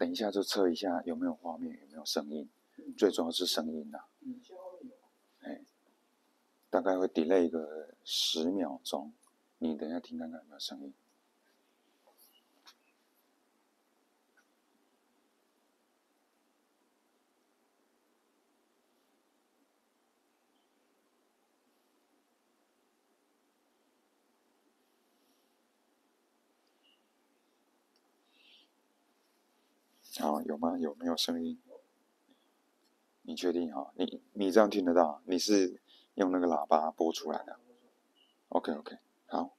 等一下就测一下有没有画面，有没有声音，最主要是声音啦。大概会 delay 个10秒钟，你等一下听看看有没有声音。好，有吗？有没有声音？你确定哈？你这样听得到？你是用那个喇叭播出来的 ？OK， 好。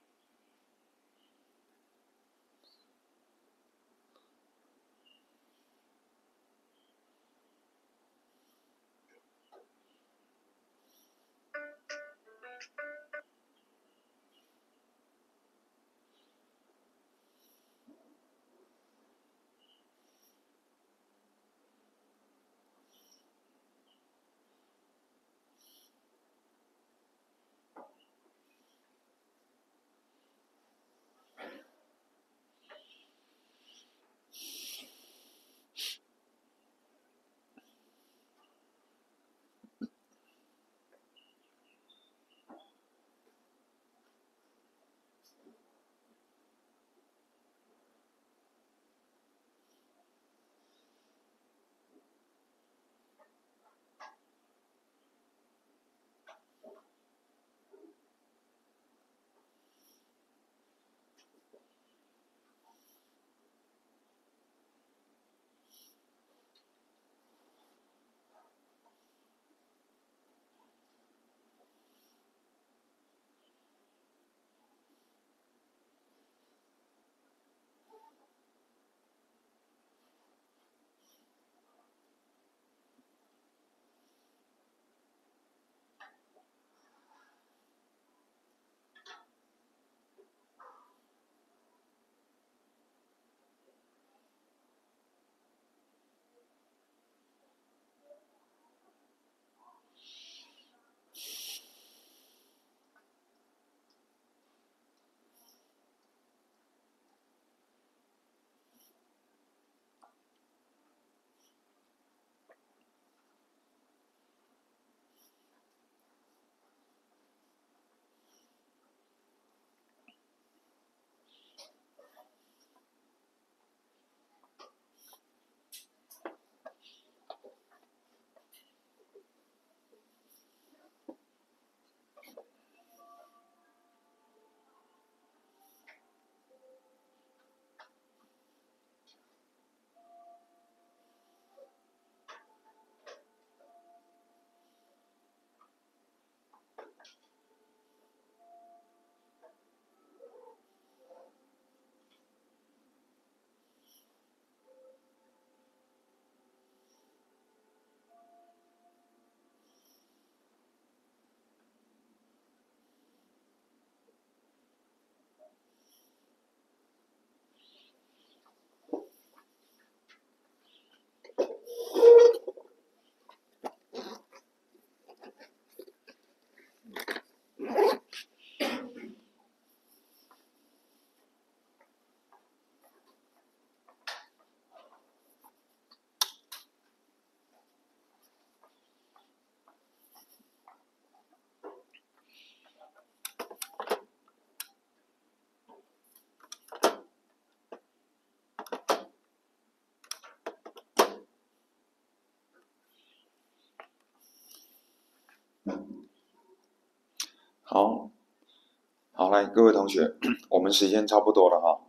好，来各位同学，我们时间差不多了哈，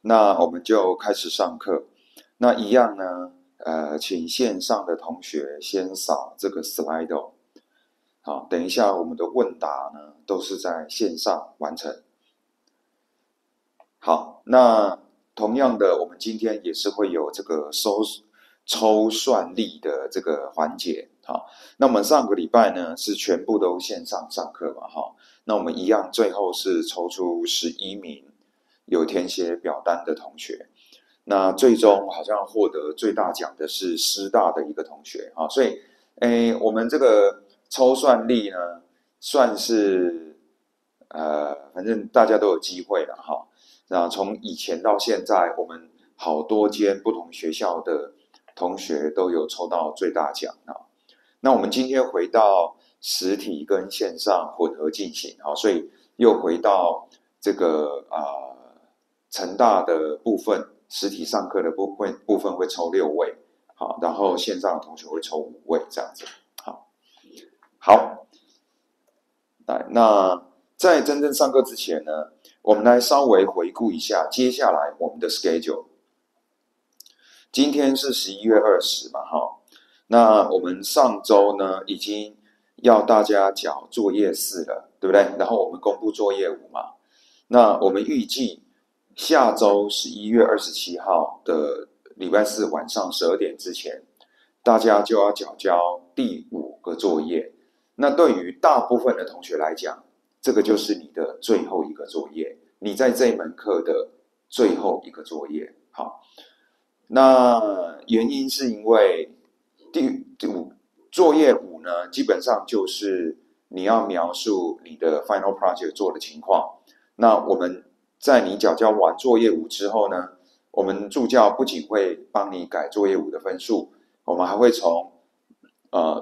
那我们就开始上课。那一样呢，请线上的同学先扫这个 slide。好，等一下我们的问答呢都是在线上完成。好，那同样的，我们今天也是会有这个抽算力的这个环节。好，那我们上个礼拜呢是全部都线上上课嘛，哈，那我们一样最后是抽出11名有填写表单的同学，那最终好像获得最大奖的是师大的一个同学啊，所以，我们这个抽算力呢算是反正大家都有机会了哈。那从以前到现在，我们好多间不同学校的同学都有抽到最大奖啊。那我们今天回到实体跟线上混合进行，好，所以又回到这个成大的部分，实体上课的部分会抽6位，好，然后线上的同学会抽5位这样子，好，那在真正上课之前呢，我们来稍微回顾一下接下来我们的 schedule。今天是11月20嘛，哈，那我们上周呢已经要大家缴作业4了，对不对？然后我们公布作业5嘛，那我们预计下周11月27号的礼拜4晚上12点之前，大家就要缴交第5个作业。那对于大部分的同学来讲，这个就是你的最后一个作业，你在这一门课的最后一个作业。好，那原因是因为作业5呢，基本上就是你要描述你的 final project 做的情况。那我们在你缴交完作业5之后呢，我们助教不仅会帮你改作业5的分数，我们还会从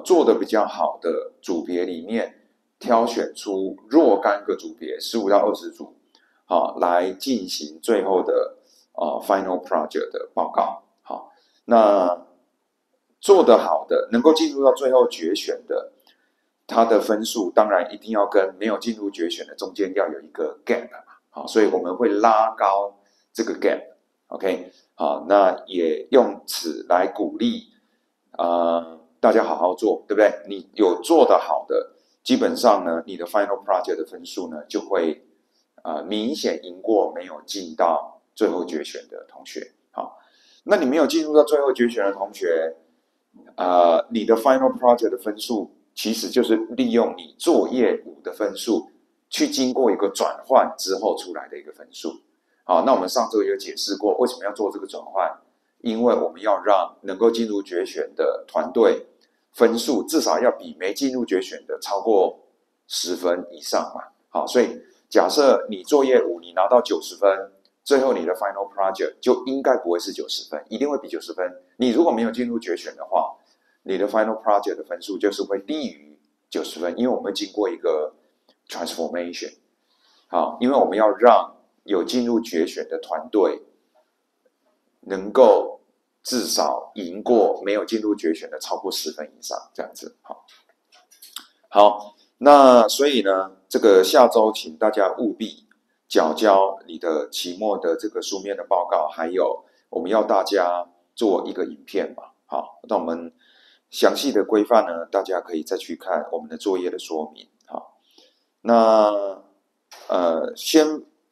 做的比较好的组别里面挑选出若干个组别，15到20组，好，来进行最后的final project 的报告。好，那做得好的，能够进入到最后决选的，它的分数当然一定要跟没有进入决选的中间要有一个 gap 嘛，好，所以我们会拉高这个 gap，OK，好，那也用此来鼓励大家好好做，对不对？你有做得好的，基本上呢，你的 final project 的分数呢就会明显赢过没有进到最后决选的同学。好，那你没有进入到最后决选的同学，你的 final project 的分数其实就是利用你作业5的分数去经过一个转换之后出来的一个分数。好，那我们上周也有解释过为什么要做这个转换，因为我们要让能够进入决选的团队分数至少要比没进入决选的超过10分以上嘛。好，所以假设你作业5你拿到90分，最后你的 final project 就应该不会是90分，一定会比90分。你如果没有进入决选的话，你的 final project 的分数就是会低于90分，因为我们经过一个 transformation。好，因为我们要让有进入决选的团队能够至少赢过没有进入决选的超过10分以上，这样子。好，那所以呢，这个下周请大家务必缴交你的期末的这个书面的报告，还有我们要大家做一个影片嘛。好，那我们详细的规范呢，大家可以再去看我们的作业的说明。好，那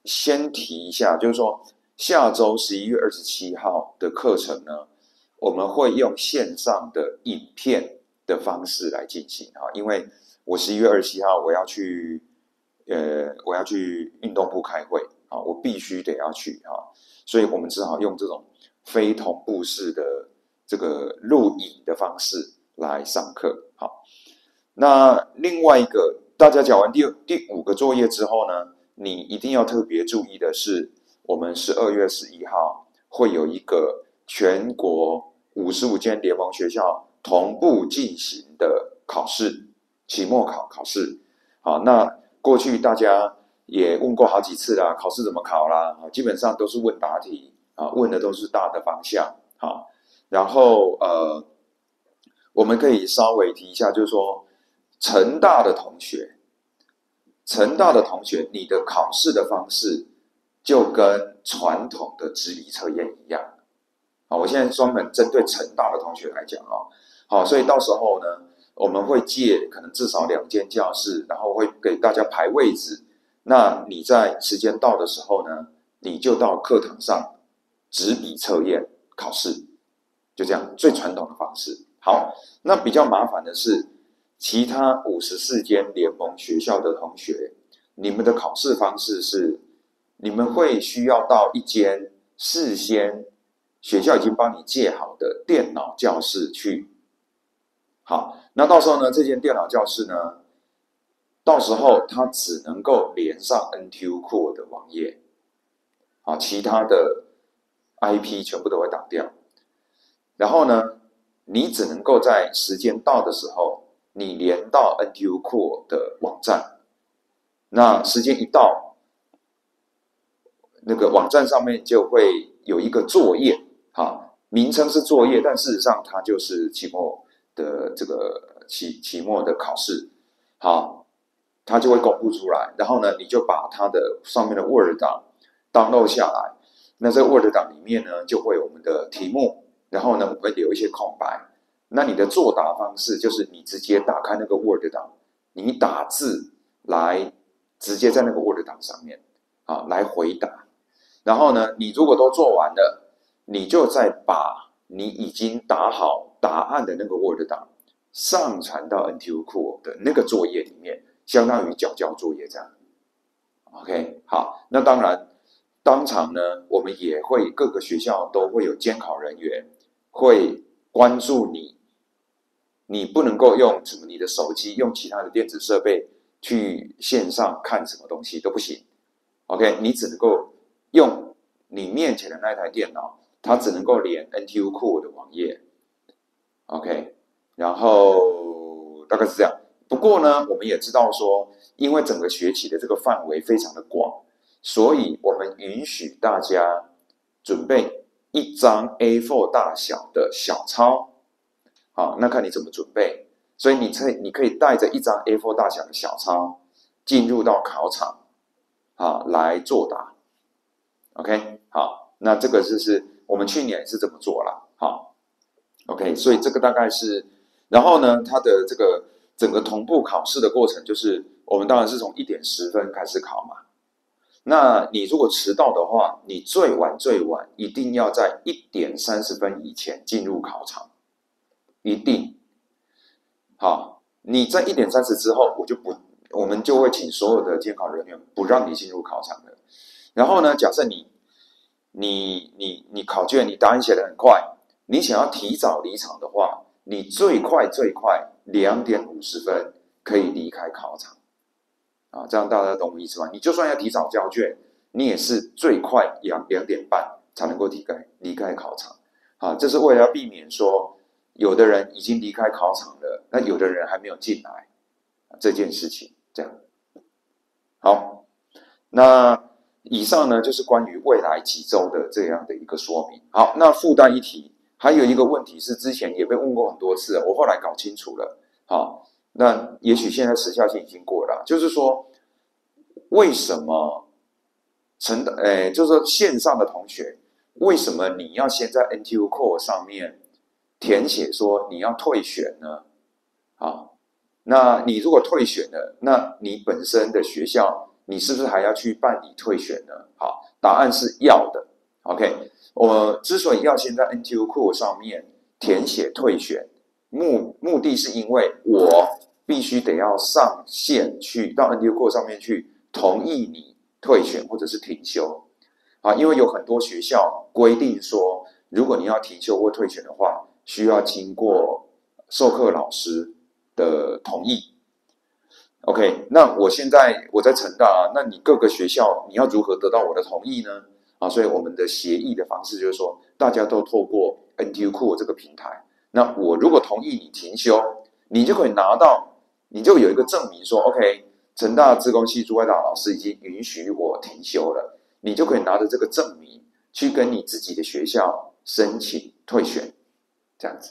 先提一下，就是说下周11月27号的课程呢，我们会用线上的影片的方式来进行哈，因为我11月27号我要去运动部开会啊，我必须得要去啊，所以我们只好用这种非同步式的这个录影的方式来上课。好，那另外一个，大家缴完第5个作业之后呢，你一定要特别注意的是，我们12月11号会有一个全国55间联盟学校同步进行的考试，期末考试。好，那过去大家也问过好几次啦，考试怎么考啦？基本上都是问答题啊，问的都是大的方向。好，然后我们可以稍微提一下，就是说成大的同学，你的考试的方式就跟传统的纸笔测验一样。好，我现在专门针对成大的同学来讲哦。好，所以到时候呢，我们会借可能至少2间教室，然后会给大家排位置。那你在时间到的时候呢，你就到课堂上纸笔测验考试，就这样最传统的方式。好，那比较麻烦的是，其他54间联盟学校的同学，你们的考试方式是，你们会需要到一间事先学校已经帮你借好的电脑教室去。好，那到时候呢，这间电脑教室呢，到时候它只能够连上 NTU Core 的网页，其他的 IP 全部都会挡掉。然后呢，你只能够在时间到的时候，你连到 NTU Core 的网站。那时间一到，那个网站上面就会有一个作业，名称是作业，但事实上它就是期末的这个期末的考试，好，它就会公布出来。然后呢，你就把它的上面的 Word 档 download 下来。那这个 Word 档里面呢，就会有我们的题目，然后呢，我们会留一些空白。那你的作答方式就是你直接打开那个 Word 档，你打字来直接在那个 Word 档上面来回答。然后呢，你如果都做完了，你就再把你已经打好答案的那个 Word 档上传到 NTU Core 的那个作业里面，相当于缴交作业这样。OK， 好，那当然，当场呢，我们也会各个学校都会有监考人员，会关注你，你不能够用什么你的手机，用其他的电子设备去线上看什么东西都不行。OK， 你只能够用你面前的那台电脑，它只能够连 NTU Core 的网页。OK， 然后大概是这样。不过呢，我们也知道说，因为整个学期的这个范围非常的广，所以我们允许大家准备一张 A4 大小的小抄。好，那看你怎么准备。所以你可以带着一张 A4 大小的小抄进入到考场来作答。OK， 好，那这个就是我们去年也是这么做了。好 ，OK， 所以这个大概是，然后呢，它的这个整个同步考试的过程，就是我们当然是从1点10分开始考嘛。那你如果迟到的话，你最晚一定要在1点30分以前进入考场，一定。好，你在1点30之后，我们就会请所有的监考人员不让你进入考场了。然后呢，假设你考卷你答案写得很快，你想要提早离场的话，你最快2点50分可以离开考场。这样大家懂我意思吗？你就算要提早交卷，你也是最快2点半才能够离开考场。这是为了要避免说有的人已经离开考场了，那有的人还没有进来这件事情。这样好，那以上呢就是关于未来几周的这样的一个说明。好，那附带一提，还有一个问题是之前也被问过很多次了，我后来搞清楚了。好，那也许现在时效性已经过了，就是说为什么就是说线上的同学，为什么你要先在 NTU Core 上面填写说你要退选呢？好，那你如果退选了，那你本身的学校你是不是还要去办理退选呢？好，答案是要的。OK， 我之所以要先在 NTU Core 上面填写退选，目的是因为我必须得要上线去到 NTU Core 上面去同意你退选或者是停休。因为有很多学校规定说，如果你要停休或退选的话，需要经过授课老师的同意。OK， 那我在成大那你各个学校你要如何得到我的同意呢？所以我们的协议的方式就是说，大家都透过 NTU Core 这个平台，那我如果同意你停休，你就可以你就有一个证明说 ，OK， 成大资工系朱外达老师已经允许我停休了，你就可以拿着这个证明去跟你自己的学校申请退选，这样子。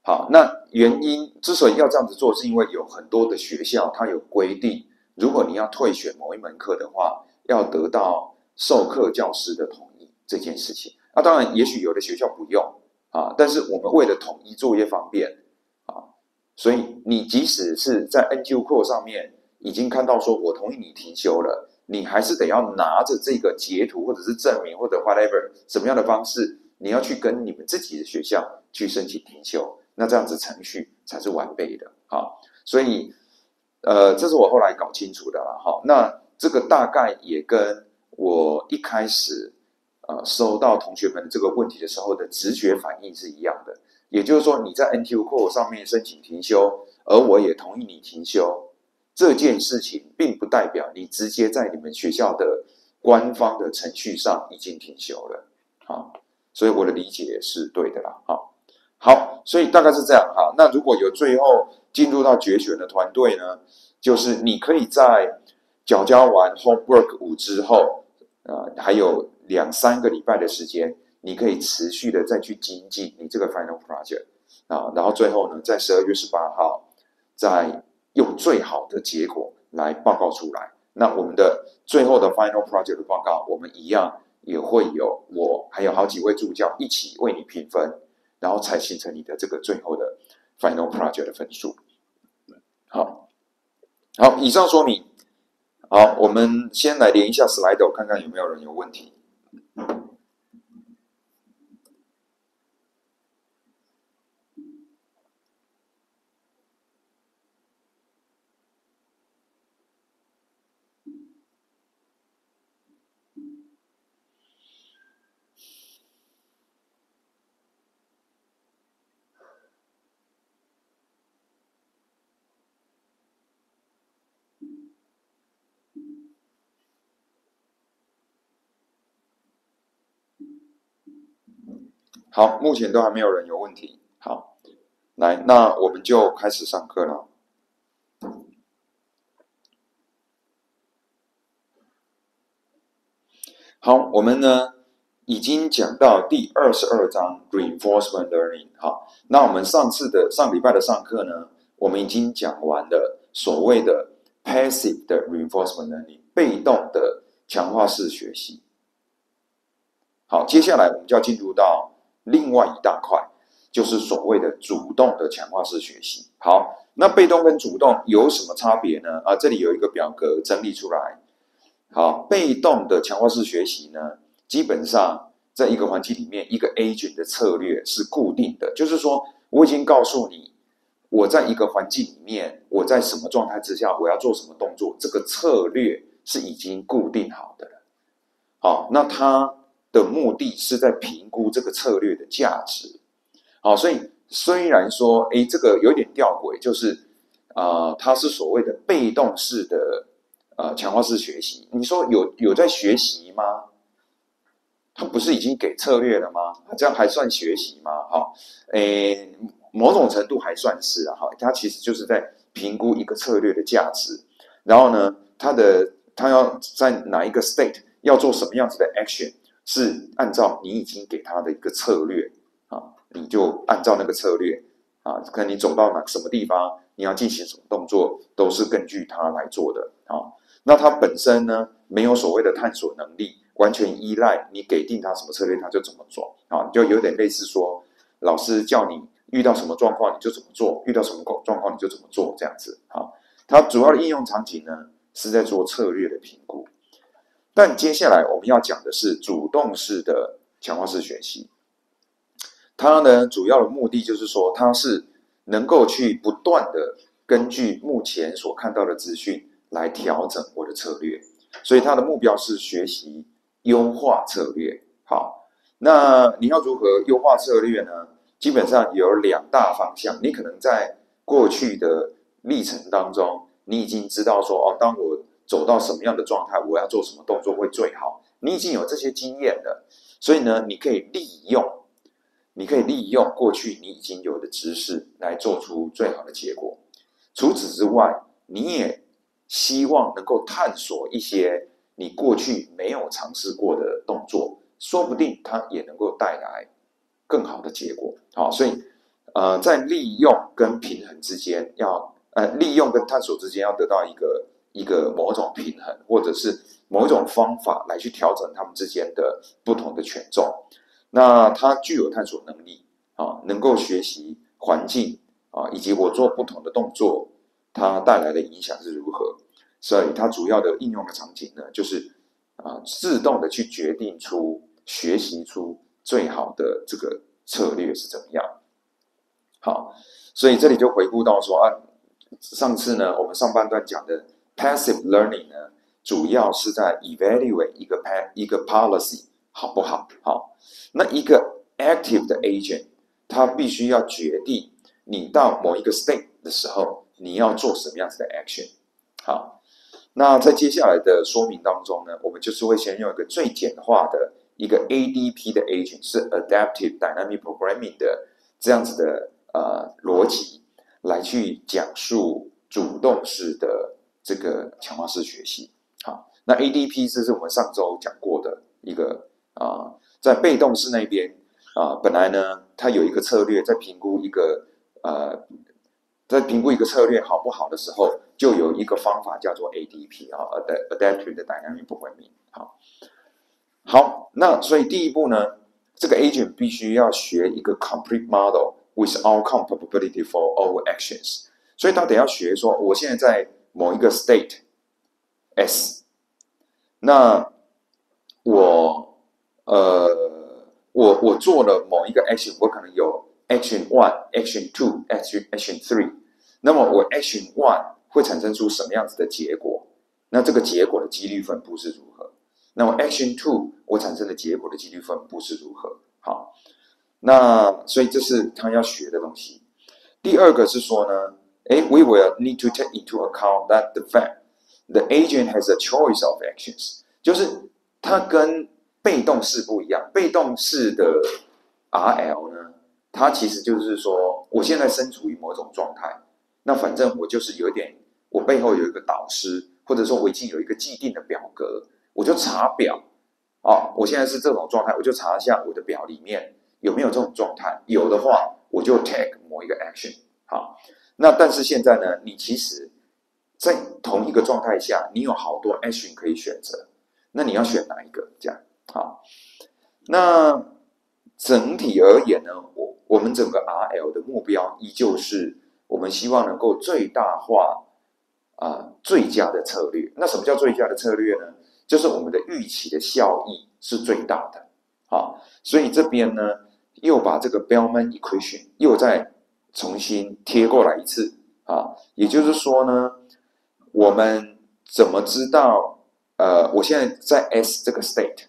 好，那原因之所以要这样子做，是因为有很多的学校它有规定，如果你要退选某一门课的话，要得到授课教师的同意这件事情。那当然，也许有的学校不用但是我们为了统一作业方便所以你即使是在 NTU Core 上面已经看到说我同意你停休了，你还是得要拿着这个截图或者是证明或者 whatever 什么样的方式，你要去跟你们自己的学校去申请停休。那这样子程序才是完备的。好，所以这是我后来搞清楚的了。好，那这个大概也跟我一开始收到同学们这个问题的时候的直觉反应是一样的。也就是说，你在 NTU Core 上面申请停休，而我也同意你停休，这件事情并不代表你直接在你们学校的官方的程序上已经停休了。好，所以我的理解是对的啦。好，所以大概是这样哈。那如果有最后进入到决选的团队呢，就是你可以在缴交完 homework 5之后，还有2-3个礼拜的时间，你可以持续的再去精进你这个 final project 然后最后呢，在12月18号，再用最好的结果来报告出来。那我们的最后的 final project 的报告，我们一样也会有我还有好几位助教一起为你评分。然后才形成你的这个最后的 final project 的分数。好，以上说明。好，我们先来连一下 Slido， 看看有没有人有问题。好，目前都还没有人有问题。好，来，那我们就开始上课了。好，我们呢已经讲到第22章 Reinforcement Learning。好，那我们上礼拜的上课呢，我们已经讲完了所谓的 Passive 的 Reinforcement Learning， 被动的强化式学习。好，接下来我们就要进入到另外一大块，就是所谓的主动的强化式学习。好，那被动跟主动有什么差别呢？这里有一个表格整理出来。好，被动的强化式学习呢，基本上在一个环境里面，一个 agent 的策略是固定的，就是说我已经告诉你，我在一个环境里面，我在什么状态之下，我要做什么动作，这个策略是已经固定好的了。好，那它的目的是在评估这个策略的价值。好，所以虽然说，这个有点吊诡，就是它是所谓的被动式的强化式学习。你说有在学习吗？它不是已经给策略了吗？这样还算学习吗？某种程度还算是它其实就是在评估一个策略的价值，然后呢，它要在哪一个 state 要做什么样子的 action， 是按照你已经给它的一个策略你就按照那个策略看你走到什么地方，你要进行什么动作，都是根据它来做的那它本身呢，没有所谓的探索能力，完全依赖你给定它什么策略，它就怎么做就有点类似说，老师叫你遇到什么状况你就怎么做，遇到什么状况你就怎么做这样子它主要的应用场景呢，是在做策略的评估。但接下来我们要讲的是主动式的强化式学习。它呢，主要的目的就是说，它是能够去不断的根据目前所看到的资讯来调整我的策略，所以它的目标是学习优化策略。好，那你要如何优化策略呢？基本上有2大方向。你可能在过去的历程当中，你已经知道说，当我走到什么样的状态，我要做什么动作会最好，你已经有这些经验了，所以呢，你可以利用过去你已经有的知识来做出最好的结果。除此之外，你也希望能够探索一些你过去没有尝试过的动作，说不定它也能够带来更好的结果。所以在利用跟平衡之间利用跟探索之间要得到一个某种平衡，或者是某一种方法来去调整它们之间的不同的权重。那它具有探索能力能够学习环境以及我做不同的动作，它带来的影响是如何。所以它主要的应用的场景呢，就是自动的去决定学习出最好的这个策略是怎么样。好，所以这里就回顾到说上次呢，我们上半段讲的 passive learning 呢，主要是在 evaluate 一个 policy 好不好。好，那一个 active 的 agent， 它必须要决定你到某一个 state 的时候，你要做什么样子的 action。好，那在接下来的说明当中呢，我们就是会先用一个最简化的一个 ADP 的 agent 是 Adaptive Dynamic Programming 的这样子的逻辑来去讲述主动式的这个强化式学习。好，那 ADP 这是我们上周讲过的一个在被动式那边本来呢它有一个策略在评估一个策略好不好的时候，就有一个方法叫做 ADP Adaptive Dynamic Programming。好，那所以第一步呢，这个 agent 必须要学一个 complete model with outcome probability for all actions。所以他得要学说，我现在在某一个 state S， 那我做了某一个 action， 我可能有 action 1 action 2 action 3， 那么我 action 1会产生出什么样子的结果，那这个结果的几率分布是如何，那么 action 2我产生的结果的几率分布是如何。好，那所以这是他要学的东西。第二个是说呢we will need to take into account that the fact the agent has a choice of actions， 就是它跟被动式不一样。被动式的 RL 呢，它其实就是说，我现在身处于某种状态，那反正我就是有一点，我背后有一个导师，或者说我已经有一个既定的表格，我就查表我现在是这种状态，我就查一下我的表里面有没有这种状态，有的话我就 take 某一个 action。好，那但是现在呢，你其实在同一个状态下，你有好多 action 可以选择，那你要选哪一个？这样好。那整体而言呢，我们整个 RL 的目标依旧是我们希望能够最大化最佳的策略。那什么叫最佳的策略呢？就是我们的预期的效益是最大的。所以这边呢，又把这个 Bellman Equation 又再重新贴过来一次也就是说呢，我们怎么知道我现在在 S 这个 state，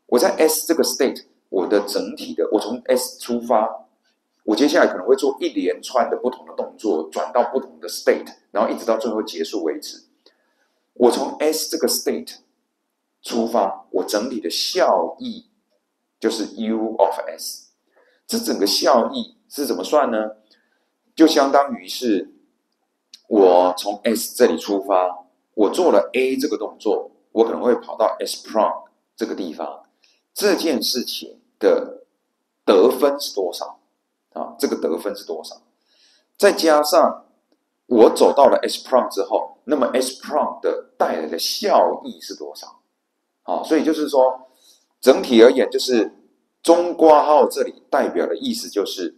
我在 S 这个 state， 我的整体的我从 S 出发，我接下来可能会做一连串的不同的动作，转到不同的 state， 然后一直到最后结束为止。我从 S 这个 state 出发，我整体的效益就是 U of S。 这整个效益是怎么算呢？就相当于是我从 S 这里出发，我做了 A 这个动作，我可能会跑到 S prime 这个地方，这件事情的得分是多少这个得分是多少？再加上我走到了 S prime 之后，那么 S prime 的带来的效益是多少？所以就是说，整体而言，就是中括号这里代表的意思就是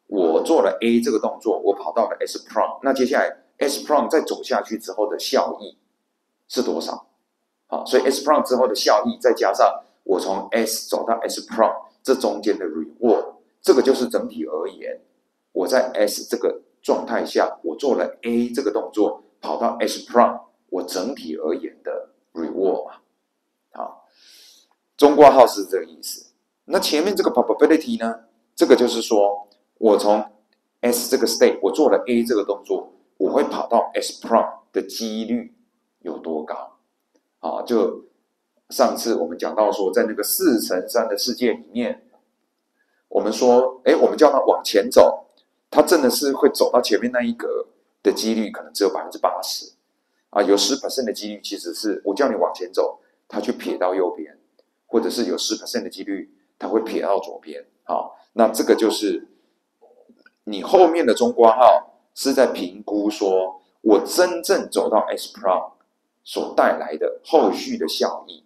我做了 A 这个动作，我跑到了 S prime， 那接下来 S prime 再走下去之后的效益是多少？所以 S prime 之后的效益再加上我从 S 走到 S prime 这中间的 reward， 这个就是整体而言，我在 S 这个状态下，我做了 A 这个动作，跑到 S prime， 我整体而言的 reward 嘛。中括号是这个意思。那前面这个 probability 呢？这个就是说，我从 S 这个 state， 我做了 A 这个动作，我会跑到 S prime 的几率有多高？就上次我们讲到说，在那个4×3的世界里面，我们说，我们叫它往前走，它真的是会走到前面那一格的几率可能只有80%有 10% 的几率其实是我叫你往前走，它去撇到右边，或者是有 10% 的几率它会撇到左边。那这个就是你后面的中括号是在评估说我真正走到 S prime 所带来的后续的效益。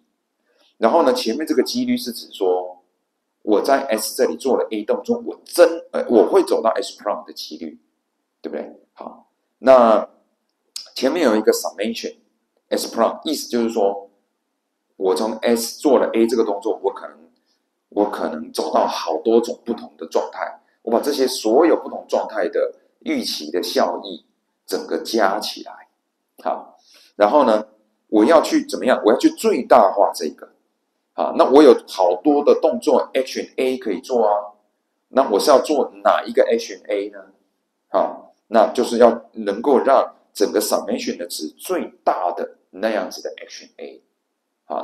然后呢，前面这个几率是指说我在 S 这里做了 A 动作，我会走到 S prime 的几率，对不对？好，那前面有一个 summation S prime， 意思就是说我从 S 做了 A 这个动作，我可能走到好多种不同的状态，我把这些所有不同状态的预期的效益整个加起来。好，然后呢，我要去怎么样？我要去最大化这个。那我有好多的动作 Action A 可以做那我是要做哪一个 Action A 呢？那就是要能够让整个 summation 的值最大的那样子的 Action A。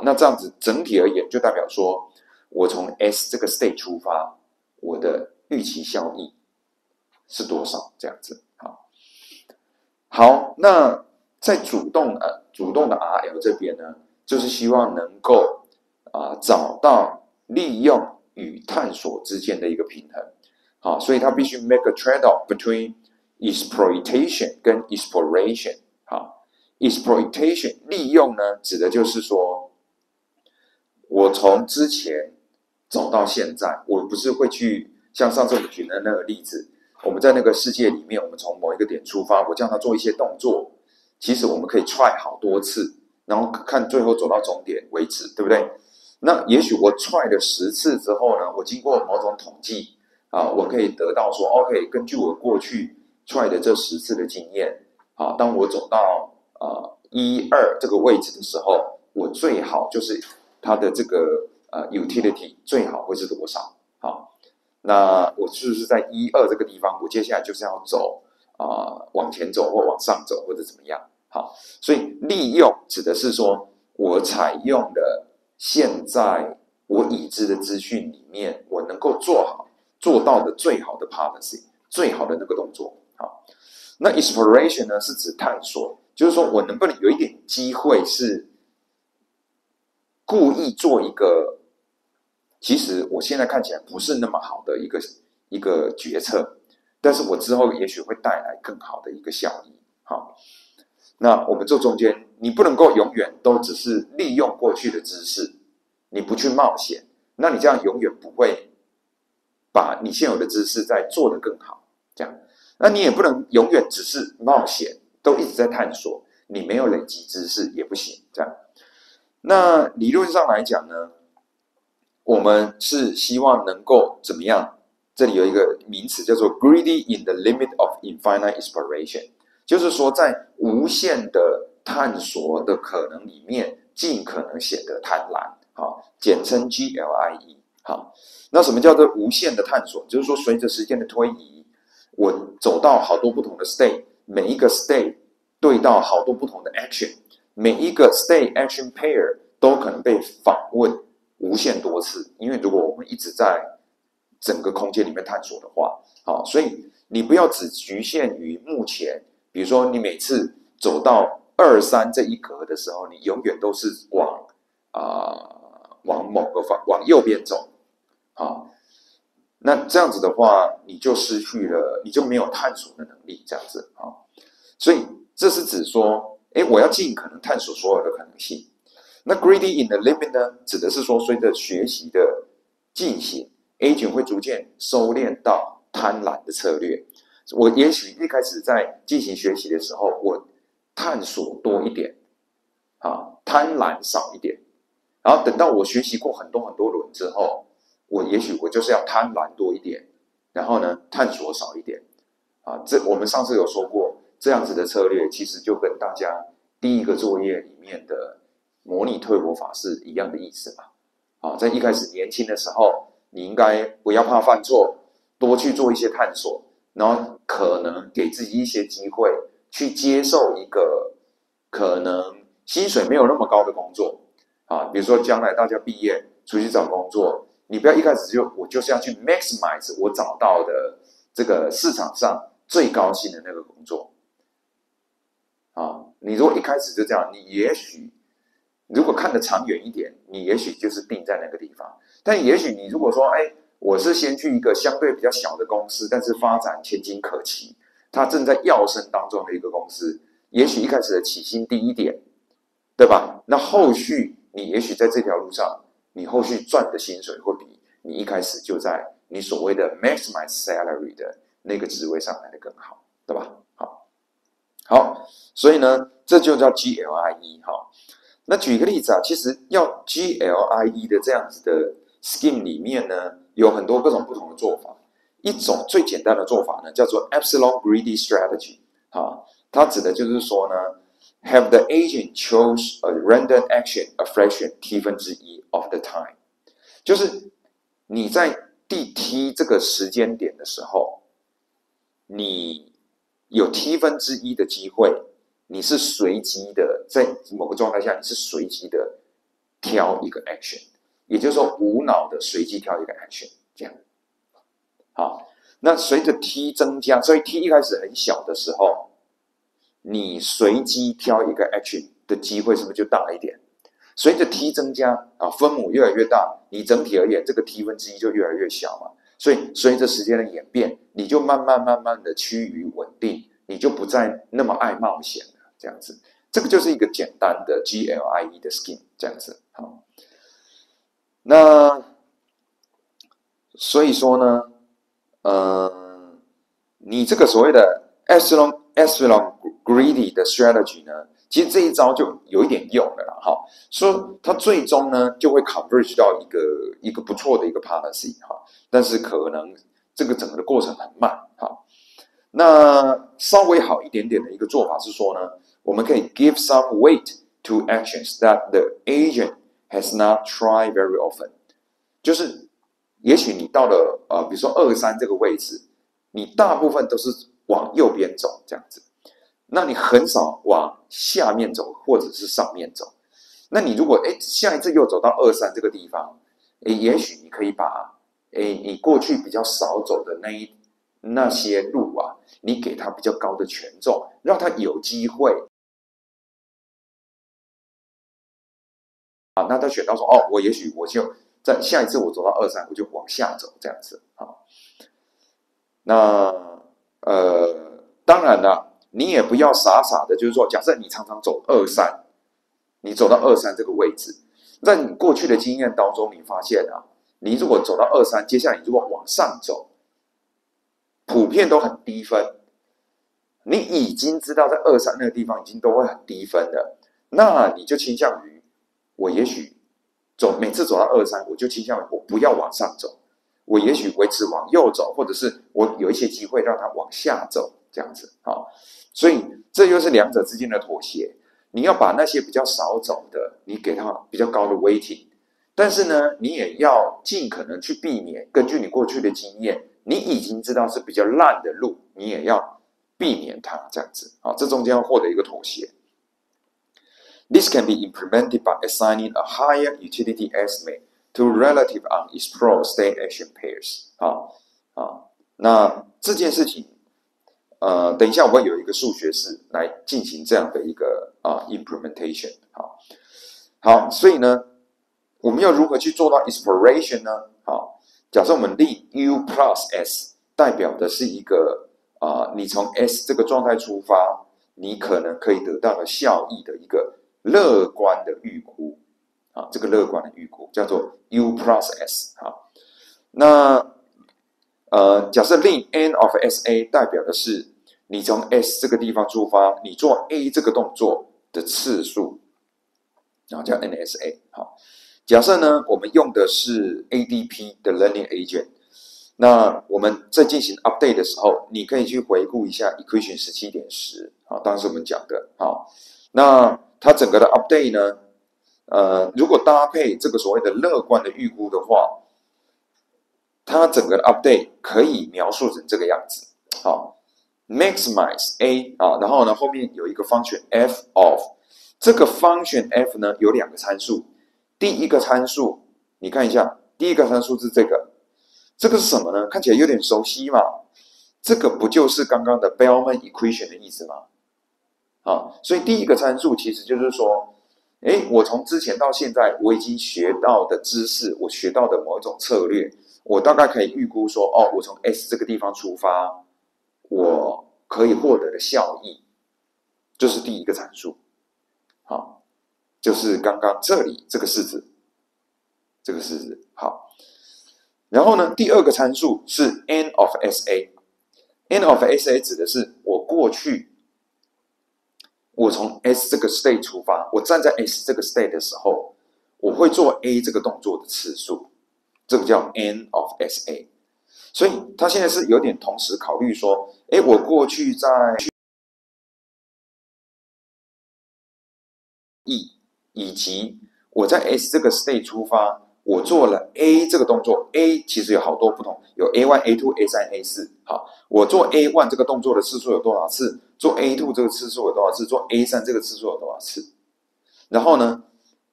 那这样子整体而言就代表说，我从 S 这个 state 出发，我的预期效益是多少？这样子。好，那在主动的 RL 这边呢，就是希望能够找到利用与探索之间的一个平衡。好，所以它必须 make a trade-off between exploitation 跟 exploration。好 ，exploitation 利用呢，指的就是说，我从之前走到现在，我不是会去像上次我们举的那个例子，我们在那个世界里面，我们从某一个点出发，我叫他做一些动作，其实我们可以 try 好多次，然后看最后走到终点为止，对不对？那也许我 try 了10次之后呢，我经过某种统计我可以得到说 ，OK， 根据我过去 try 的这10次的经验，当我走到1、2这个位置的时候，我最好就是它的这个utility 最好会是多少？好，那我是不是在1、2这个地方，我接下来就是要走往前走或往上走或者怎么样？好，所以利用指的是说我采用的现在我已知的资讯里面，我能够做到的最好的 policy， 最好的那个动作。好，那 exploration 呢是指探索，就是说我能不能有一点机会是故意做一个，其实我现在看起来不是那么好的一个决策，但是我之后也许会带来更好的一个效益。好，那我们这中间，你不能够永远都只是利用过去的知识，你不去冒险，那你这样永远不会把你现有的知识再做得更好。这样，那你也不能永远只是冒险，都一直在探索，你没有累积知识也不行。这样，那理论上来讲呢，我们是希望能够怎么样？这里有一个名词叫做 greedy in the limit of infinite exploration， 就是说在无限的探索的可能里面，尽可能显得贪婪。好，简称 GLIE。好，那什么叫做无限的探索？就是说随着时间的推移，我走到好多不同的 state， 每一个 state 对到好多不同的 action， 每一个 state action pair 都可能被访问无限多次，因为如果我们一直在整个空间里面探索的话，好，所以你不要只局限于目前，比如说你每次走到2、3这一格的时候，你永远都是往某个往右边走，那这样子的话，你就失去了，你就没有探索的能力，这样子所以这是指说，我要尽可能探索所有的可能性。那 greedy in the limit 呢，指的是说，随着学习的进行 ，agent 会逐渐收敛到贪婪的策略。我也许一开始在进行学习的时候，我探索多一点，贪婪少一点，然后等到我学习过很多很多轮之后，也许我就是要贪婪多一点，然后呢，探索少一点。这我们上次有说过，这样子的策略其实就跟大家第一个作业里面的模拟退活法是一样的意思嘛。在一开始年轻的时候，你应该不要怕犯错，多去做一些探索，然后可能给自己一些机会去接受一个可能薪水没有那么高的工作比如说将来大家毕业出去找工作，你不要一开始我就是要去 maximize 我找到的这个市场上最高薪的那个工作你如果一开始就这样，你也许如果看得长远一点，你也许就是定在那个地方。但也许你如果说，我是先去一个相对比较小的公司，但是发展前景可期，它正在跃升当中的一个公司，也许一开始的起薪低一点，对吧？那后续你也许在这条路上，你后续赚的薪水会比你一开始就在你所谓的 maximize salary 的那个职位上来的更好，对吧？好，所以呢，这就叫 GLIE。那举一个例子其实要 GLIE 的这样子的 scheme 里面呢，有很多各种不同的做法。一种最简单的做法呢，叫做 Epsilon Greedy Strategy。它指的就是说呢，have the agent choose a random action a fraction1/t of the time， 就是你在第 t 这个时间点的时候，你有 1/t 的机会，你是随机的，在某个状态下你是随机的挑一个 action，也就是说无脑的随机挑一个 action， 这样。好，那随着 t 增加，所以 t 一开始很小的时候，你随机挑一个 action 的机会是不是就大一点？随着 t 增加啊，分母越来越大，你整体而言这个 t 分之一就越来越小嘛。所以随着时间的演变，你就慢慢的趋于稳定，你就不再那么爱冒险了，这样子。这个就是一个简单的 GLIE 的 scheme， 这样子。好，那所以说呢，你这个所谓的 epsilon greedy 的 strategy 呢，其实这一招就有一点用了啦，哈，说它最终呢就会 converge 到一个不错的一个 policy 哈，但是可能这个整个的过程很慢，哈。那稍微好一点点的一个做法是说呢，我们可以 give some weight to actions that the agent has not tried very often， 就是也许你到了比如说2、3这个位置，你大部分都是往右边走这样子，那你很少往下面走或者是上面走。那你如果下一次又走到2、3这个地方，也许你可以把你过去比较少走的那些路啊，你给它比较高的权重，让它有机会啊。那他选到说我也许我就在下一次我走到2、3，我就往下走这样子啊。那当然了，你也不要傻傻的，就是说，假设你常常走2、3，你走到2、3这个位置，在你过去的经验当中，你发现啊，你如果走到2、3，接下来你如果往上走，普遍都很低分。你已经知道在2、3那个地方已经都会很低分了，那你就倾向于我也许每次走到2、3，我就倾向于我不要往上走，我也许维持往右走，或者是我有一些机会让它往下走，这样子啊。所以这又是两者之间的妥协。你要把那些比较少走的，你给它比较高的 weighting， 但是呢，你也要尽可能去避免，根据你过去的经验，你已经知道是比较烂的路，你也要避免它这样子啊。这中间要获得一个妥协。This can be implemented by assigning a higher utility estimate to relative unexplored state action pairs。那这件事情，等一下我会有一个数学式来进行这样的一个implementation。好，所以呢，我们要如何去做到 exploration 呢？好，假设我们令 U plus S 代表的是一个你从 S 这个状态出发，你可能可以得到的效益的一个乐观的预估啊，这个乐观的预估叫做 U plus S 啊。那假设令 N of SA 代表的是你从 S 这个地方出发，你做 A 这个动作的次数啊，叫 NSA。好，假设呢，我们用的是 ADP 的 Learning Agent。那我们在进行 update 的时候，你可以去回顾一下 equation 17.10啊，当时我们讲的。好，那它整个的 update 呢，如果搭配这个所谓的乐观的预估的话，它整个的 update 可以描述成这个样子。好 ，maximize A 啊，然后呢后面有一个 function f of， 这个 function f 呢有2个参数，第一个参数你看一下，第一个参数是这个。这个是什么呢？看起来有点熟悉嘛。这个不就是刚刚的 Bellman equation 的意思吗？所以第一个参数其实就是说，我从之前到现在我已经学到的知识，我学到的某一种策略，我大概可以预估说，我从 S 这个地方出发，我可以获得的效益，这是第一个参数。好，就是刚刚这里这个式子，好。然后呢，第二个参数是 N of SA。N of SA 指的是我过去，我从 S 这个 state 出发，我站在 S 这个 state 的时候，我会做 A 这个动作的次数，这个叫 N of SA。所以他现在是有点同时考虑说，我过去在以及我在 S 这个 state 出发。我做了 A 这个动作 ，A 其实有好多不同，有 A1、A2、A3、A4。好，我做 A1 这个动作的次数有多少次？做 A2 这个次数有多少次？做 A3 这个次数有多少次？然后呢，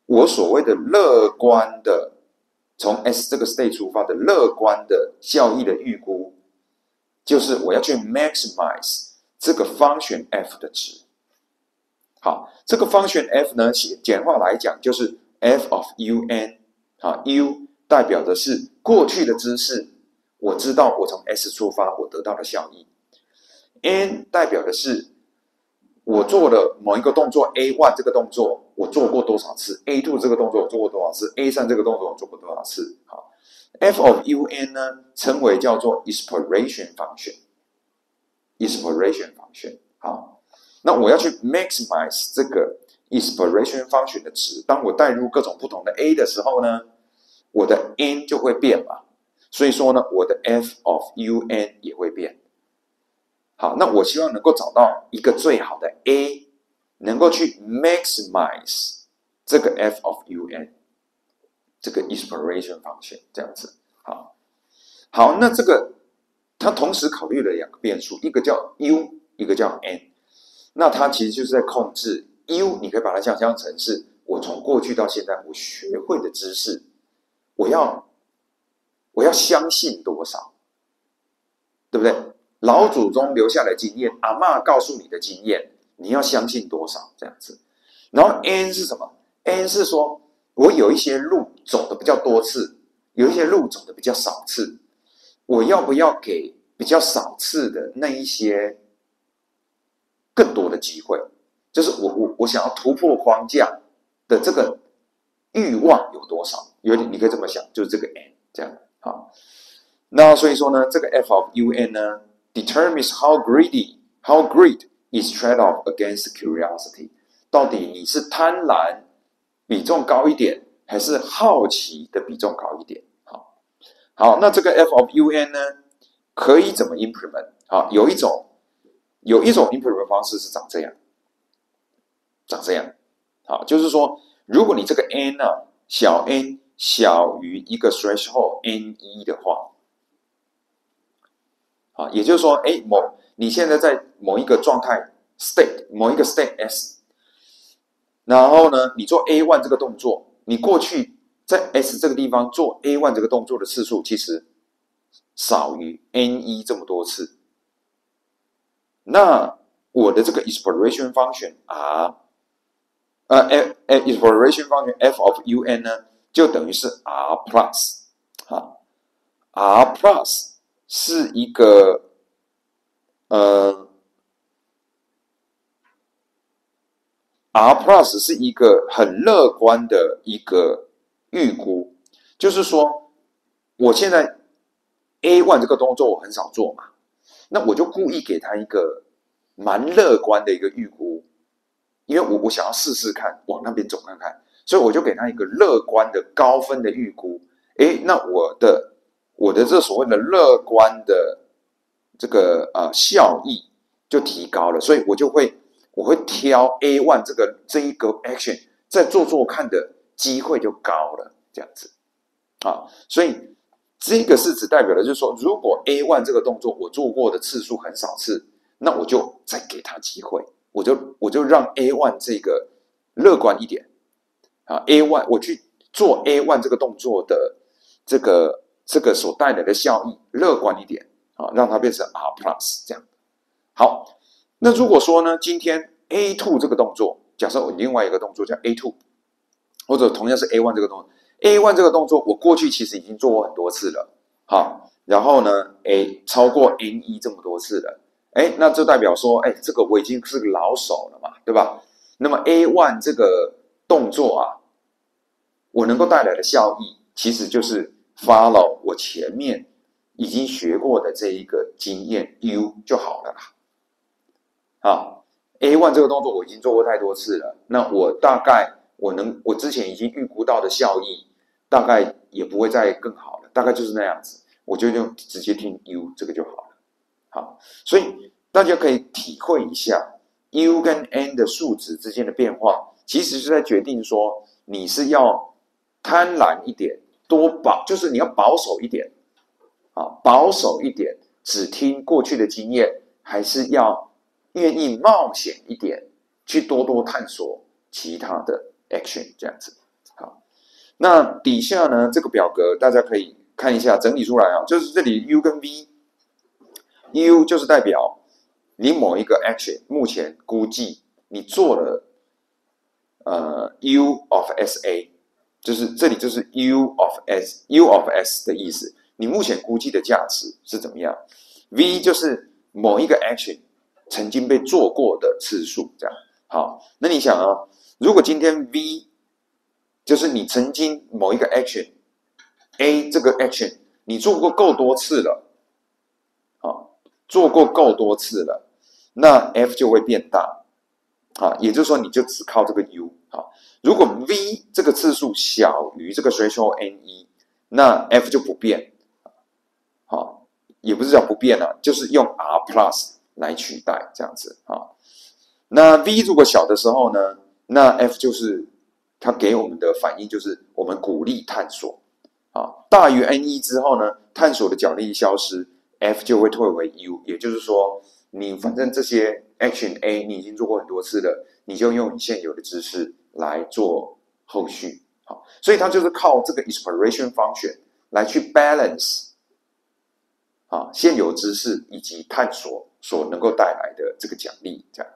我所谓的乐观的从 S 这个 state 出发的乐观的效益的预估，就是我要去 maximize 这个 function f 的值。好，这个 function f 呢，简化来讲就是 f of un。u 代表的是过去的知识，我知道我从 S 出发，我得到的效益。n 代表的是我做了某一个动作 A1 这个动作我做过多少次 ，A2 这个动作我做过多少次 ，A3 这个动作我做过多少次。好 ，f of un 呢称为叫做 exploration function。exploration function 好，那我要去 maximize 这个 exploration function 的值。当我带入各种不同的 A 的时候呢，我的 n 就会变嘛。所以说呢，我的 f of un 也会变。好，那我希望能够找到一个最好的 A， 能够去 maximize 这个 f of un， 这个 exploration function 这样子。好，那这个它同时考虑了两个变数，一个叫 u， 一个叫 n。那它其实就是在控制 u， 你可以把它想象成是我从过去到现在我学会的知识，我要相信多少，对不对？老祖宗留下来的经验，阿嬷告诉你的经验，你要相信多少这样子。然后 n 是什么 ？n 是说我有一些路走的比较多次，有一些路走的比较少次，我要不要给比较少次的那一些更多的机会？就是我想要突破框架的这个欲望有多少？有点你可以这么想，就是这个 n 这样。好，那所以说呢，这个 f of un 呢，determines how greed is trade-off against curiosity。到底你是贪婪比重高一点，还是好奇的比重高一点？好，那这个 f of un 呢，可以怎么 implement？ 好，有一种 implement 方式是长这样。好，就是说，如果你这个 n 啊，小 n 小于一个 threshold n1 的话，啊，也就是说，你现在在某一个状态 某一个 state S， 然后呢，你做 A1 这个动作，你过去在 S 这个地方做 A1 这个动作的次数，其实少于 N1 这么多次。那我的这个 exploration function exploration function f of un 呢，就等于是 R plus。R plus 是一个R plus 是一个很乐观的一个预估，就是说我现在 A1 这个动作我很少做嘛，那我就故意给他一个蛮乐观的一个预估，因为我想要试试看往那边走看看，所以我就给他一个乐观的高分的预估。那我的这所谓的乐观的这个效益就提高了，所以我会挑 A1 这一个 action 再做看的机会就高了，这样子所以这个是指代表的就是说，如果 A1 这个动作我做过的次数很少次，那我就再给他机会，我就让 A1 这个乐观一点A1 我去做 A1 这个动作的这个所带来的效益乐观一点让它变成 R plus 这样。好，那如果说呢，今天 A2 这个动作，假设我另外一个动作叫 A2， 或者同样是 A1 这个动作 ，A1 这个动作我过去其实已经做过很多次了，然后呢超过 N1 这么多次了，那就代表说，这个我已经是个老手了嘛，对吧？那么 A1 这个动作我能够带来的效益，其实就是 follow 我前面已经学过的这一个经验 U 就好了啦。A1 这个动作我已经做过太多次了，那我大概我之前已经预估到的效益，大概也不会再更好了，大概就是那样子，我就用直接听 U 这个就好了。好，所以大家可以体会一下 U 跟 N 的数值之间的变化，其实是在决定说你是要贪婪一点，就是你要保守一点保守一点，只听过去的经验，还是要愿意冒险一点，去多探索其他的 action 这样子。好，那底下呢，这个表格大家可以看一下，整理出来啊，就是这里 U 跟 V，U 就是代表你某一个 action 目前估计你做了U of SA， 就是这里就是 U of S 的意思，你目前估计的价值是怎么样 ？V 就是某一个 action 曾经被做过的次数，这样。好，那你想啊，如果今天 V 就是你曾经某一个 action A 这个 action 你做过够多次了，好，做过够多次了，那 F 就会变大，好，也就是说你就只靠这个 U， 好，如果 V 这个次数小于这个 threshold N1，那 F 就不变，好，也不是叫不变了，就是用 R plus 来取代这样子啊。那 V 如果小的时候呢，那 F 就是它给我们的反应就是我们鼓励探索啊。大于 N1之后呢，探索的奖励消失 ，F 就会退回 U， 也就是说你反正这些 Action A 你已经做过很多次了，你就用你现有的知识来做后续。好，所以它就是靠这个 Exploration Function 来去 balance 啊现有知识以及探索所能够带来的这个奖励，这样。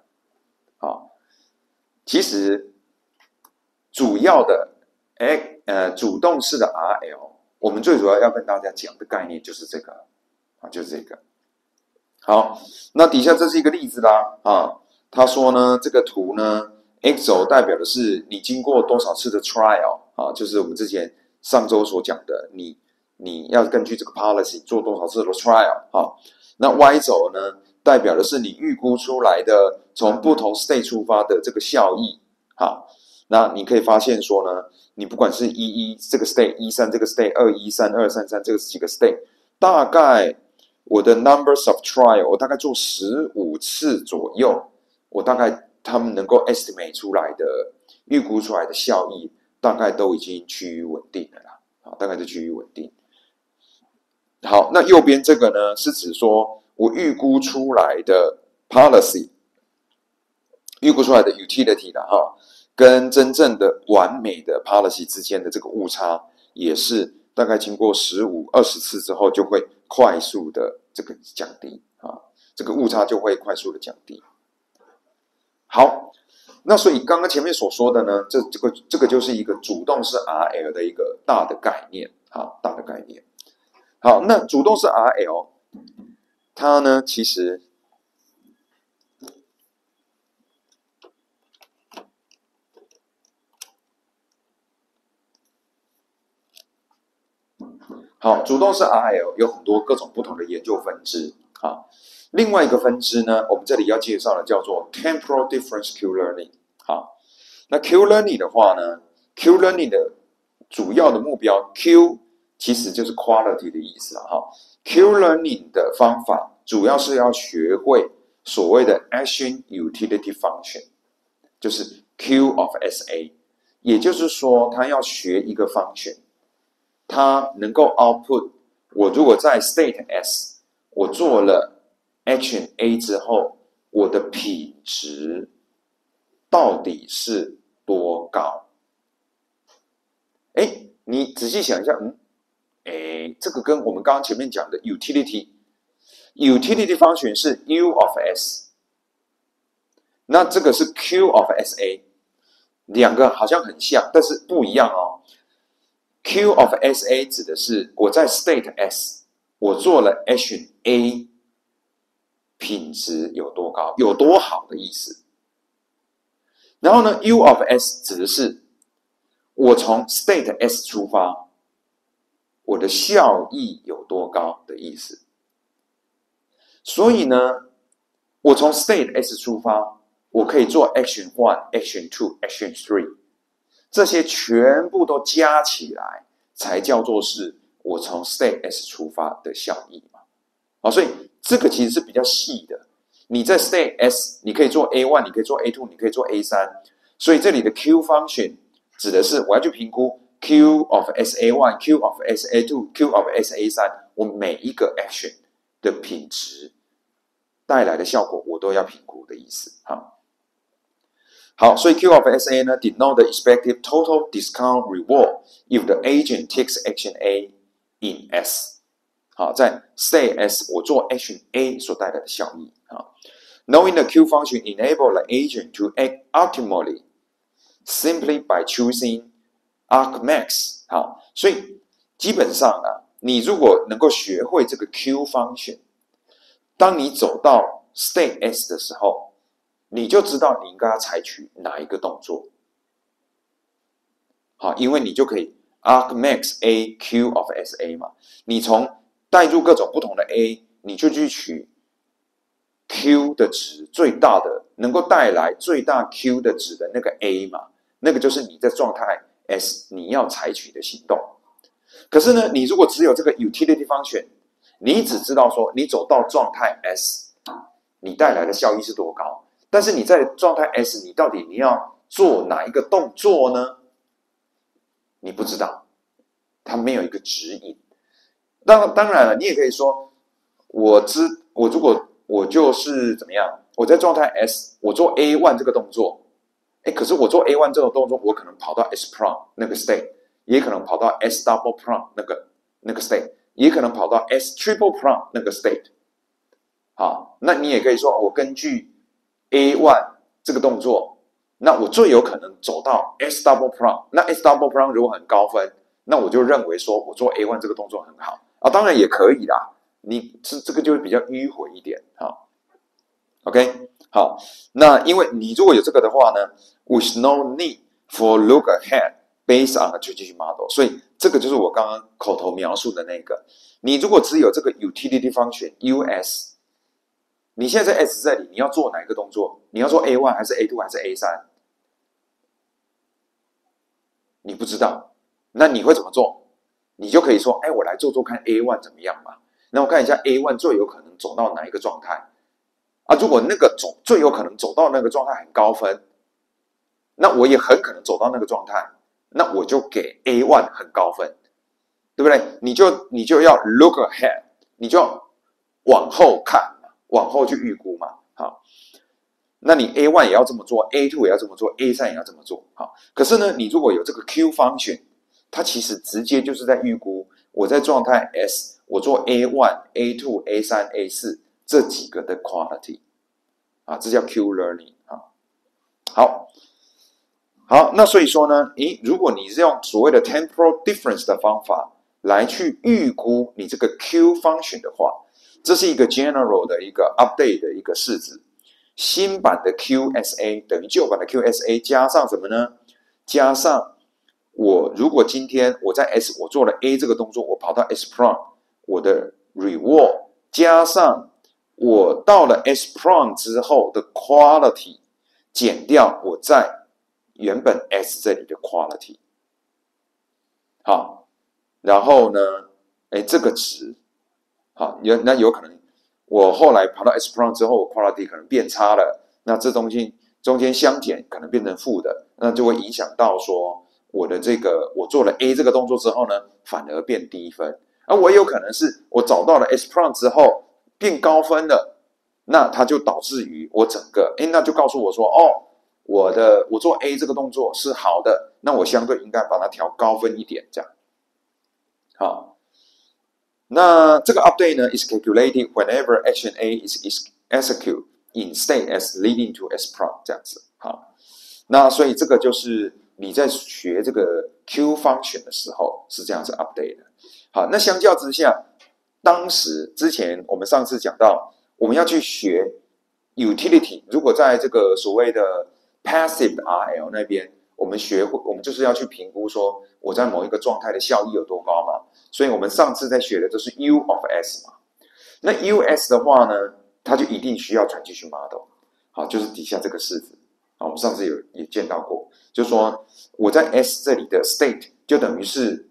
好，其实主要的主动式的 RL， 我们最主要跟大家讲的概念就是这个啊，就是这个。好，那底下这是一个例子啦啊，他说呢，这个图呢 ，X 轴代表的是你经过多少次的 trial 啊，就是我们之前上周所讲的，你要根据这个 policy 做多少次的 trial 啊，那 Y 轴呢？代表的是你预估出来的从不同 state 出发的这个效益，好，那你可以发现说呢，你不管是这个 state、13这个 state、213、233这个几个 state， 大概我的 numbers of trial， 我大概做15次左右，我大概他们能够 estimate 出来的预估出来的效益，大概都已经趋于稳定了啦，好，大概就趋于稳定。好，那右边这个呢，是指说我预估出来的 policy， 预估出来的 utility 的哈，跟真正的完美的 policy 之间的这个误差，也是大概经过15、20次之后，就会快速的这个降低啊，这个误差就会快速的降低。好，那所以刚刚前面所说的呢，这个就是一个主动式 RL 的一个大的概念啊，大的概念。好，那主动式 RL， 它呢其实好，主动式 RL 有很多各种不同的研究分支啊。另外一个分支呢，我们这里要介绍的叫做 Temporal Difference Q Learning。好，那 Q Learning 的话呢 ，Q Learning 的主要的目标 Q 其实就是 quality 的意思哈。Q Learning 的方法主要是要学会所谓的 Action Utility Function， 就是 Q of SA， 也就是说，他要学一个 function， 它能够 output。我如果在 state S， 我做了 action A 之后，我的品质到底是多高？哎，你仔细想一下，这个跟我们刚刚前面讲的 utility function 是 U of S， 那这个是 Q of SA， 两个好像很像，但是不一样哦。Q of SA 指的是我在 state S， 我做了 action A， 品质有多高，有多好的意思。然后呢 ，U of S 指的是我从 state S 出发，我的效益有多高的意思。所以呢，我从 state S 出发，我可以做 action 1、action 2、action 3，这些全部都加起来，才叫做是我从 state S 出发的效益嘛。好，所以这个其实是比较细的。你在 state S， 你可以做 A1， 你可以做 A2， 你可以做 A3。所以这里的 Q function 指的是我要去评估 Q of SA1、Q of SA2、Q of SA3， 我每一个 action 的品质带来的效果，我都要评估的意思。好，好，所以 Q of SA 呢 denote the expected total discount reward if the agent takes action A in S。好，在 say S 我做 action A 所带来的效益啊。Knowing the Q function enable the agent to act optimally simply by choosing argmax。好，所以基本上啊，你如果能够学会这个 Q function，当你走到 state S 的时候，你就知道你应该要采取哪一个动作。好，因为你就可以 argmax A Q of SA 嘛，你从带入各种不同的 A， 你就去取 Q 的值最大的，能够带来最大 Q 的值的那个 A 嘛，那个就是你在状态 S 你要采取的行动。可是呢，你如果只有这个 utility function， 你只知道说你走到状态 S， 你带来的效益是多高，但是你在状态 S， 你到底你要做哪一个动作呢？你不知道，它没有一个指引。当然了，你也可以说，我如果我就是怎么样，我在状态 S， 我做 A1 这个动作，可是我做 A1 这种动作，我可能跑到 S prime 那个 state， 也可能跑到 S double prime 那个 state， 也可能跑到 S triple prime 那个 state。好，那你也可以说，我根据 A1 这个动作，那我最有可能走到 S double prime， 那 S double prime 如果很高分，那我就认为说我做 A1 这个动作很好啊，当然也可以啦，你这个就会比较迂回一点哈。OK， 好，那因为你如果有这个的话呢 ，with no need for look ahead based on a traditional model， 所以这个就是我刚刚口头描述的那个。你如果只有这个 utility function US， 你现在在 S 这里，你要做哪一个动作？你要做 A1 还是 A2 还是 A3？ 你不知道，那你会怎么做？你就可以说，我来做做看 A1 怎么样嘛？那我看一下 A1 最有可能走到哪一个状态啊？如果那个最有可能走到那个状态很高分，那我也很可能走到那个状态，那我就给 A1 很高分，对不对？你就要 look ahead， 你就要往后看，往后去预估嘛。好，那你 A1 也要这么做 ，A2 也要这么做 ，A3 也要这么做。好，可是呢，你如果有这个 Q function， 它其实直接就是在预估我在状态 S， 我做 A1、A2、A3、A4 这几个的 quality， 啊，这叫 Q learning 啊。好，那所以说呢，如果你是用所谓的 temporal difference 的方法来去预估你这个 Q function 的话，这是一个 general 的一个 update 的一个式子。新版的 QSA 等于旧版的 QSA 加上什么呢？加上我如果今天我在 S 我做了 A 这个动作，我跑到 S prime， 我的 reward 加上我到了 S prime 之后的 quality 减掉我在原本 S 这里的 quality。好，然后呢，这个值，好，那有可能我后来跑到 S prime 之后 ，quality 可能变差了，那这中间相减可能变成负的，那就会影响到说我的这个我做了 A 这个动作之后呢，反而变低分，而我有可能是我找到了 S prime 之后变高分了，那它就导致于我整个，那就告诉我说，我做 A 这个动作是好的，那我相对应该把它调高分一点，这样，好。那这个 update 呢 is calculated whenever action A is executed in state S leading to S prime 这样子。好，那所以这个就是你在学这个 Q function 的时候是这样子 update 的。好，那相较之下，之前我们上次讲到，我们要去学 utility， 如果在这个所谓的 passive RL 那边，我们就是要去评估说我在某一个状态的效益有多高嘛。所以我们上次在学的都是 U of S 嘛，那 US 的话呢，它就一定需要 transition model， 好，就是底下这个式子，好，我们上次也见到过，就是说我在 S 这里的 state 就等于是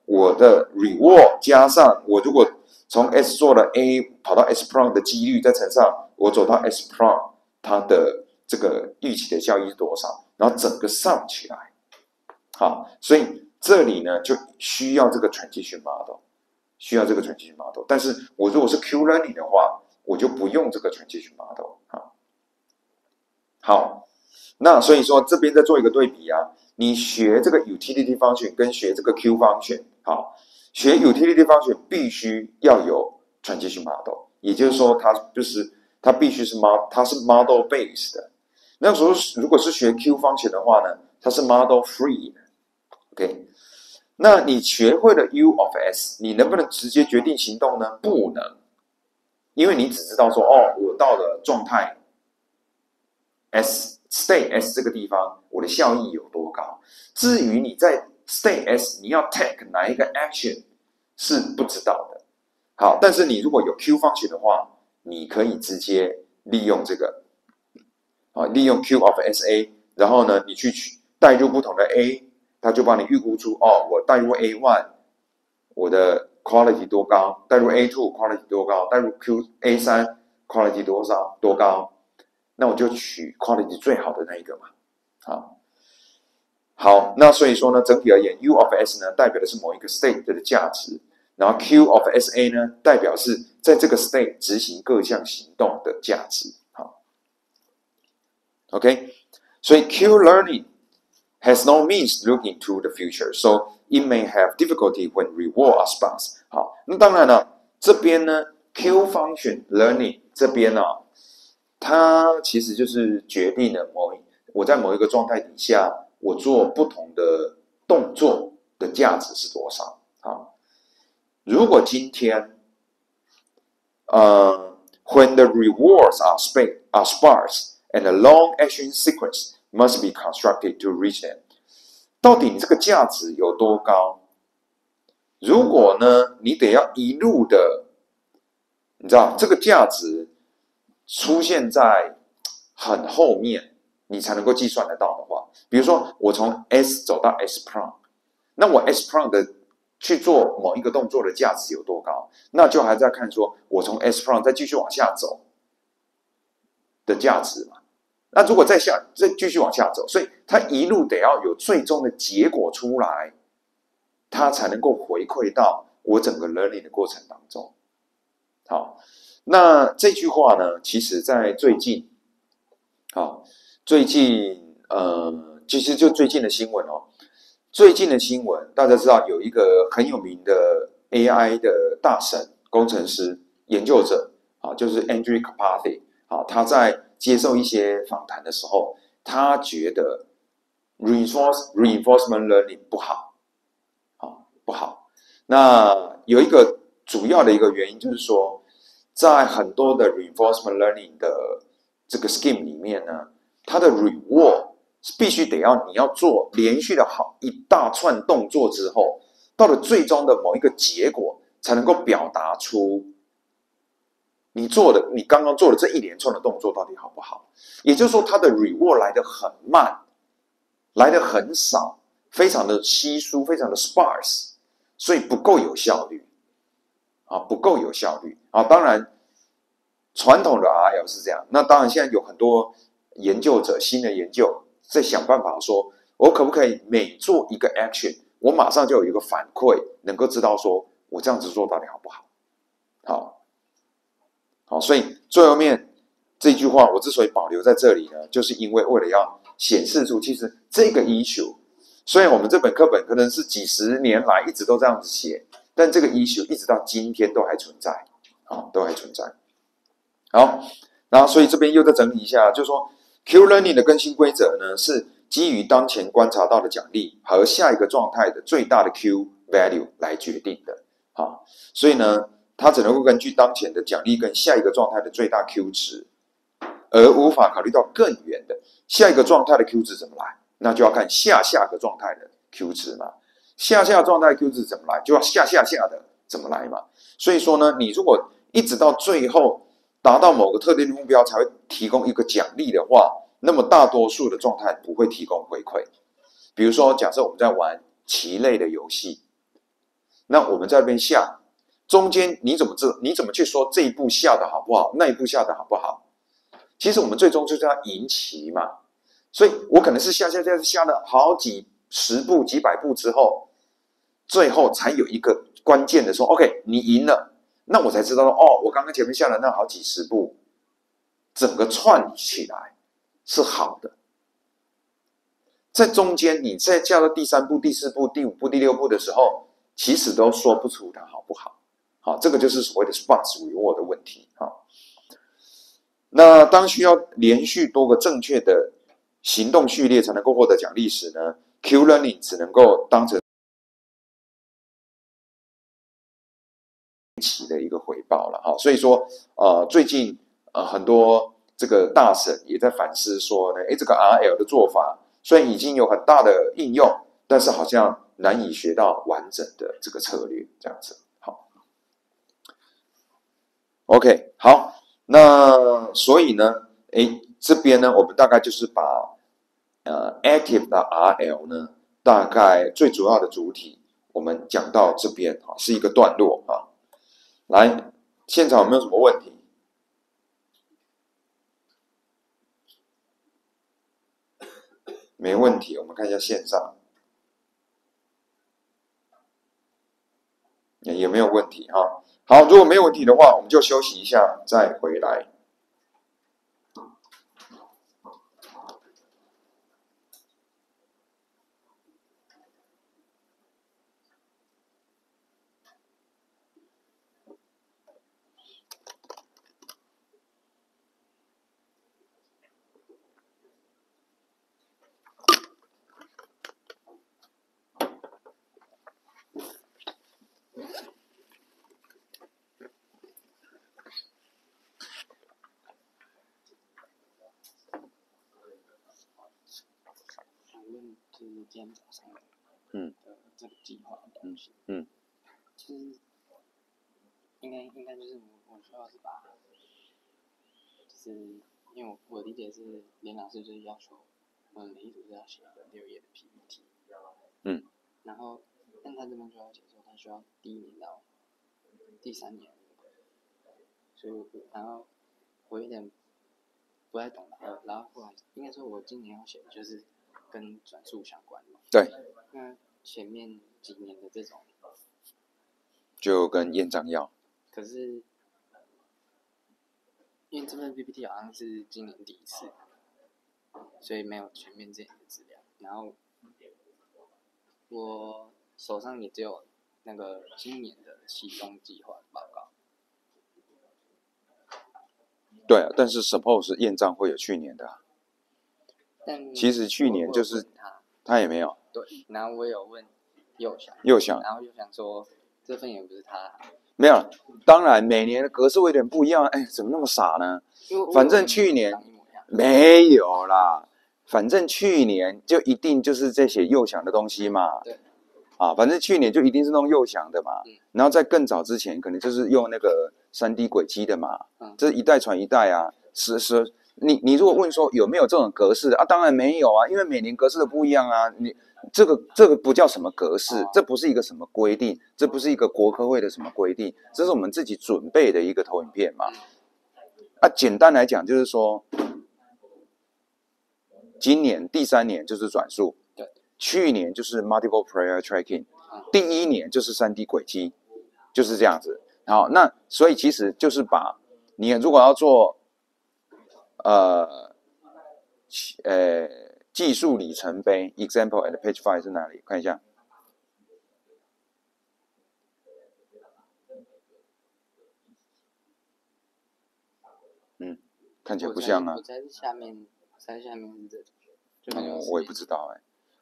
我的 reward 加上我如果从 S 做了 A 跑到 S prime 的几率，再乘上我走到 S prime 它的这个预期的效益是多少，然后整个上起来，好，所以这里呢就需要这个 transition model， 但是我如果是 Q learning 的话，我就不用这个 transition model。好，那所以说这边再做一个对比啊，你学这个 utility function 跟学这个 Q function， 好，学 utility function 必须要有 transition model， 也就是说它必须是它是 model based 的。那时候如果是学 Q function 的话呢，它是 model free 的 ，OK。那你学会了 U of S， 你能不能直接决定行动呢？不能，因为你只知道说，哦，我到了状态 state S 这个地方，我的效益有多高？至于你在 state S 你要 take 哪一个 action 是不知道的。好，但是你如果有 Q function 的话，你可以直接利用这个，利用 Q of SA， 然后呢，你去带入不同的 A， 它就帮你预估出，哦，我带入 A1， 我的 quality 多高，带入 A2 quality 多高，带入 A3 quality 多高，那我就取 quality 最好的那一个嘛。好，那所以说呢，整体而言 U of S 呢代表的是某一个 state 的价值，然后 Q of SA 呢代表是在这个 state 执行各项行动的价值。好 ，OK， 所以 Q learning has no means to look into the future, so it may have difficulty when reward are sparse。好，那当然了，这边呢 Q function learning 这边它其实就是决定了我在某一个状态底下，我做不同的动作的价值是多少。好，如果今天when the rewards are sparse and a long action sequence must be constructed to reach them， 到底你这个价值有多高？如果呢，你得要一路的，你知道这个价值出现在很后面，你才能够计算得到的话，比如说我从 S 走到 S prime， 那我 S prime 的去做某一个动作的价值有多高，那就还在看说我从 S prime 再继续往下走的价值嘛。那如果再继续往下走，所以它一路得要有最终的结果出来，它才能够回馈到我整个 learning 的过程当中。好，那这句话呢，其实在最近，其实就最近的新闻哦，最近的新闻大家知道有一个很有名的 AI 的大神工程师研究者就是 Andrew Karpathy 他在接受一些访谈的时候，他觉得 reinforcement learning 不好，不好。那有一个主要的一个原因就是说，在很多的 reinforcement learning 的这个 scheme 里面呢，它的 reward 必须得要你要做连续的好一大串动作之后，到了最终的某一个结果，才能够表达出你刚刚做的这一连串的动作到底好不好？也就是说，它的 reward 来得很慢，来得很少，非常的稀疏，非常的 sparse， 所以不够有效率不够有效率当然，传统的 RL 是这样，那当然现在有很多研究者，新的研究在想办法说，我可不可以每做一个 action， 我马上就有一个反馈，能够知道说我这样子做到底好不好？好，所以最后面这句话我之所以保留在这里呢，就是因为为了要显示出，其实这个 issue， 虽然我们这本课本可能是几十年来一直都这样子写，但这个 issue 一直到今天都还存在，都还存在。好，然后所以这边又再整理一下，就是说 Q learning 的更新规则呢，是基于当前观察到的奖励和下一个状态的最大的 Q value 来决定的。所以呢，它只能够根据当前的奖励跟下一个状态的最大 Q 值，而无法考虑到更远的下一个状态的 Q 值怎么来，那就要看下个状态的 Q 值嘛。下状态的 Q 值怎么来，就要下的怎么来嘛。所以说呢，你如果一直到最后达到某个特定的目标才会提供一个奖励的话，那么大多数的状态不会提供回馈。比如说，假设我们在玩棋类的游戏，那我们在那边下，中间你怎么去说这一步下的好不好，那一步下的好不好？其实我们最终就是要赢棋嘛，所以我可能是下了好几十步、几百步之后，最后才有一个关键的说 ，OK， 你赢了，那我才知道说，我刚刚前面下了那好几十步，整个串起来是好的，在中间你在叫到第3步、第4步、第5步、第6步的时候，其实都说不出它好不好。好，这个就是所谓的 sparse reward 的问题。好，那当需要连续多个正确的行动序列才能够获得奖励时呢 ，Q learning 只能够当成期的一个回报了。好，所以说最近很多这个大神也在反思说呢，这个 RL 的做法虽然已经有很大的应用，但是好像难以学到完整的这个策略，这样子。好 ，OK， 好，那所以呢，这边呢，我们大概就是把active 的 RL 呢，大概最主要的主体，我们讲到这边是一个段落啊。来，现场有没有什么问题？没问题，我们看一下线上也没有问题哈。好，如果没有问题的话，我们就休息一下，再回来。就是今天早上的这个计划的东西，就是应该就是我需要是把，就是因为我理解是连老师就是要求每一组都要写一个6页的 PPT，然后但他这边就要写说他需要第1年到第3年，所以然后我有点不太懂，然后后来应该说我今年要写的就是跟转述相关的。对。那前面几年的这种，就跟验章要。可是，因为这份 PPT 好像是今年第1次，所以没有全面这些资料。然后我手上也只有那个今年的启动计划的报告。对啊，但是 suppose 验章会有去年的。但其实去年就是他也没有。对，然后我有问佑翔，然后佑翔说这份也不是他。没有，当然每年的格式会有点不一样。怎么那么傻呢？反正去年没有啦，反正去年就一定就是在写佑翔的东西嘛。对。反正去年就一定是弄佑翔的嘛。然后在更早之前，可能就是用那个3D 轨迹的嘛。这是一代传一代啊。你如果问说有没有这种格式啊？当然没有啊，因为每年格式的不一样啊。你这个不叫什么格式，这不是一个什么规定，这不是一个国科会的什么规定，这是我们自己准备的一个投影片嘛。简单来讲就是说，今年第3年就是转述，去年就是 multiple player tracking， 第1年就是 3D 轨迹，就是这样子。好，那所以其实就是把你如果要做技术里程碑 example at page 5是哪里？看一下。看起来不像啊。我在下面是这种。我也不知道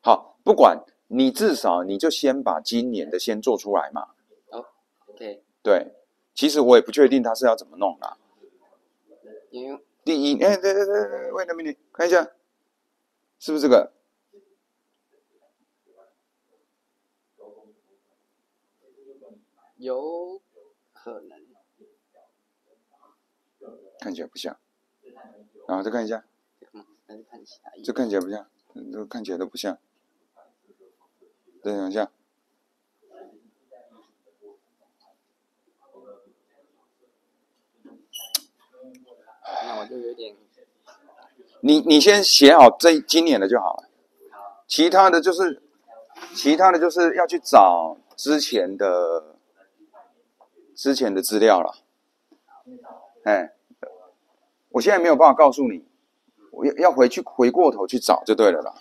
好，不管你至少你就先把今年的先做出来嘛。OK。对，其实我也不确定他是要怎么弄啦。因为第1，对，wait a minute，看一下，是不是这个？有可能。看起来不像。然后再看一下。这看起来不像，这看起来都不像。再想一下。那我就有点。你先写好今年的就好了，其他的就是要去找之前的资料了。我现在没有办法告诉你，我要回过头去找就对了啦。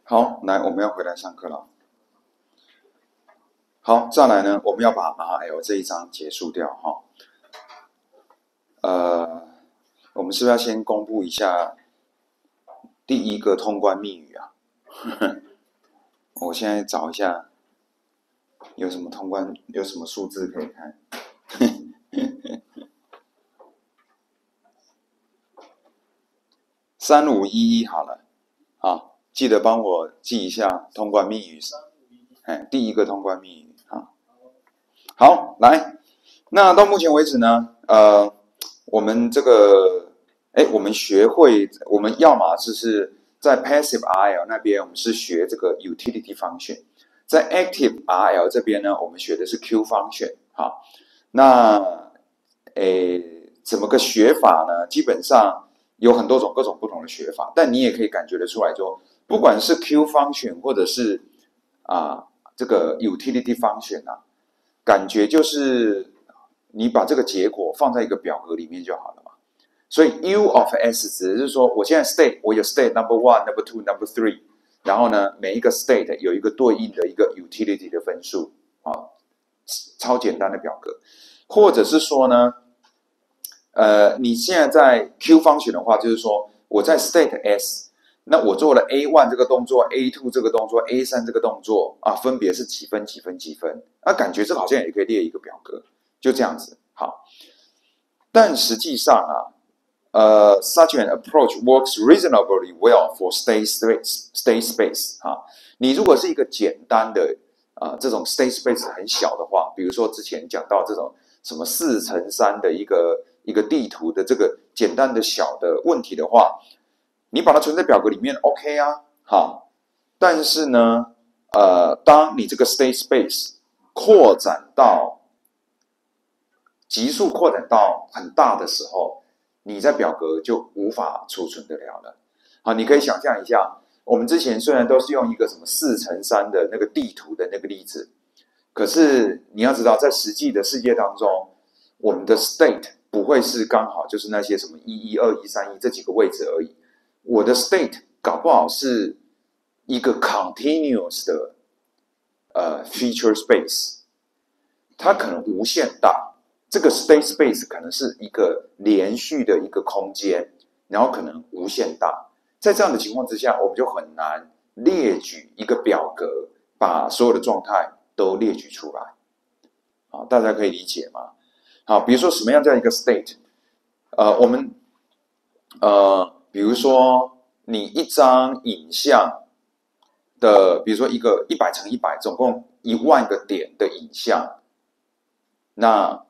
好，来，我们要回来上课了。好，再来呢，我们要把 RL 这一章结束掉哈。我们是不是要先公布一下第一个通关密语啊？我现在找一下有什么通关，有什么数字可以看。3511好了，啊，记得帮我记一下通关密语。第一个通关密语啊。好，来，那到目前为止呢，我们这个，我们学会，我们要么就是在 passive RL 那边，我们是学这个 utility function， 在 active RL 这边呢，我们学的是 Q function。好，那，怎么个学法呢？基本上有很多种各种不同的学法，但你也可以感觉得出来，就不管是 Q function 或者是这个 utility function 啊，感觉就是你把这个结果放在一个表格里面就好了嘛。所以 U of S 指的是说，我现在 state 我有 state number one, number two, number three， 然后呢，每一个 state 有一个对应的一个 utility 的分数啊，超简单的表格。或者是说呢，你现在在 Q function 的话，就是说我在 state S， 那我做了 A1 这个动作 ，A2 这个动作 ，A3 这个动作啊，分别是几分几分几分，感觉这好像也可以列一个表格，就这样子。好，但实际上such an approach works reasonably well for state space 啊。你如果是一个简单的这种 state space 很小的话，比如说之前讲到这种什么4×3的一个地图的这个简单的小的问题的话，你把它存在表格里面 OK 啊，好。但是呢，当你这个 state space 扩展到急速扩展到很大的时候，你在表格就无法储存得了了。好，你可以想象一下，我们之前虽然都是用一个什么4×3的那个地图的那个例子，可是你要知道，在实际的世界当中，我们的 state 不会是刚好就是那些什么11213这几个位置而已。我的 state 搞不好是一个 continuous 的feature space， 它可能无限大。这个 state space 可能是一个连续的一个空间，然后可能无限大。在这样的情况之下，我们就很难列举一个表格，把所有的状态都列举出来。好，大家可以理解吗？好，比如说什么样叫一个 state？我们比如说你一张影像的，比如说一个100×100，总共10000个点的影像，那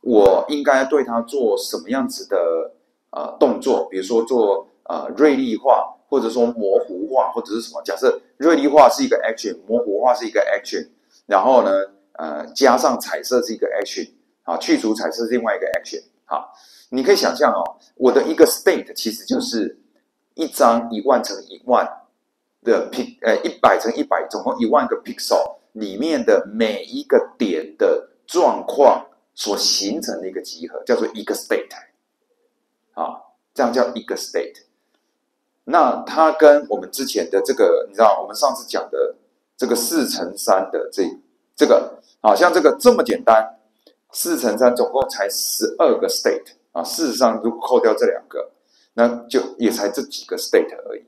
我应该对它做什么样子的动作？比如说做锐利化，或者说模糊化，或者是什么？假设锐利化是一个 action， 模糊化是一个 action， 然后呢，加上彩色是一个 action， 去除彩色是另外一个 action。好，你可以想象我的一个 state 其实就是一张10000×10000的100×100，总共10000个 pixel 里面的每一个点的状况所形成的一个集合，叫做一个 state。这样叫一个 state。那它跟我们之前的这个，你知道，我们上次讲的这个4×3的这个，像这个这么简单，4×3总共才12个 state 事实上如果扣掉这2个，那就也才这几个 state 而已。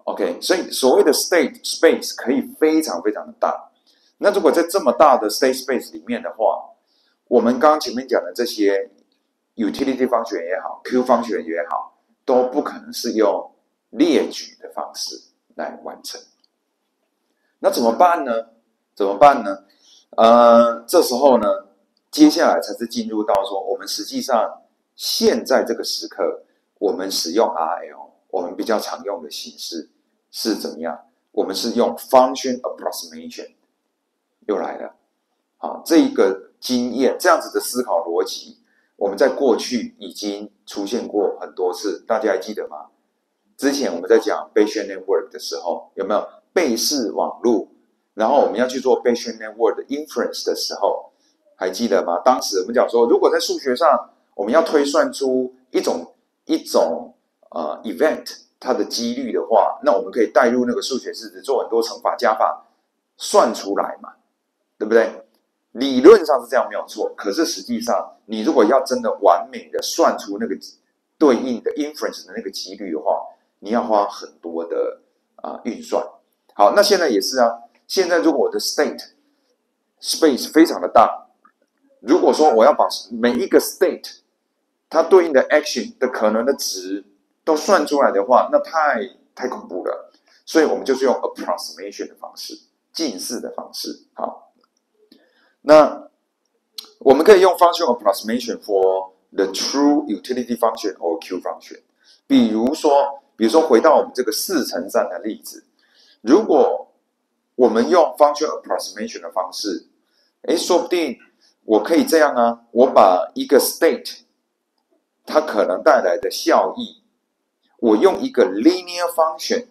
OK， 所以所谓的 state space 可以非常非常的大。那如果在这么大的 state space 里面的话，我们刚刚前面讲的这些 utility function 也好 ，Q function 也好，都不可能是用列举的方式来完成。那怎么办呢？这时候呢，接下来才是进入到说，我们实际上现在这个时刻，我们使用 RL， 我们比较常用的形式是怎么样？我们是用 function approximation， 又来了。这一个经验，这样子的思考逻辑，我们在过去已经出现过很多次，大家还记得吗？之前我们在讲 Bayesian network 的时候，有没有贝氏网路？然后我们要去做 Bayesian network 的 inference 的时候，还记得吗？当时我们讲说，如果在数学上我们要推算出一种event，它的几率的话，那我们可以带入那个数学式子，做很多乘法加法，算出来嘛，对不对？理论上是这样没有错，可是实际上，你如果要真的完美的算出那个对应的 inference 的那个几率的话，你要花很多的运算。好，那现在也是啊。现在如果我的 state space 非常的大，如果说我要把每一个 state 它对应的 action 的可能的值都算出来的话，那太恐怖了。所以我们就是用 approximation 的方式，近似的方式。好，那我们可以用 function approximation for the true utility function or Q function。比如说回到我们这个4×3的例子，如果我们用 function approximation 的方式，说不定我可以这样啊，我把一个 state 它可能带来的效益，我用一个 linear function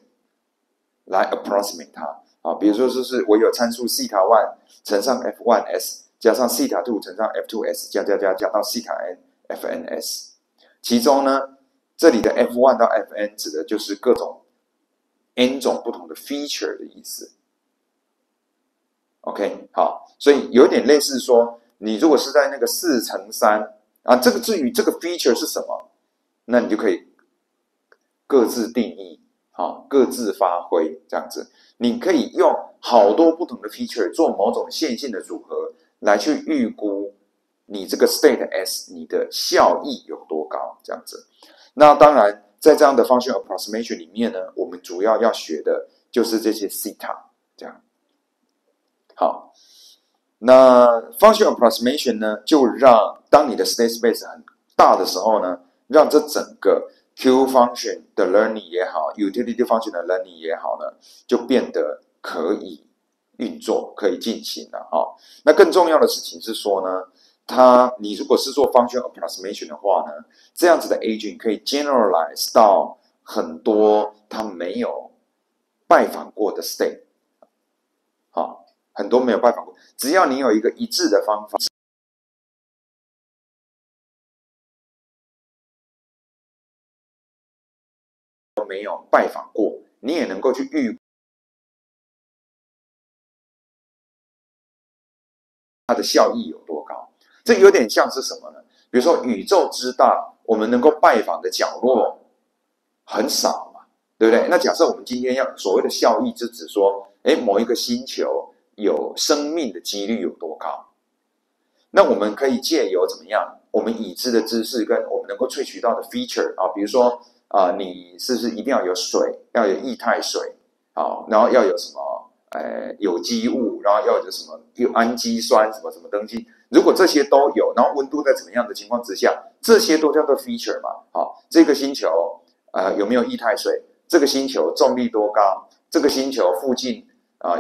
来 approximate 它啊。比如说就是我有参数 θ1 乘上 f1s 加上 θ2 乘上 f2s 加到 θn fns， 其中呢，这里的 f1 到 fn 指的就是各种 n 种不同的 feature 的意思。OK， 好，所以有点类似说，你如果是在那个4×3啊，这个至于这个 feature 是什么，那你就可以各自定义，好，各自发挥这样子。你可以用好多不同的 feature 做某种线性的组合，来去预估你这个 state S 你的效益有多高这样子。那当然，在这样的 function approximation 里面呢，我们主要要学的就是这些 θ 这样。好，那 function approximation 呢，就让当你的 state space 很大的时候呢，让这整个 Q function 的 learning 也好 ，utility function 的 learning 也好呢，就变得可以运作、可以进行了哈。那更重要的事情是说呢，你如果是做 function approximation 的话呢，这样子的 agent 可以 generalize 到很多他没有拜访过的 state， 好。很多没有拜访过，只要你有一个一致的方法，都没有拜访过，你也能够去预估它的效益有多高。这有点像是什么呢？比如说宇宙之大，我们能够拜访的角落很少嘛，对不对？那假设我们今天要所谓的效益，就指说，某一个星球有生命的几率有多高？那我们可以借由怎么样？我们已知的知识跟我们能够萃取到的 feature 啊，比如说你是不是一定要有水，要有液态水，好，然后要有什么有机物，然后要有什么有氨基酸什么东西？如果这些都有，然后温度在怎么样的情况之下，这些都叫做 feature 嘛。好，这个星球有没有液态水？这个星球重力多高？这个星球附近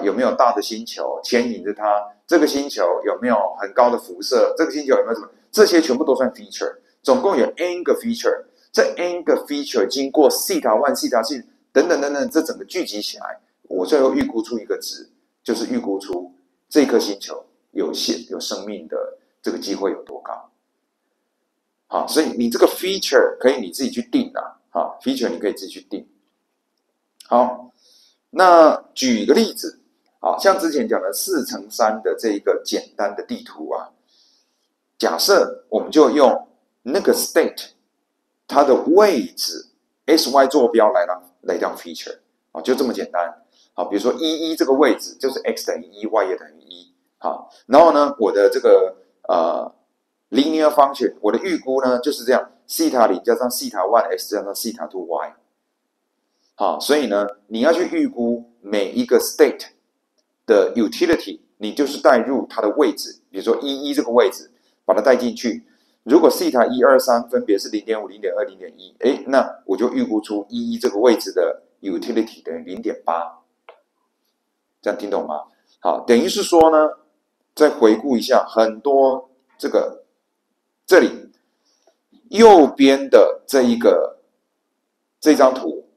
有没有大的星球牵引着它？这个星球有没有很高的辐射？这个星球有没有什么？这些全部都算 feature， 总共有 n 个 feature， 这 n 个 feature 经过 θ1、θ2等等，这整个聚集起来，我最后预估出一个值，就是预估出这颗星球有生命的这个机会有多高。好，所以你这个 feature 可以你自己去定啊，好 ，feature 你可以自己去定。好，那举一个例子。好，像之前讲的4×3的这一个简单的地图啊，假设我们就用那个 state 它的位置 xy 坐标来当 feature 啊，就这么简单。好，比如说11这个位置就是 x 等于1 y 也等于1。好，然后呢，我的这个linear function 我的预估呢就是这样， θ0 加上 θ1x 加上 θ2y。好，所以呢，你要去预估每一个 state的 utility， 你就是带入它的位置，比如说11这个位置，把它带进去。如果 θ1、2、3分别是 0.5、0.2、0.1， 那我就预估出11这个位置的 utility 等于 0.8。这样听懂吗？好，等于是说呢，再回顾一下很多这里右边的这张图，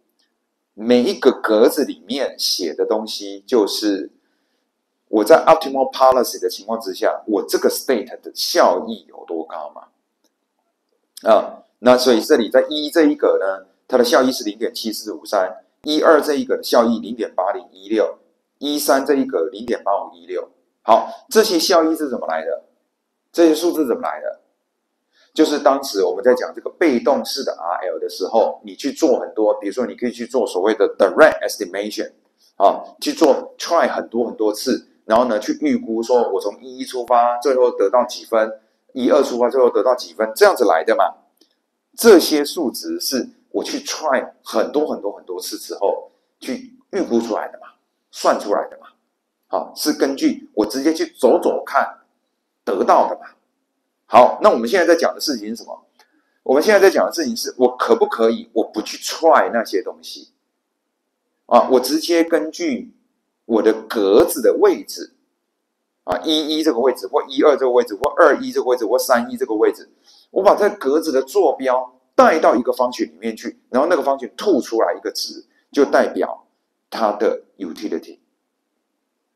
每一个格子里面写的东西就是我在 optimal policy 的情况之下，我这个 state 的效益有多高嘛？那所以这里在这一格呢，它的效益是 0.7453，12这一个的效益 0.8016，13这一个 0.8516。好，这些效益是怎么来的？这些数字怎么来的？就是当时我们在讲这个被动式的 RL 的时候，你去做很多，比如说你可以去做所谓的 direct estimation 去做 try 很多次，然后呢去预估说我从11出发，最后得到几分，12出发最后得到几分，这样子来的嘛。这些数值是我去 try 很多次之后去预估出来的嘛，算出来的嘛。是根据我直接去走走看得到的嘛。好，那我们现在在讲的事情是什么？我们现在在讲的事情是我可不可以我不去 try 那些东西我直接根据我的格子的位置11这个位置或12这个位置或21这个位置或31这个位置，我把这格子的坐标带到一个function里面去，然后那个function吐出来一个值，就代表它的 utility。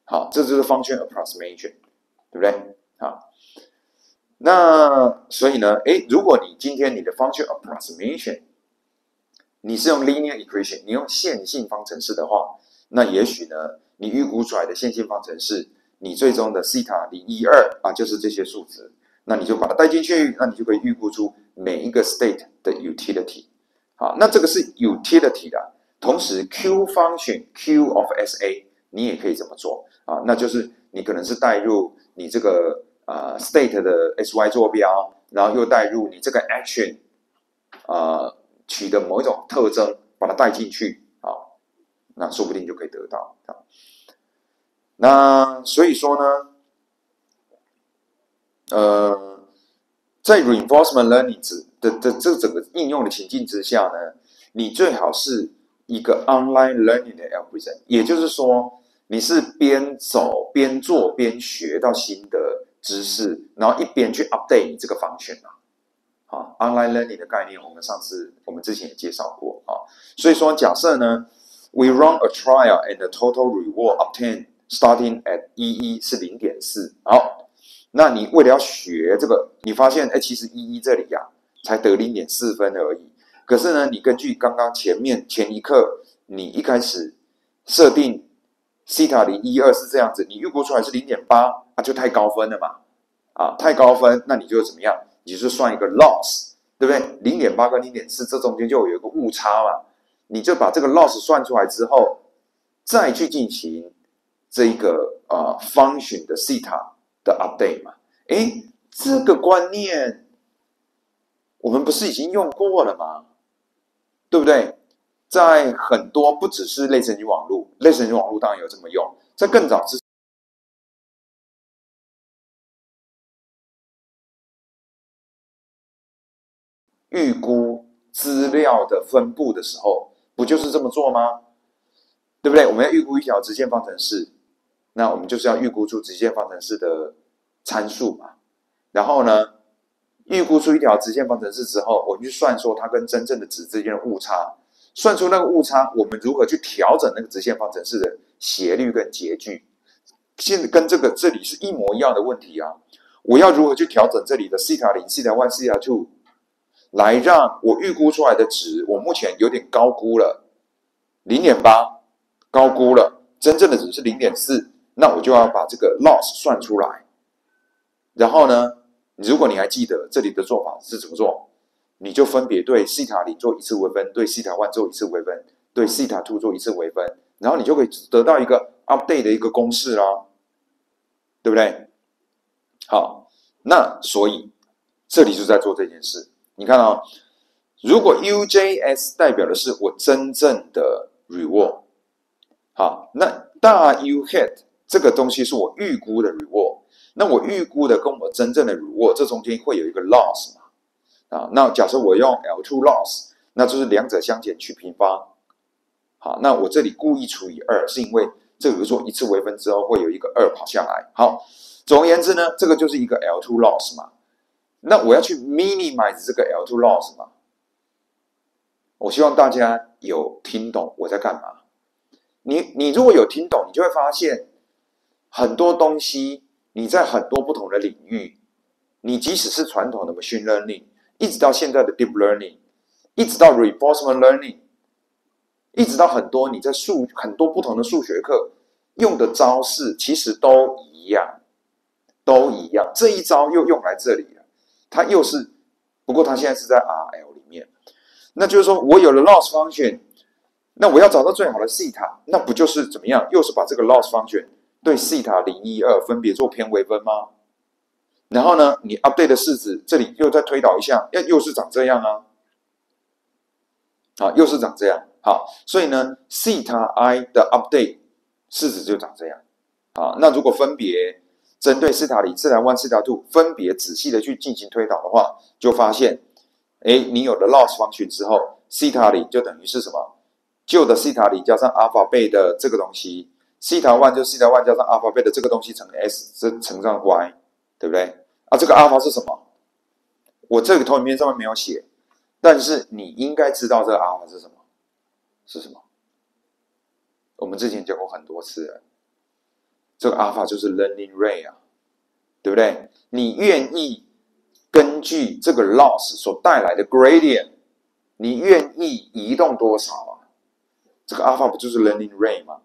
好，这就是 function approximation， 对不对？好，那所以呢，如果你今天你的 function approximation 你是用 linear equation， 你用线性方程式的话，那也许呢，你预估出来的线性方程式，你最终的西塔012就是这些数值，那你就把它带进去，那你就可以预估出每一个 state 的 utility。好，那这个是 utility 的，同时 Q function Q of SA 你也可以这么做那就是你可能是带入你这个state 的 SY 坐标，然后又带入你这个 action 取得某一种特征，把它带进去那说不定就可以得到那所以说呢，在 reinforcement learning 的这整个应用的情境之下呢，你最好是一个 online learning 的 algorithm， 也就是说，你是边走边做边学到新的知识，然后一边去 update 你这个function online learning 的概念，我们之前也介绍过所以说，假设呢 ，we run a trial and the total reward obtained starting at 11是 0.4， 好，那你为了要学这个，你发现其实11这里才得 0.4 分而已。可是呢，你根据刚刚前一课，你一开始设定西塔012是这样子，你预估出来是 0.8，就太高分了嘛太高分，那你就怎么样？你就算一个 loss， 对不对？ 0.8 跟 0.4 这中间就有一个误差嘛，你就把这个 loss 算出来之后，再去进行这个function 的西塔的 update 嘛。这个观念我们不是已经用过了吗？对不对？在很多不只是类神经网络，类神经网络当然有这么用，在更早之预估资料的分布的时候，不就是这么做吗？对不对？我们要预估一条直线方程式，那我们就是要预估出直线方程式的参数嘛。然后呢，预估出一条直线方程式之后，我们去算说它跟真正的值之间的误差，算出那个误差，我们如何去调整那个直线方程式的斜率跟截距？现在跟这里是一模一样的问题我要如何去调整这里的西塔0、西塔1、西塔2，来让我预估出来的值，我目前有点高估了 0.8， 高估了，真正的值是 0.4， 那我就要把这个 loss 算出来。然后呢，如果你还记得这里的做法是怎么做，你就分别对西塔0做一次微分，对西塔1做一次微分，对西塔2做一次微分，然后你就可以得到一个 update 的一个公式啦，对不对？好，那所以这里就在做这件事。你看如果 UJS 代表的是我真正的 reward， 好，那大 U hat 这个东西是我预估的 reward， 那我预估的跟我真正的 reward 这中间会有一个 loss 嘛那假设我用 L2 loss， 那就是两者相减取平方。好，那我这里故意除以2，是因为这个做一次微分之后会有一个2跑下来。好，总而言之呢，这个就是一个 L2 loss 嘛。那我要去 minimize 这个 L2 loss 嘛？我希望大家有听懂我在干嘛。你如果有听懂，你就会发现很多东西，你在很多不同的领域，你即使是传统的 machine learning， 一直到现在的 deep learning，一直到 reinforcement learning， 一直到很多你在很多不同的数学课用的招式，其实都一样，都一样。这一招又用来这里了，它又是，不过它现在是在 RL 里面。那就是说我有了 loss function， 那我要找到最好的西塔，那不就是怎么样？又是把这个 loss function 对西塔0、1、2分别做偏微分吗？然后呢，你 update 的式子这里又再推导一下，又是长这样啊，又是长这样。好，所以呢，西塔 i 的 update 式子就长这样。那如果分别针对西塔里、西塔1、西塔2分别仔细的去进行推导的话，就发现，你有了 loss function 之后，西塔里就等于是什么？旧的西塔里加上 alpha 贝的这个东西，西塔1就西塔1加上 alpha 贝的这个东西乘 s， 这乘上 y， 对不对？这个 alpha 是什么？我这个投影片上面没有写，但是你应该知道这个 alpha 是什么？是什么？我们之前讲过很多次了，这个 alpha 就是 learning rate 对不对？你愿意根据这个 loss 所带来的 gradient， 你愿意移动多少啊？这个 alpha 不就是 learning rate 吗？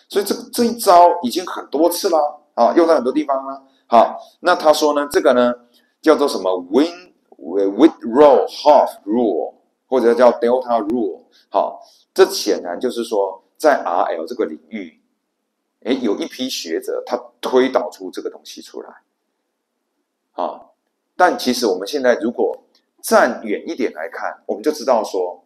所以这一招已经很多次了用在很多地方了。好，那他说呢，这个呢叫做什么 Whitrow half rule， 或者叫 delta rule。好，这显然就是说，在 RL 这个领域，有一批学者他推导出这个东西出来。但其实我们现在如果站远一点来看，我们就知道说，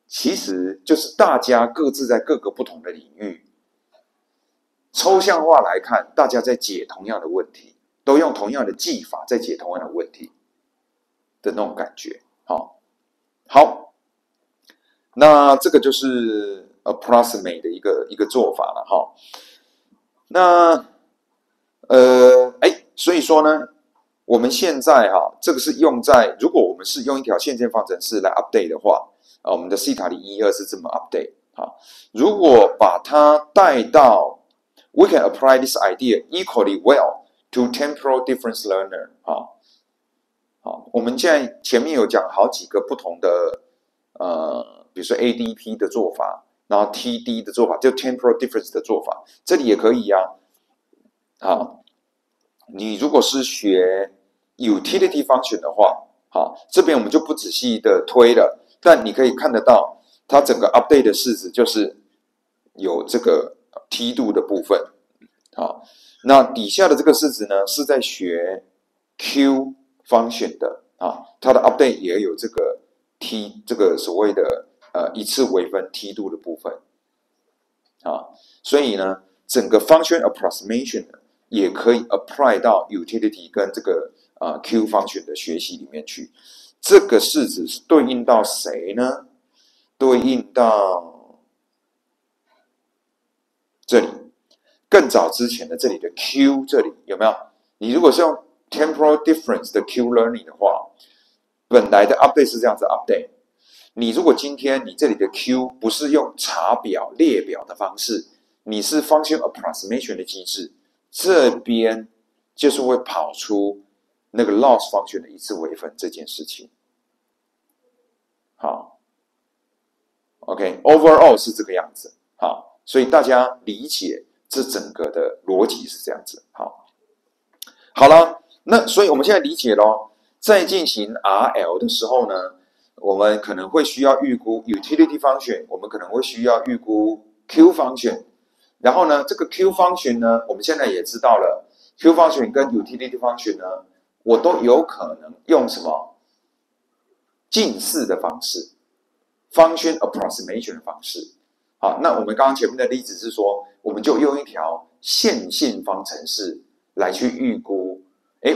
其实就是大家各自在各个不同的领域，抽象化来看，大家在解同样的问题，都用同样的技法在解同样的问题的那种感觉。好，那这个就是 approximate 的一个做法了哈。那所以说呢，我们现在这个是用在，如果我们是用一条线性方程式来 update 的话，我们的西塔里1、2是这么 update。如果把它带到 we can apply this idea equally well to temporal difference learner。我们现在前面有讲好几个不同的比如说 ADP 的做法，然后 TD 的做法，就 temporal difference 的做法，这里也可以你如果是学 utility function 的话，这边我们就不仔细的推了，但你可以看得到，它整个 update 的式子就是有这个梯度的部分。那底下的这个式子呢，是在学 Q function 的它的 update 也有这个 T 这个所谓的一次微分梯度的部分。所以呢，整个 function approximation 也可以 apply 到 utility 跟这个Q function 的学习里面去。这个式子是对应到谁呢？对应到这里，更早之前的这里的 Q 这里有没有？你如果是用 temporal difference 的 Q learning 的话，本来的 update 是这样子 update。你如果今天你这里的 Q 不是用查表列表的方式，你是 function approximation 的机制，这边就是会跑出那个 loss function 的一次微分这件事情。好 ，OK，overall 是这个样子。好，所以大家理解这整个的逻辑是这样子。好了，那所以我们现在理解咯，在进行 RL 的时候呢，我们可能会需要预估 utility function， 我们可能会需要预估 Q function。然后呢，这个 Q function 呢，我们现在也知道了 ，Q function 跟 utility function 呢，我都有可能用什么近似的方式 ，function approximation 的方式。好，那我们刚刚前面的例子是说，我们就用一条线性方程式来去预估，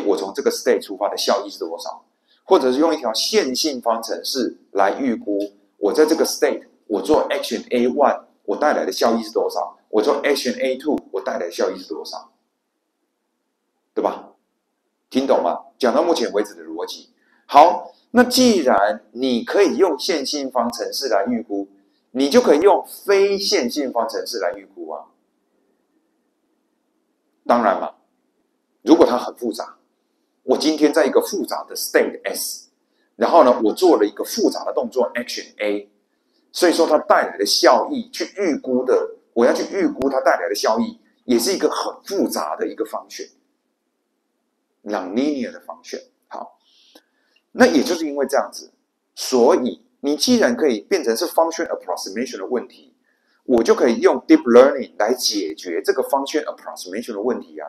我从这个 state 出发的效益是多少，或者是用一条线性方程式来预估，我在这个 state 我做 action A1 我带来的效益是多少，我做 action A2 我带来的效益是多少，对吧？听懂吗？讲到目前为止的逻辑。好，那既然你可以用线性方程式来预估，你就可以用非线性方程式来预估啊。当然嘛，如果它很复杂，我今天在一个复杂的 state S，然后呢，我做了一个复杂的动作 action A， 所以说它带来的效益去预估的，我要去预估它带来的效益，也是一个很复杂的一个function， nonlinear 的function。好，那也就是因为这样子，所以你既然可以变成是 function approximation 的问题，我就可以用 deep learning 来解决这个 function approximation 的问题啊。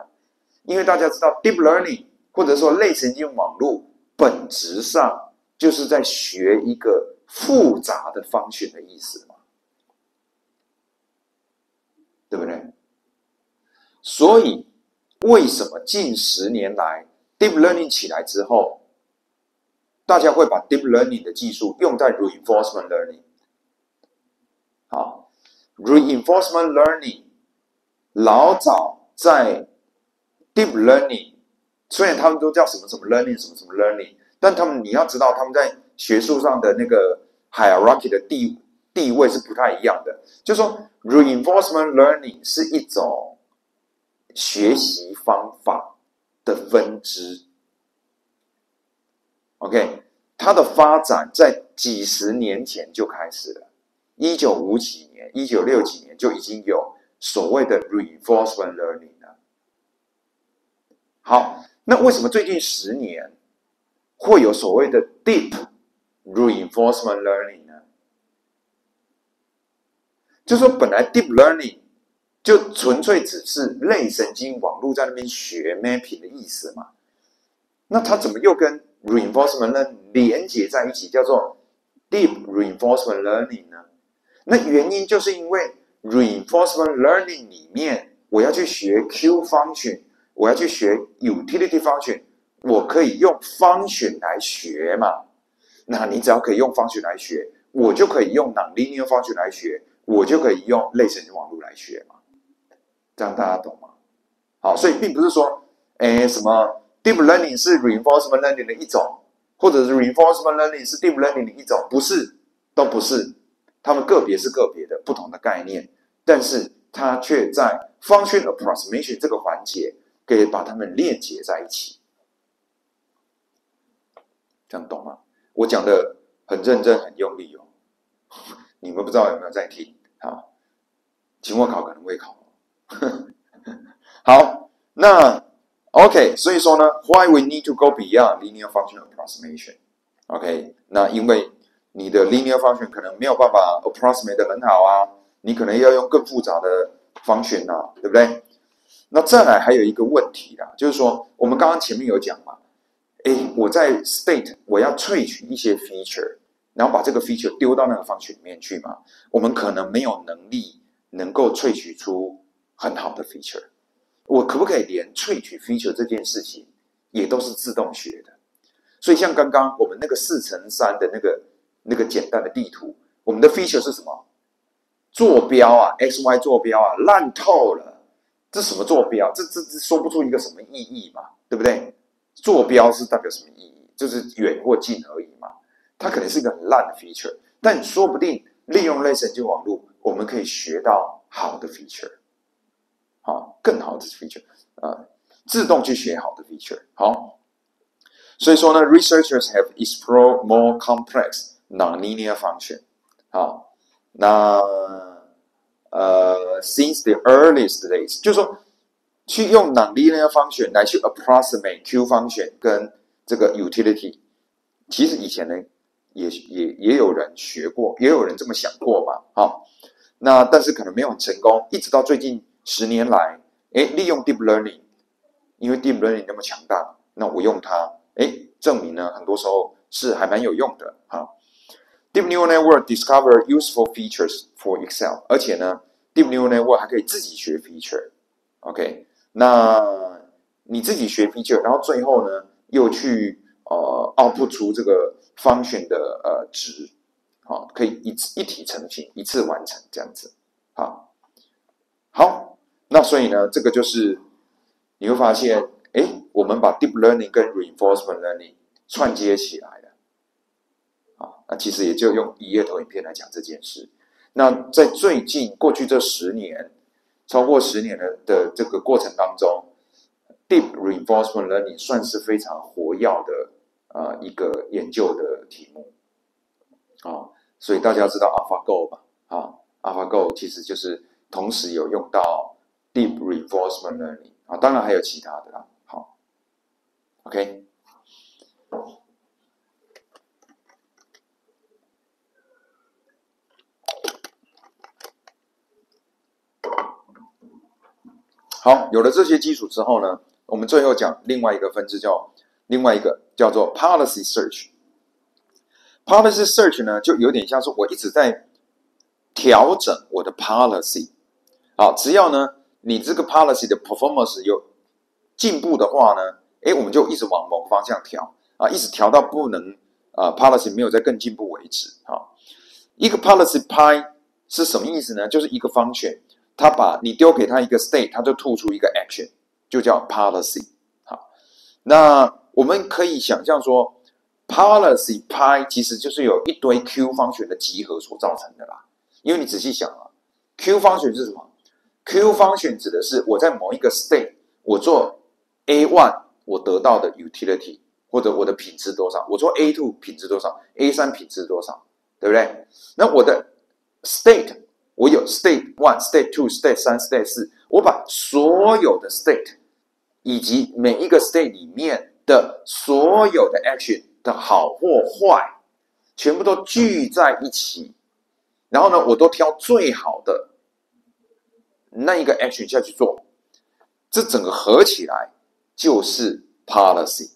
因为大家知道 deep learning 或者说类神经网络本质上就是在学一个复杂的function的意思嘛，对不对？所以为什么近10年来 deep learning 起来之后，大家会把 deep learning 的技术用在 reinforcement learning？ 好 ，reinforcement learning 老早在 deep learning， 虽然他们都叫什么什么 learning 什么什么 learning， 但你要知道他们在学术上的那个 hierarchy 的地位是不太一样的。就是说 reinforcement learning 是一种学习方法的分支。OK， 它的发展在几十年前就开始了，1950几年、1960几年就已经有所谓的 reinforcement learning 了。好，那为什么最近10年会有所谓的 deep reinforcement learning 呢？就是说，本来 deep learning 就纯粹只是类神经网络在那边学 mapping 的意思嘛，那它怎么又跟 reinforcement learning 连结在一起，叫做 deep reinforcement learning 呢？那原因就是因为 reinforcement learning 里面，我要去学 Q function， 我要去学 utility function， 我可以用 function 来学嘛。那你只要可以用 function 来学，我就可以用 nonlinear function 来学，我就可以用类神经网络来学嘛。这样大家懂吗？好，所以并不是说，什么 deep learning 是 reinforcement learning 的一种，或者是 reinforcement learning 是 deep learning 的一种，不是，都不是。它们个别是个别的不同的概念，但是它却在 function approximation 这个环节可以把它们链接在一起。这样懂吗？我讲的很认真很用力哦，你们不知道有没有在听啊？期末考可能会考。好，那 OK， 所以说呢 ，Why we need to go beyond linear function approximation？OK， 那因为你的 linear function 可能没有办法 approximate 的很好啊，你可能要用更复杂的 function 啊，对不对？那再来还有一个问题啦，就是说我们刚刚前面有讲嘛，我在 state 我要萃取一些 feature， 然后把这个 feature 丢到那个 function 里面去嘛，我们可能没有能力能够萃取出很好的 feature。我可不可以连萃取 feature 这件事情也都是自动学的？所以像刚刚我们那个4×3的那个简单的地图，我们的 feature 是什么？坐标啊 ，XY 坐标啊，烂透了。这什么坐标？这说不出一个什么意义嘛，对不对？坐标是代表什么意义？就是远或近而已嘛。它可能是一个很烂的 feature， 但说不定利用类神经网络，我们可以学到好的 feature。好，更好的 feature， 自动去学好的 feature。好，所以说呢 ，researchers have explored more complex nonlinear function。好，那since the earliest days， 就是说去用 nonlinear function 来去 approximate Q function 跟这个 utility， 其实以前呢也有人学过，也有人这么想过嘛。好，那但是可能没有很成功，一直到最近10年来，利用 deep learning， 因为 deep learning 那么强大，那我用它，证明呢，很多时候是还蛮有用的。好 ，deep neural network discover useful features for Excel， 而且呢 ，deep neural network 还可以自己学 feature。OK， 那你自己学 feature， 然后最后呢，又去output 出这个 function 的值，好，可以一体成型，一次完成这样子。好，那所以呢，这个就是你会发现，我们把 deep learning 跟 reinforcement learning 串接起来了。那其实也就用一页投影片来讲这件事。那在最近过去这10年，超过10年的这个过程当中 ，deep reinforcement learning 算是非常活跃的一个研究的题目。所以大家知道 AlphaGo 吧？AlphaGo 其实就是同时有用到 Deep Reinforcement Learning 当然还有其他的啦。好 ，OK。好，有了这些基础之后呢，我们最后讲另外一个分支另外一个叫做 Policy Search。Policy Search 呢，就有点像是我一直在调整我的 policy。只要呢你这个 policy 的 performance 有进步的话呢，我们就一直往某个方向调一直调到不能policy 没有再更进步为止。一个 policy pi 是什么意思呢？就是一个function。它把你丢给它一个 state， 它就吐出一个 action， 就叫 policy。那我们可以想象说 ，policy pi 其实就是有一堆 Q function 的集合所造成的啦。因为你仔细想Q function 是什么 ？Q function 指的是我在某一个 state， 我做 A1， 我得到的 utility 或者我的品质多少，我做 A2 品质多少 ，A3 品质多少，对不对？那我的 state。我有 state 1、state 2、state 3、state 4，我把所有的 state 以及每一个 state 里面的所有的 action 的好或坏，全部都聚在一起，然后呢，我都挑最好的那一个 action 下去做，这整个合起来就是 policy。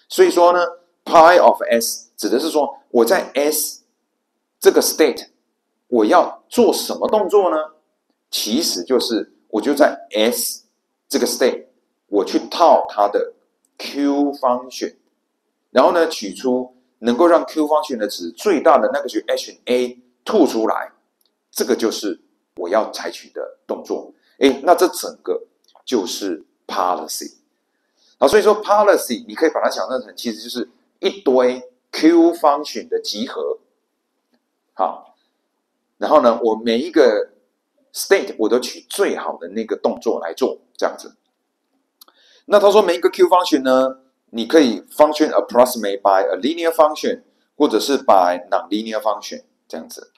所以说呢 ，pi of s 指的是说我在 s 这个 state。我要做什么动作呢？其实就是我就在 S 这个 state， 我去套它的 Q function， 然后呢取出能够让 Q function 的值最大的那个action A 吐出来，这个就是我要采取的动作。那这整个就是 policy。所以说 policy 你可以把它想象成其实就是一堆 Q function 的集合。好。然后呢，我每一个 state 我都取最好的那个动作来做，这样子。那他说每一个 Q function 呢，你可以 function approximate by a linear function， 或者是 by non-linear function 这样子。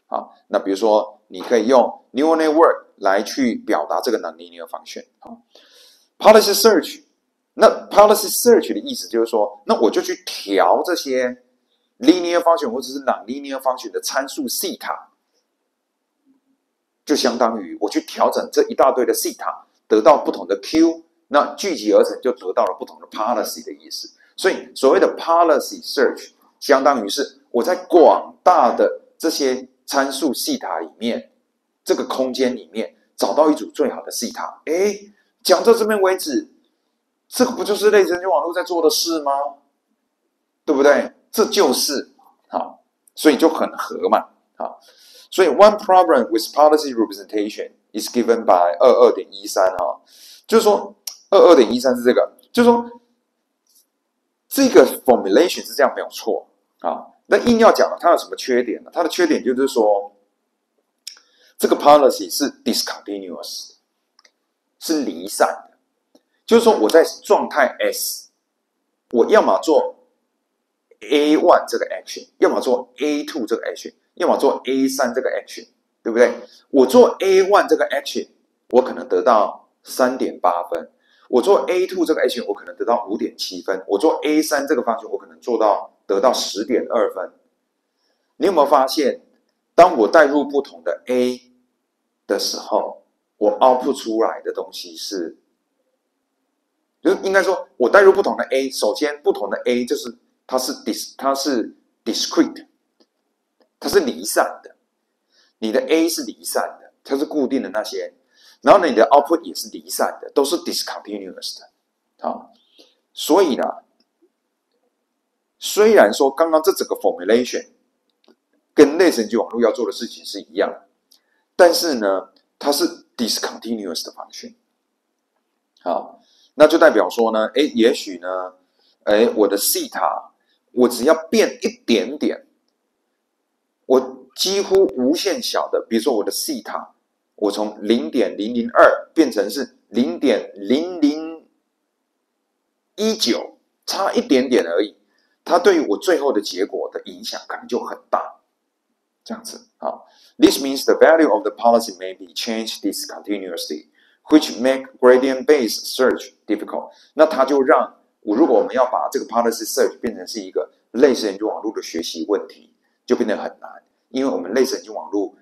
那比如说你可以用 neural network 来去表达这个 non-linear function。Policy search， 那 policy search 的意思就是说，那我就去调这些 linear function 或者是 non-linear function 的参数西塔。就相当于我去调整这一大堆的西塔，得到不同的 Q， 那聚集而成就得到了不同的 policy 的意思。所以所谓的 policy search， 相当于是我在广大的这些参数西塔里面，这个空间里面找到一组最好的西塔。讲到这边为止，这个不就是类人机网络在做的事吗？对不对？这就是所以就很合嘛。所以 one problem with policy representation is given by 22.13 就是说 22.13 是这个，就是说这个 formulation 是这样没有错那硬要讲它有什么缺点呢？它的缺点就是说这个 policy 是 discontinuous， 是离散的，就是说我在状态 S， 我要么做 A1 这个 action， 要么做 A2 这个 action，要么做 A3 这个 action， 对不对？我做 A1 这个 action， 我可能得到 3.8 分；我做 A2 这个 action， 我可能得到 5.7 分；我做 A3 这个方向，我可能得到 10.2 分。你有没有发现，当我带入不同的 A 的时候，我 output 出来的东西是，就是应该说，我带入不同的 A， 首先不同的 A 就是它是 discrete。它是离散的，你的 A 是离散的，它是固定的那些，然后呢，你的 output 也是离散的，都是 discontinuous 的。所以呢，虽然说刚刚这整个 formulation 跟类神经网络要做的事情是一样的，但是呢，它是 discontinuous 的function。那就代表说呢，也许呢，我的西塔，我只要变一点点。我几乎无限小的，比如说我的西塔，我从 0.002 变成是 0.0019， 差一点点而已。它对于我最后的结果的影响可能就很大，这样子啊。This means the value of the policy may be changed discontinuously, which make gradient-based search difficult. 那它就让如果我们要把这个 policy search 变成是一个类神经网络的学习问题，就变得很难，因为我们类神经网络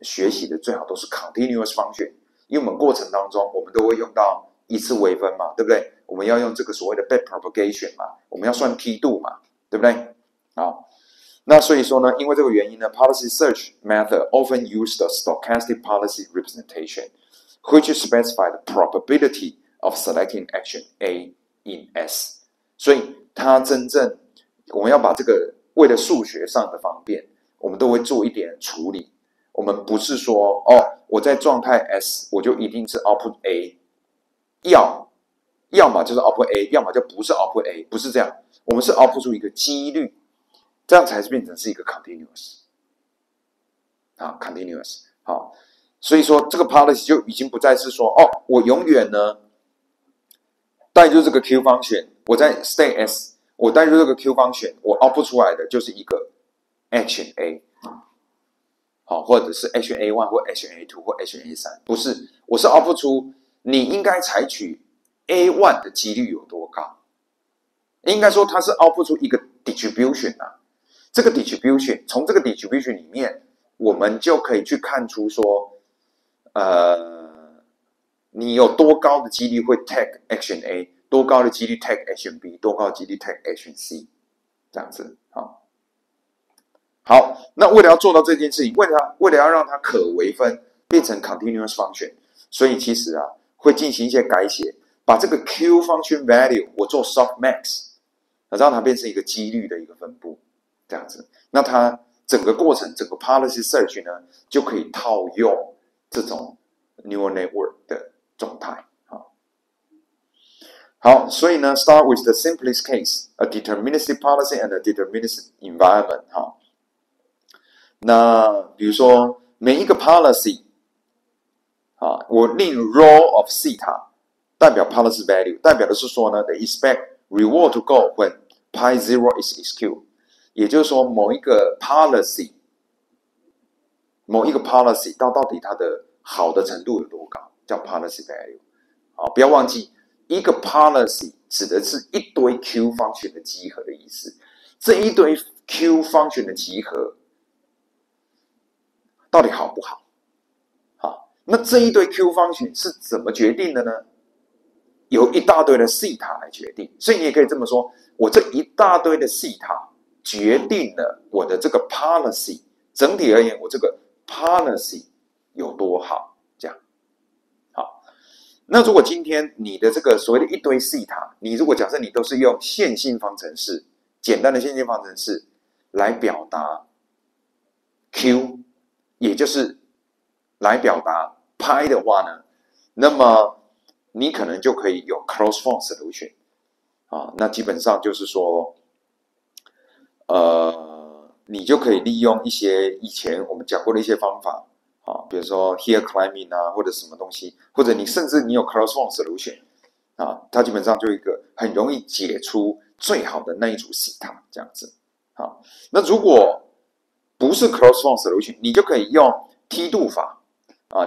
学习的最好都是 continuous function， 因为我们过程当中我们都会用到一次微分嘛，对不对？我们要用这个所谓的 backpropagation 嘛，我们要算梯度嘛，对不对？好，那所以说呢，因为这个原因呢 ，policy search method often use the stochastic policy representation, which specify the probability of selecting action A in S。所以它真正我们要把这个为了数学上的方便，我们都会做一点处理。我们不是说我在状态 S 我就一定是 output A， 要么就是 output A， 要么就不是 output A， 不是这样。我们是 output 出一个几率，这样才是变成是一个 continuous。continuous 好，所以说这个 policy 就已经不再是说我永远呢带入这个 Q function， 我在 state S， 我带入这个 Q function， 我 output 出来的就是一个 action A， 好，或者是 action A1 或 action A2 或 action A3， 不是，我是 output 出你应该采取 A1 的几率有多高。应该说它是 output 出一个 distribution 啊，这个 distribution 从这个 distribution 里面，我们就可以去看出说，你有多高的几率会 take action A， 多高的几率 take action B， 多高的几率 take action C， 这样子。好，那为了要做到这件事情，为了要让它可微分变成 continuous function， 所以其实会进行一些改写，把这个 Q function value 我做 softmax， 让它变成一个几率的一个分布，这样子。那它整个过程，整个 policy search 呢，就可以套用这种 neural network 的状态。好，所以呢 ，start with the simplest case, a deterministic policy and a deterministic environment。那比如说每一个 policy， 我令 rho of theta 代表 policy value， 代表的是说呢 ，they expect reward to go when pi zero is executed。也就是说，某一个 policy 到底它的好的程度有多高，叫 policy value。不要忘记，一个 policy 指的是一堆 Q function 的集合的意思。这一堆 Q function 的集合到底好不好？那这一堆 Q function 是怎么决定的呢？有一大堆的 theta 来决定。所以你也可以这么说，我这一大堆的 theta 决定了我的这个 policy， 整体而言，我这个 policy 有多好，这样。好，那如果今天你的这个所谓的一堆 theta， 你如果假设你都是用线性方程式，简单的线性方程式来表达 Q， 也就是来表达 pi 的话呢，那么你可能就可以有 closed form solution。那基本上就是说，你就可以利用一些以前我们讲过的一些方法，比如说 hill climbing 或者什么东西，或者你甚至你有 closed form solution，它基本上就一个很容易解出最好的那一组 theta 这样子。那如果不是 closed form solution， 你就可以用梯度法，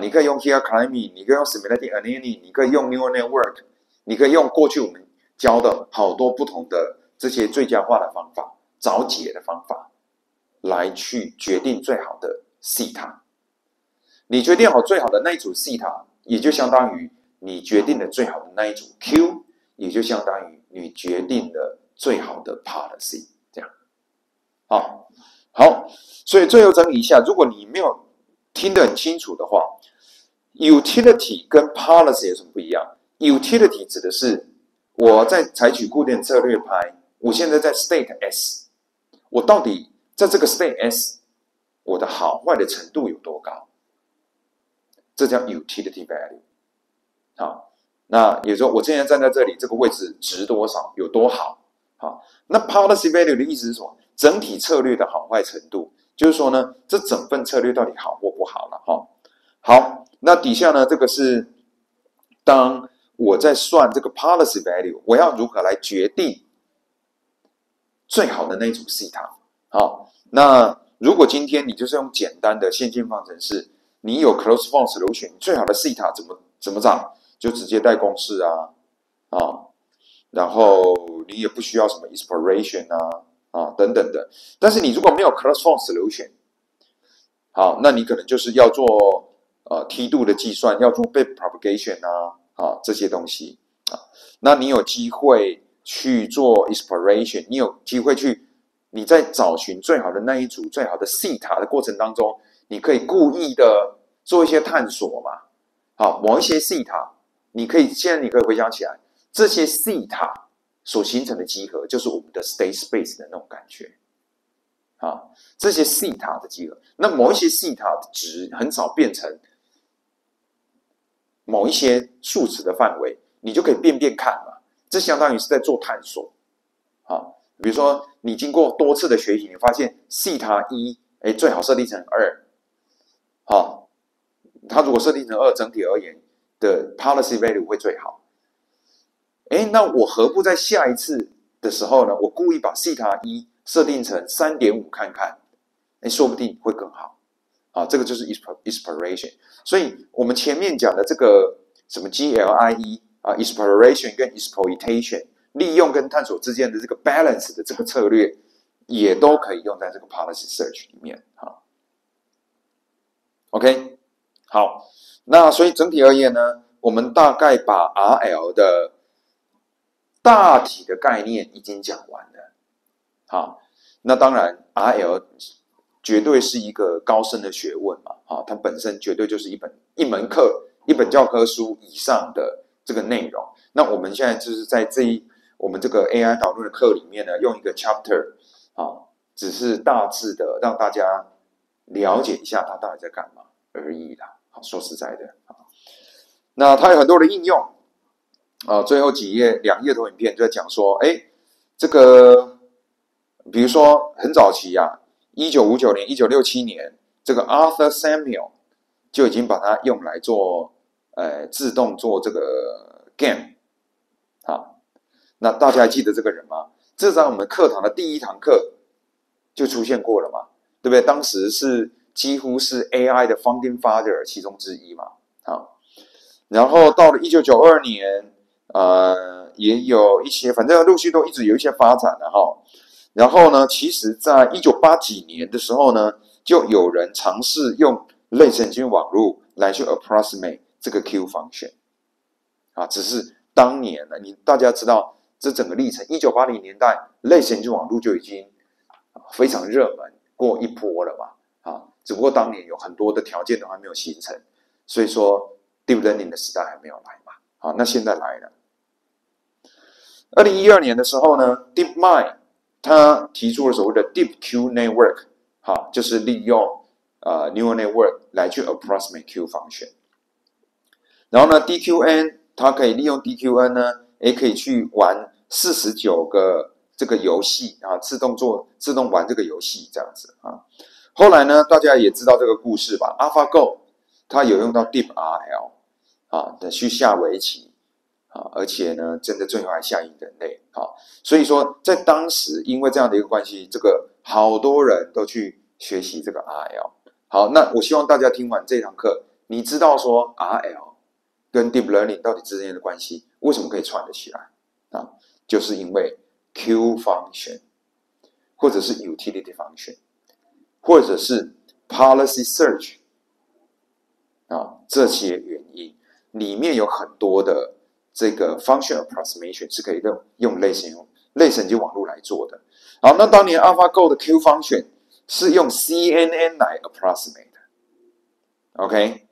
你可以用 hill climbing， 你可以用 semantic annealing， 你可以用 neural network， 你可以用过去我们教的好多不同的这些最佳化的方法，找解的方法，来去决定最好的 theta。你决定好最好的那一组 theta， 也就相当于你决定了最好的那一组 Q， 也就相当于你决定了最好的 policy。这样，好，所以最后整理一下，如果你没有听得很清楚的话 ，utility 跟 policy 有什么不一样 ？utility 指的是我在采取固定策略拍，我现在在 state S， 我到底在这个 state S， 我的好坏的程度有多高？这叫 utility value。那也就是说，我现在站在这里，这个位置值多少，有多好？那 policy value 的意思是什么？整体策略的好坏程度，就是说呢，这整份策略到底好或不好了。好，那底下呢，这个是当我在算这个 policy value， 我要如何来决定最好的那一组 C 塔。好，那如果今天你就是用简单的线性方程式，你有 closed form solution， 最好的 C 塔怎么找？就直接带公式啊，然后你也不需要什么 exploration 等等的。但是你如果没有 closed form solution， 好，那你可能就是要做梯度的计算，要做 bit propagation 这些东西那你有机会去做 exploration， 你有机会去你在找寻最好的那一组最好的 C 塔的过程当中，你可以故意的做一些探索嘛。好，某一些 C 塔，现在你可以回想起来，这些 C 塔所形成的集合，就是我们的 state space 的那种感觉。这些 C 塔的集合，那某一些 C 塔的值很少变成某一些数值的范围，你就可以变看嘛。这相当于是在做探索。比如说你经过多次的学习，你发现 C 塔1，最好设定成2。它如果设定成2，整体而言的 policy value 会最好。那我何不在下一次的时候呢，我故意把 C 塔1设定成 3.5 看看，说不定会更好。这个就是 exploration。所以我们前面讲的这个什么 GLIE exploration 跟 exploitation， 利用跟探索之间的这个 balance 的这个策略，也都可以用在这个 policy search 里面。OK， 好，那所以整体而言呢，我们大概把 RL 的大体的概念已经讲完了。好，那当然 RL 绝对是一个高深的学问嘛，它本身绝对就是一门课、一本教科书以上的这个内容。那我们现在就是在我们这个 AI 导论的课里面呢，用一个 chapter 只是大致的让大家了解一下它到底在干嘛而已啦。说实在的，那它有很多的应用最后2页投影片就在讲说，这个比如说很早期1959年、1967年，这个 Arthur Samuel 就已经把它用来做自动做这个 game。那大家还记得这个人吗？这在我们课堂的第1堂课就出现过了嘛，对不对？当时是几乎是 AI 的 founding father 其中之一嘛。然后到了1992年，也有一些，反正陆续都一直有一些发展了然后呢，其实在1980几年的时候呢，就有人尝试用类神经网络来去 approximate 这个 Q function。只是当年呢，大家知道这整个历程，1980年代类神经网络就已经非常热门过一波了嘛。只不过当年有很多的条件都还没有形成，所以说 deep learning 的时代还没有来嘛。那现在来了。2012年的时候呢 ，DeepMind 他提出了所谓的 DeepQ Network， 就是利用neural network 来去 approximate Q function。然后呢 ，DQN 它可以利用 DQN 呢，也可以去玩49个这个游戏自动玩这个游戏这样子后来呢，大家也知道这个故事吧 ？AlphaGo 它有用到 DeepRL 的去下围棋而且呢，真的最后还下赢人类所以说在当时因为这样的一个关系，这个好多人都去学习这个 RL。好，那我希望大家听完这堂课，你知道说 RL 跟 Deep Learning 到底之间的关系为什么可以串得起来就是因为 Q function 或者是 utility function 或者是 policy search 这些原因，里面有很多的这个 function approximation 是可以用类神经网络来做的。好，那当年 AlphaGo 的 Q function 是用 CNN 来 approximate 的。OK，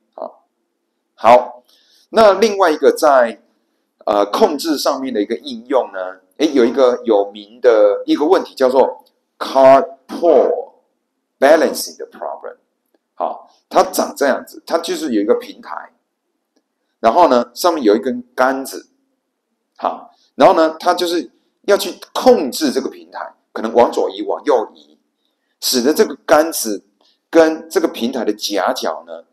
好，那另外一个在控制上面的一个应用呢，有一个有名的一个问题叫做 card pull balancing 的 problem。好，它长这样子，它就是有一个平台，然后呢上面有一根杆子，好，然后呢它就是要去控制这个平台，可能往左移往右移，使得这个杆子跟这个平台的夹角呢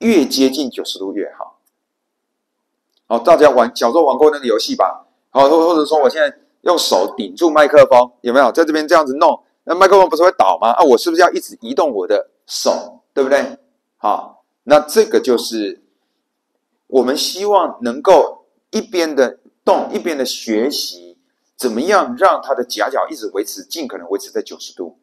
越接近90度越好。大家小时候玩过那个游戏吧？或者说我现在用手顶住麦克风，有没有？在这边这样子弄，那麦克风不是会倒吗？啊，我是不是要一直移动我的手，对不对？好，那这个就是我们希望能够一边的动，一边的学习，怎么样让它的夹角一直维持，尽可能维持在90度。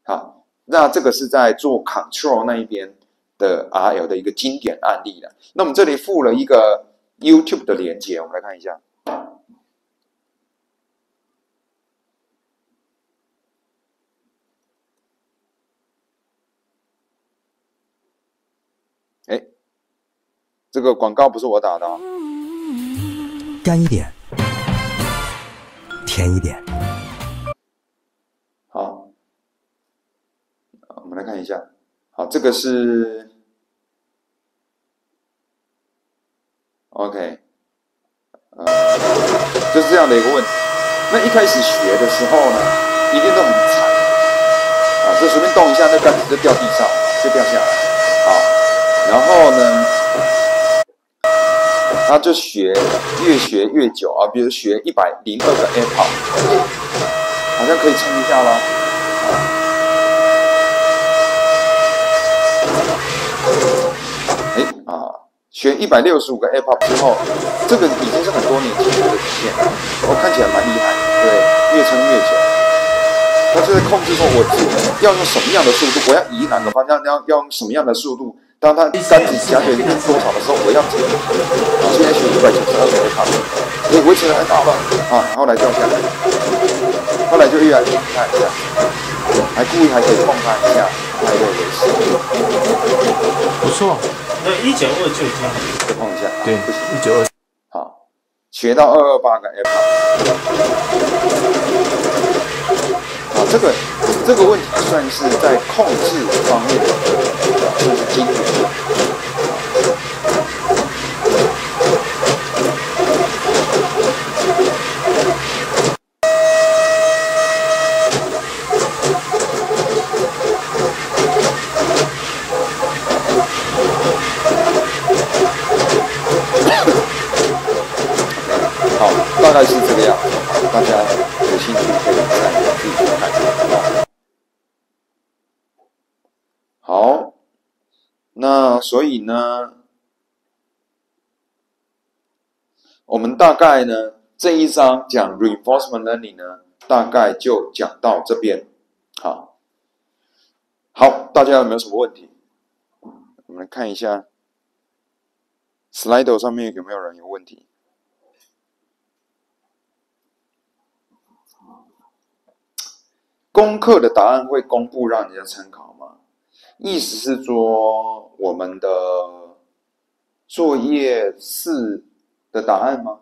好，那这个是在做 Control 那一边的 RL 的一个经典案例了。那我们这里附了一个 YouTube 的连接，我们来看一下。哎，这个广告不是我打的哦。干一点，甜一点。好，我们来看一下。好，这个是 OK， 就是这样的一个问题。那一开始学的时候呢，一定都很惨啊，这随便动一下，那杆子就掉地上，就掉下来。好，然后呢，他就越学越久啊，比如学102个 AirPod， 好像可以撑一下啦。学165个 AirPod 之后，这个已经是很多年前的底线了，我看起来蛮厉害的，对，越撑越久。他就在控制说，我要用什么样的速度，我要移哪个方向，要用什么样的速度。当他杆子夹紧多少的时候，我要停。现在学192个 AirPod， 也维持了很好了啊，后来掉下来，后来就越来越厉害，这样，还故意还可以碰他一下，拍的也是，不错。那192就已经再碰一下，对，不行192。好，学到228个 AirPod。好，这个问题算是在控制方面的，算是经典。好，大概是这个样子，大家有兴趣可以再自己去看。好，那所以呢，我们大概呢这一章讲 reinforcement learning 呢，大概就讲到这边。好，大家有没有什么问题？我们来看一下 Slido 上面有没有人有问题？功课的答案会公布让人家参考吗？意思是说我们的作业4的答案吗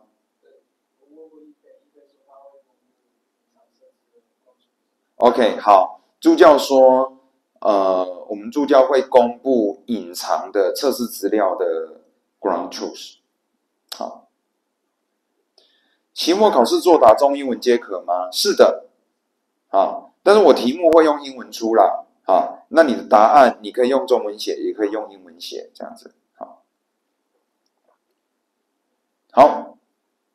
？OK， 好，助教说，我们助教会公布隐藏的测试资料的 ground truth。好，期末考试作答中英文皆可吗？是的，好，但是我题目会用英文出啦，好，那你的答案你可以用中文写，也可以用英文写，这样子，好，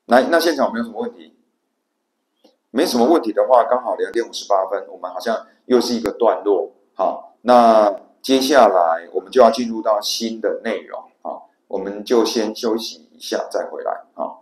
来，那现场有没有什么问题？没什么问题的话，刚好2点58分，我们好像又是一个段落。好，那接下来我们就要进入到新的内容。好，我们就先休息一下，再回来。好。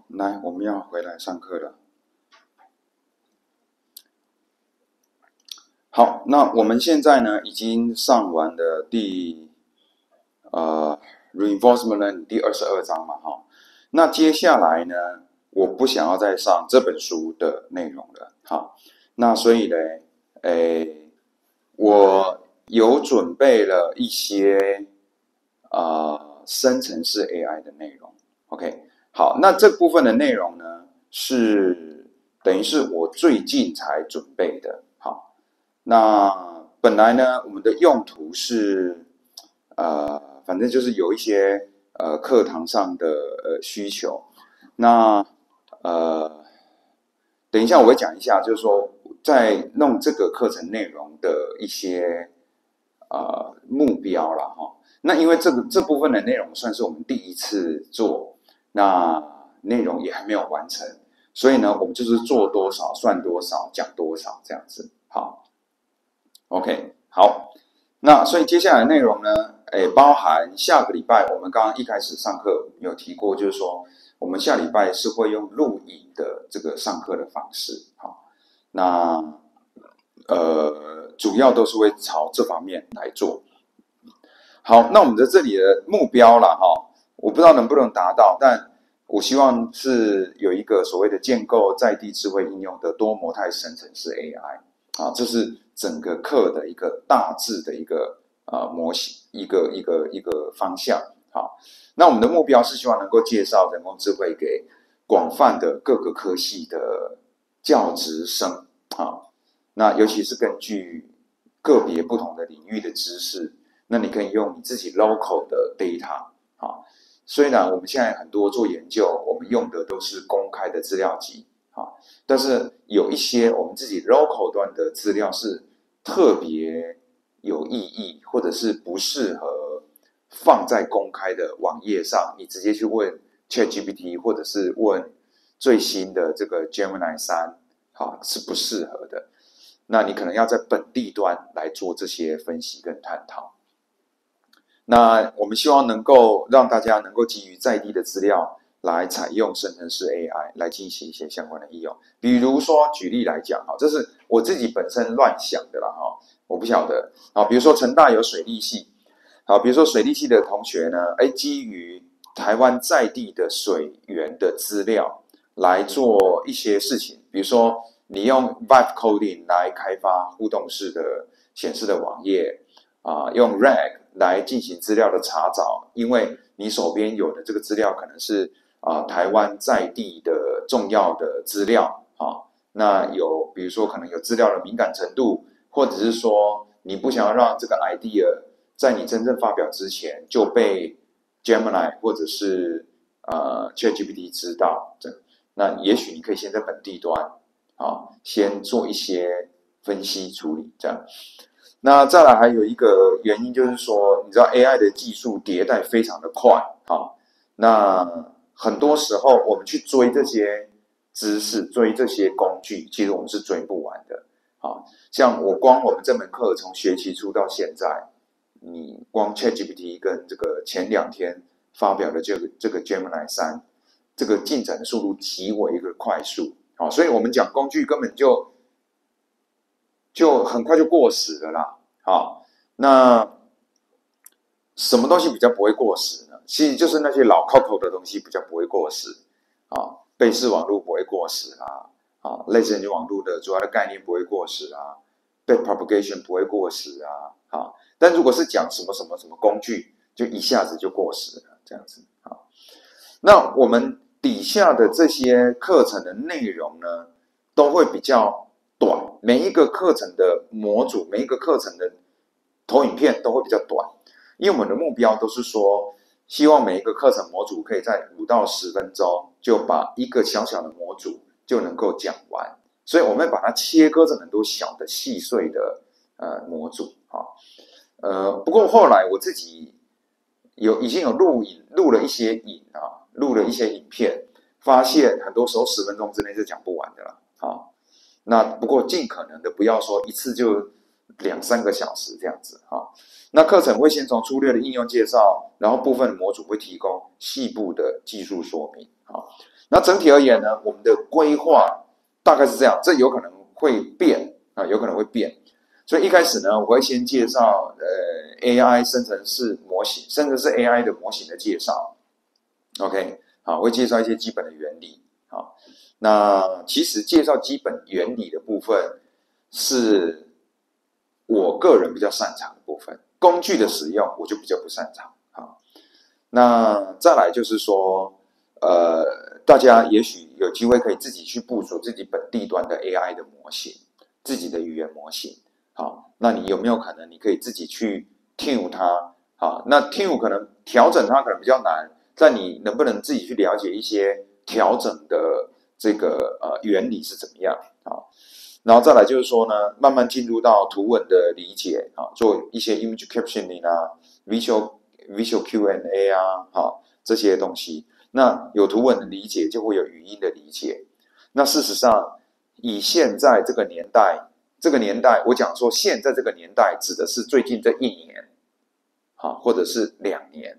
来，我们要回来上课了。好，那我们现在呢已经上完了Reinforcement Learning 第22章嘛，哈。那接下来呢，我不想要再上这本书的内容了，好。那所以呢，我有准备了一些生成式 AI 的内容 ，OK。好，那这部分的内容呢，是等于是我最近才准备的。好，那本来呢，我们的用途是反正就是有一些课堂上的需求。那等一下我会讲一下，就是说在弄这个课程内容的一些目标啦哈。那因为这部分的内容算是我们第一次做，那内容也还没有完成，所以呢，我们就是做多少算多少，讲多少这样子。好 ，OK， 好，那所以接下来的内容呢，包含下个礼拜我们刚刚一开始上课有提过，就是说我们下礼拜是会用录影的这个上课的方式。好，那主要都是会朝这方面来做。好，那我们在这里的目标啦，我不知道能不能达到，但我希望是有一个所谓的建构在地智慧应用的多模态生成式 AI 啊，这是整个课的一个大致的一个模型，一个方向。好，那我们的目标是希望能够介绍人工智慧给广泛的各个科系的教职生啊，那尤其是根据个别不同的领域的知识。那你可以用你自己 local 的 data 啊，虽然我们现在很多做研究，我们用的都是公开的资料集啊，但是有一些我们自己 local 端的资料是特别有意义，或者是不适合放在公开的网页上，你直接去问 ChatGPT 或者是问最新的这个 Gemini 3，是不适合的。那你可能要在本地端来做这些分析跟探讨。那我们希望能够让大家能够基于在地的资料来采用生成式 AI 来进行一些相关的应用。比如说举例来讲，这是我自己本身乱想的啦，我不晓得。比如说成大有水利系，比如说水利系的同学呢，基于台湾在地的水源的资料来做一些事情，比如说你用 Vibe Coding 来开发互动式的显示的网页，用 RAG 来进行资料的查找，因为你手边有的这个资料可能是台湾在地的重要的资料那有比如说可能有资料的敏感程度，或者是说你不想要让这个 idea 在你真正发表之前就被 Gemini 或者是ChatGPT 知道，那也许你可以先在本地端先做一些分析处理这样。那再来还有一个原因就是说，你知道 AI 的技术迭代非常的快那很多时候我们去追这些知识、追这些工具，其实我们是追不完的像我们这门课从学期初到现在，你光 ChatGPT 跟这个前2天发表的这个 Gemini 3，这个进展的速度极为一个快速所以我们讲工具根本就很快就过时了啦。那什么东西比较不会过时呢？其实就是那些老 COCO 的东西比较不会过时贝氏网络不会过时类似人机网络的主要的概念不会过时backpropagation 不会过时但如果是讲什么什么什么工具，就一下子就过时了这样子那我们底下的这些课程的内容呢，都会比较短，每一个课程的模组，每一个课程的投影片都会比较短，因为我们的目标都是说，希望每一个课程模组可以在5到10分钟就把一个小小的模组就能够讲完，所以我们会把它切割成很多小的细碎的模组不过后来我自己已经有录了一些录了一些影片，发现很多时候10分钟之内是讲不完的啦那不过尽可能的不要说一次就2-3个小时这样子那课程会先从粗略的应用介绍，然后部分模组会提供细部的技术说明那整体而言呢，我们的规划大概是这样，这有可能会变啊，有可能会变。所以一开始呢，我会先介绍AI 生成式模型，甚至是 AI 的模型的介绍。OK， 好，会介绍一些基本的原理。好，那其实介绍基本原理的部分是我个人比较擅长的部分，工具的使用我就比较不擅长。好，那再来就是说，大家也许有机会可以自己去部署自己本地端的 AI 的模型，自己的语言模型。好，那你有没有可能你可以自己去 tune 它？好，那 tune 可能调整它可能比较难，但你能不能自己去了解一些调整的这个原理是怎么样？好，然后再来就是说呢，慢慢进入到图文的理解啊，做一些 image captioning 啊 ，visual Q&A 啊，好，这些东西。那有图文的理解，就会有语音的理解。那事实上，以现在这个年代，我讲说现在这个年代指的是最近这1年，好，或者是2年，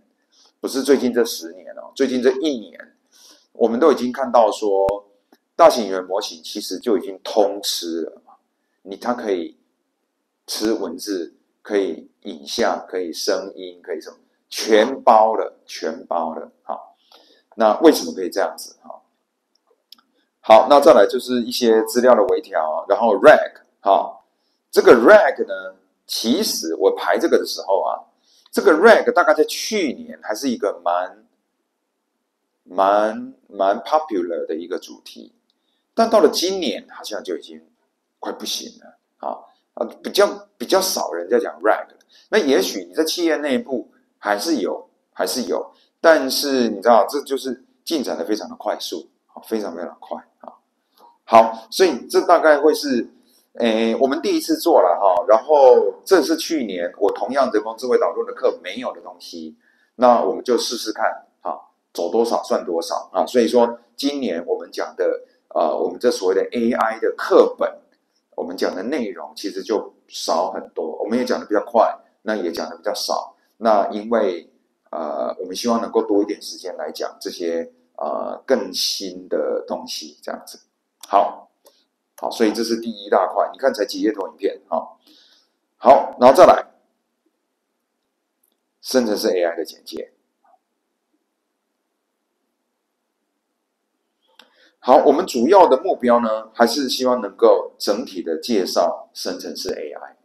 不是最近这10年哦，最近这1年，我们都已经看到说，大型语言模型其实就已经通吃了嘛，它可以吃文字，可以影像，可以声音，可以什么，全包了，全包了。好，那为什么可以这样子？好，那再来就是一些资料的微调，然后 RAG。好，这个 RAG 呢，其实我排这个的时候啊，这个 RAG 大概在去年还是一个蛮 popular 的一个主题，但到了今年好像就已经快不行了比较少人在讲 RAG 了。那也许你在企业内部还是有，但是你知道这就是进展的非常的快速，非常非常快啊。好，所以这大概会是我们第一次做了哈，然后这是去年我同样人工智慧导论的课没有的东西，那我们就试试看走多少算多少啊。所以说今年我们讲的我们这所谓的 AI 的课本，我们讲的内容其实就少很多，我们也讲的比较快，那也讲的比较少。那因为我们希望能够多一点时间来讲这些更新的东西，这样子。好，所以这是第一大块，你看才几页投影片，好，然后再来，生成式 AI 的简介。好，我们主要的目标呢，还是希望能够整体的介绍生成式 AI。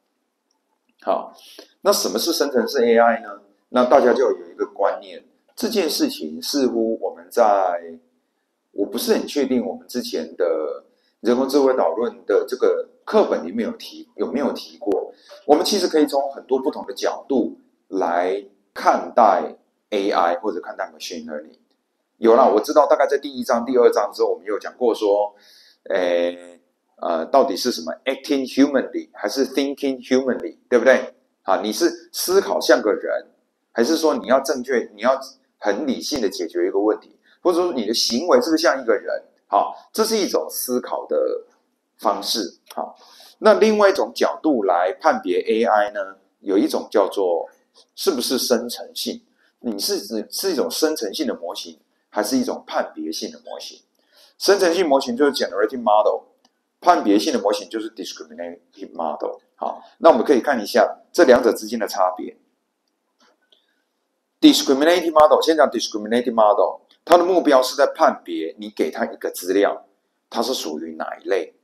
好，那什么是生成式 AI 呢？那大家就有一个观念，这件事情似乎我不是很确定我们之前的人工智慧导论的这个课本里面有没有提过。我们其实可以从很多不同的角度来看待 AI 或者看待 machine learning。有啦，我知道大概在第1章、第2章之后，我们有讲过说，到底是什么 acting humanly 还是 thinking humanly， 对不对？你是思考像个人，还是说你要很理性的解决一个问题，或者说你的行为是不是像一个人？好，这是一种思考的方式。好，那另外一种角度来判别 AI 呢，有一种叫做是不是生成性，你是一种生成性的模型，还是一种判别性的模型？生成性模型就是 generative model， 判别性的模型就是 discriminative model。好，那我们可以看一下这两者之间的差别。discriminative model， 先讲 discriminative model， 它的目标是在判别你给它一个资料，它是属于哪一类，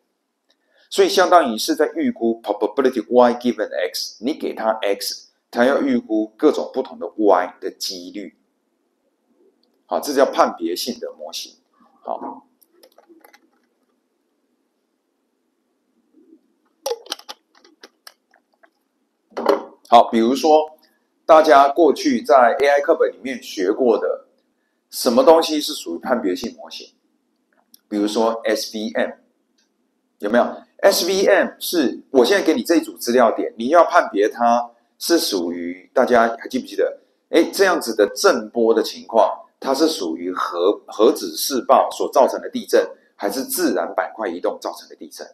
所以相当于是在预估 probability y given x， 你给它 x， 它要预估各种不同的 y 的几率。好，这叫判别性的模型。好，比如说大家过去在 AI 课本里面学过的什么东西是属于判别性模型？比如说 SVM， 有没有？ SVM 是我现在给你这一组资料点，你要判别它是属于，大家还记不记得？这样子的震波的情况，它是属于核子试爆所造成的地震，还是自然板块移动造成的地震？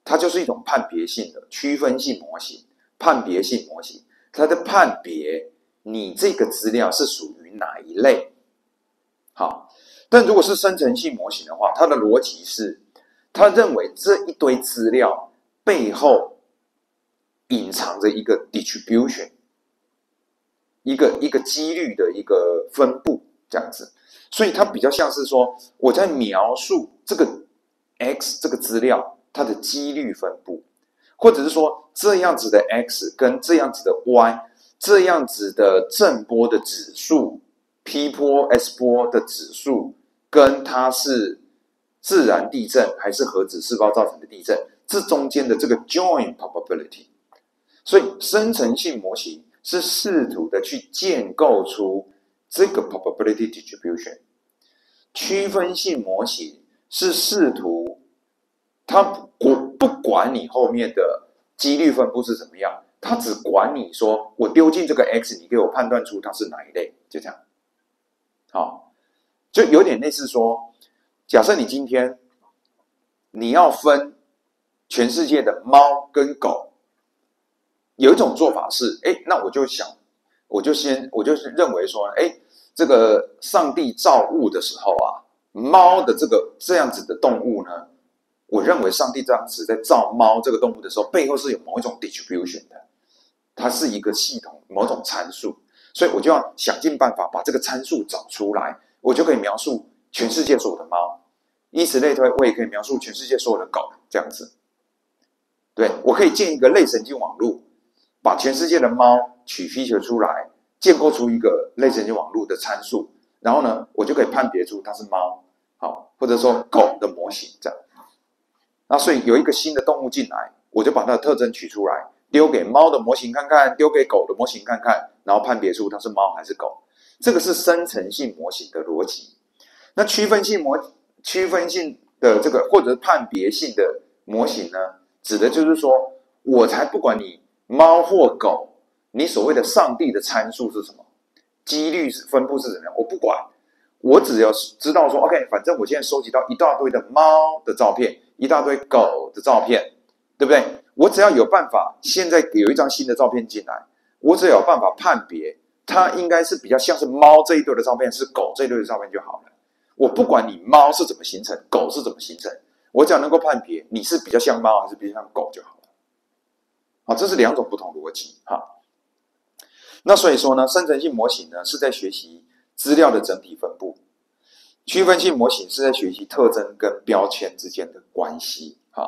它就是一种判别性的区分性模型，判别性模型，它的判别你这个资料是属于哪一类。好，但如果是生成性模型的话，它的逻辑是，它认为这一堆资料背后隐藏着一个 distribution， 一个几率的一个分布这样子，所以它比较像是说我在描述这个 X 这个资料它的几率分布，或者是说这样子的 X 跟这样子的 Y， 这样子的振波的指数 P 波 S 波的指数，跟它是自然地震还是核子试爆造成的地震，这中间的这个 joint probability。所以生成性模型是试图的去建构出这个 probability distribution， 区分性模型是试图它不管你后面的几率分布是怎么样，它只管你说我丢进这个 X， 你给我判断出它是哪一类，就这样。好，就有点类似说，假设你今天你要分全世界的猫跟狗，有一种做法是，那我就是认为说，这个上帝造物的时候啊，猫的这样子的动物呢，我认为上帝这样子在造猫这个动物的时候，背后是有某一种 distribution 的，它是一个系统某种参数，所以我就要想尽办法把这个参数找出来，我就可以描述全世界所有的猫，以此类推，我也可以描述全世界所有的狗，这样子。对，我可以建一个类神经网络，把全世界的猫取 feature 出来，建构出一个类神经网络的参数，然后呢，我就可以判别出它是猫，好，或者说狗的模型这样。那所以有一个新的动物进来，我就把它的特征取出来，丢给猫的模型看看，丢给狗的模型看看，然后判别出它是猫还是狗。这个是生成性模型的逻辑。那区分性的这个或者判别性的模型呢，指的就是说，我才不管你猫或狗，你所谓的上帝的参数是什么，几率分布是怎么样，我不管，我只要知道说 ，OK， 反正我现在收集到一大堆的猫的照片，一大堆狗的照片，对不对？我只要有办法，现在有一张新的照片进来，我只要有办法判别，它应该是比较像是猫这一堆的照片，是狗这一堆的照片就好了。我不管你猫是怎么形成，狗是怎么形成，我只要能够判别你是比较像猫还是比较像狗就好了。好，这是两种不同逻辑哈。那所以说呢，生成性模型呢是在学习资料的整体分布，区分性模型是在学习特征跟标签之间的关系哈。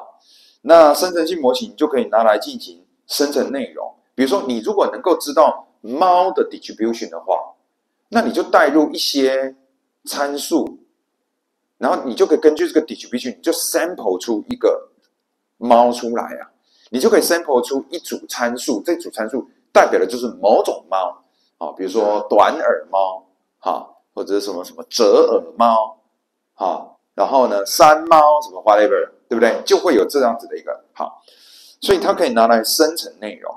那生成性模型就可以拿来进行生成内容，比如说你如果能够知道猫的 distribution 的话，那你就带入一些参数，然后你就可以根据这个 distribution 就 sample 出一个猫出来啊，你就可以 sample 出一组参数，这组参数代表的就是某种猫啊，比如说短耳猫哈，或者是什么什么折耳猫哈，然后呢山猫什么 whatever， 对不对？就会有这样子的一个好，所以它可以拿来生成内容。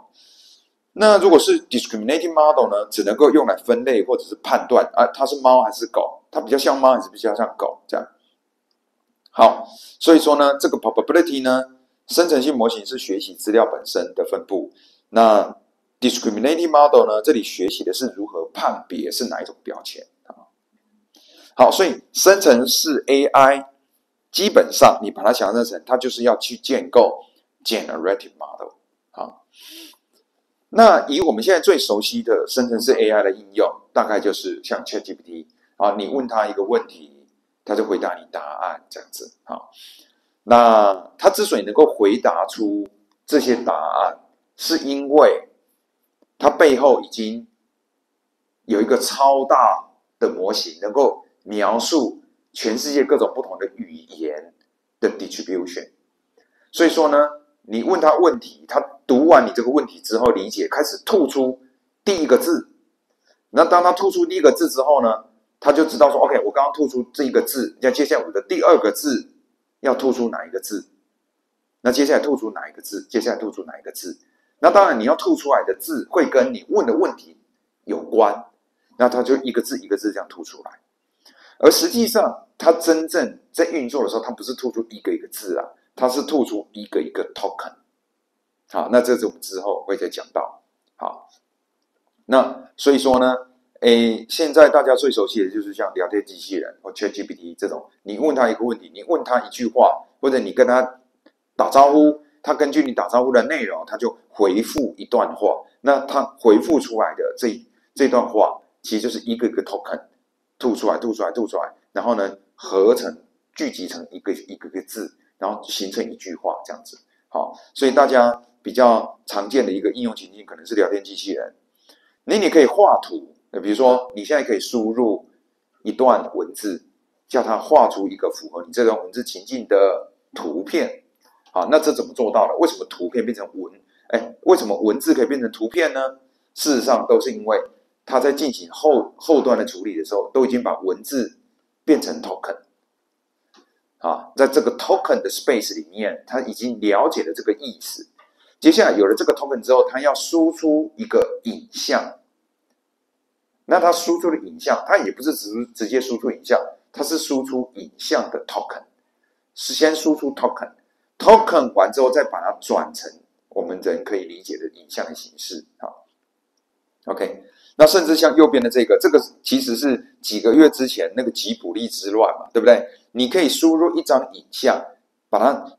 那如果是 discriminating model 呢，只能够用来分类或者是判断啊，它是猫还是狗，它比较像猫还是比较像狗这样。好，所以说呢，这个 probability 呢，生成性模型是学习资料本身的分布。那 discriminating model 呢，这里学习的是如何判别是哪一种标签。好，所以生成式 AI 基本上你把它想象成，它就是要去建构 generative model。好。那以我们现在最熟悉的生成式 AI 的应用，大概就是像 ChatGPT 啊，你问他一个问题，他就回答你答案这样子啊。那他之所以能够回答出这些答案，是因为他背后已经有一个超大的模型，能够描述全世界各种不同的语言的 distribution。所以说呢，你问他问题，他读完你这个问题之后理解，开始吐出第一个字。那当他吐出第一个字之后呢，他就知道说 OK， 我刚刚吐出这一个字，那接下来我的第二个字要吐出哪一个字？那接下来吐出哪一个字？接下来吐出哪一个字？那当然你要吐出来的字会跟你问的问题有关，那他就一个字一个字这样吐出来。而实际上他真正在运作的时候，他不是吐出一个一个字啊，它是吐出一个一个 token。好，那这是我们之后会再讲到。好，那所以说呢现在大家最熟悉的就是像聊天机器人或 ChatGPT 这种，你问他一个问题，你问他一句话，或者你跟他打招呼，他根据你打招呼的内容，他就回复一段话。那他回复出来的这段话，其实就是一个一个 token 吐出来，然后呢聚集成一个字，然后形成一句话这样子。好，所以大家比较常见的一个应用情境可能是聊天机器人。你可以画图，比如说你现在可以输入一段文字，叫它画出一个符合你这段文字情境的图片。好，那这怎么做到的？为什么图可以变成文？为什么文字可以变成图片呢？事实上都是因为它在进行后端的处理的时候，都已经把文字变成 token。在这个 token 的 space 里面，它已经了解了这个意思。接下来有了这个 token 之后，它要输出一个影像。那它输出的影像，它也不是直接输出影像，它是输出影像的 token。是先输出 token 完之后，再把它转成我们人可以理解的影像的形式。OK， 那甚至像右边的这个其实是几个月之前那个吉卜力之乱嘛，对不对？你可以输入一张影像，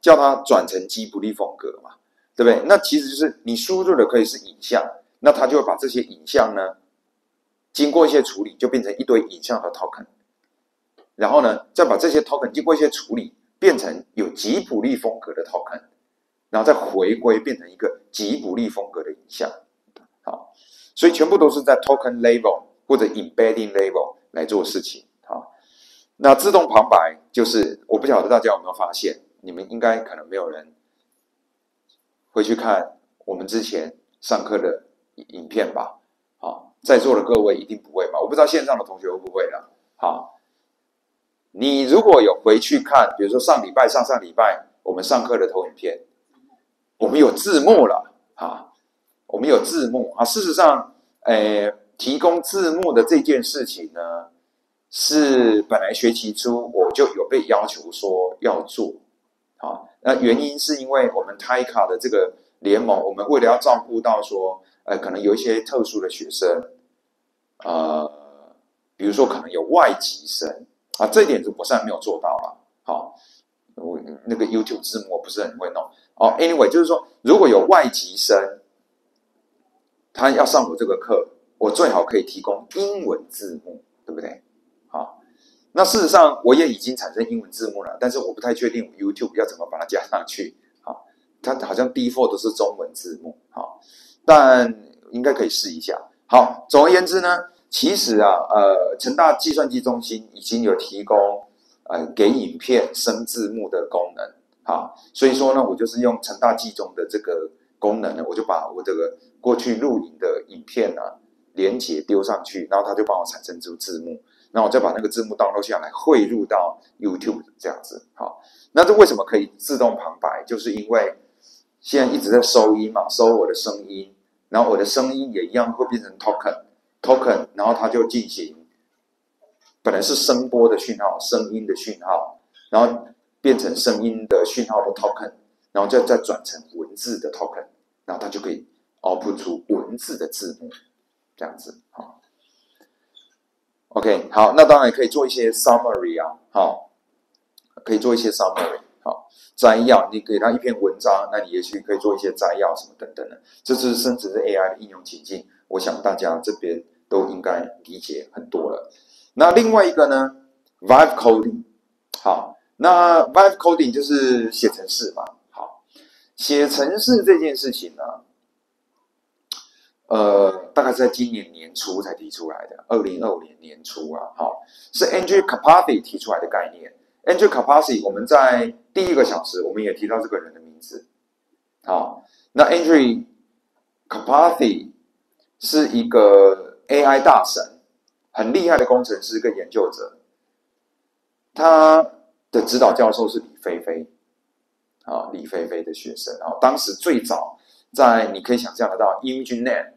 叫它转成吉卜力风格嘛，对不对？那其实就是你输入的可以是影像，那它就会把这些影像呢，经过一些处理，就变成一堆影像的 token， 然后呢，再把这些 token 经过一些处理，变成有吉卜力风格的 token， 然后再回归变成一个吉卜力风格的影像。好，所以全部都是在 token level 或者 embedding level 来做事情。好，那自动旁白就是我不晓得大家有没有发现，你们应该可能没有人会去看我们之前上课的影片吧？好，在座的各位一定不会吧？我不知道线上的同学会不会啦。好，你如果有回去看，比如说上上礼拜我们上课的投影片，我们有字幕了啊，我们有字幕啊。事实上，提供字幕的这件事情呢，是本来学期初我就有被要求说要做啊。那原因是因为我们 TAICA 的这个联盟，我们为了要照顾到说，可能有一些特殊的学生，比如说可能有外籍生啊，这一点我虽然没有做到了，好，我那个 YouTube 字幕我不是很会弄哦。Anyway， 就是说如果有外籍生，他要上我这个课，我最好可以提供英文字幕，对不对？好，那事实上我也已经产生英文字幕了，但是我不太确定 YouTube 要怎么把它加上去。好，它好像 default 都是中文字幕，好，但应该可以试一下。好，总而言之呢，其实成大计算机中心已经有提供给影片生字幕的功能。好，所以说呢，我就是用成大计中的这个功能呢，我就把我这个过去录影的影片连结丢上去，然后它就帮我产生出字幕，然后我再把那个字幕 download 下来汇入到 YouTube 这样子。好，那这为什么可以自动旁白？就是因为现在一直在收音嘛，收我的声音，然后我的声音也一样会变成 token， 然后它就进行本来是声波的讯号，声音的讯号，然后变成声音的讯号的 token， 然后再转成文字的 token， 然后它就可以 output 出文字的字幕，这样子。好 ，OK， 好，那当然可以做一些 summary 好，可以做一些 summary， 好，摘要，你给他一篇文章，那你也许可以做一些摘要什么等等的，这是甚至是 AI 的应用情境，我想大家这边都应该理解很多了。那另外一个呢 ，Vibe coding， 好。那 Vibe coding 就是写程式嘛，好，写程式这件事情呢，大概是在今年年初才提出来的，2025年年初好，是 Andrew Karpathy 提出来的概念。Andrew Karpathy 我们在第一个小时我们也提到这个人的名字，好，那 Andrew Karpathy 是一个 AI 大神，很厉害的工程师跟研究者，他的指导教授是李飞飞，李飞飞的学生，当时最早在你可以想象得到 ImageNet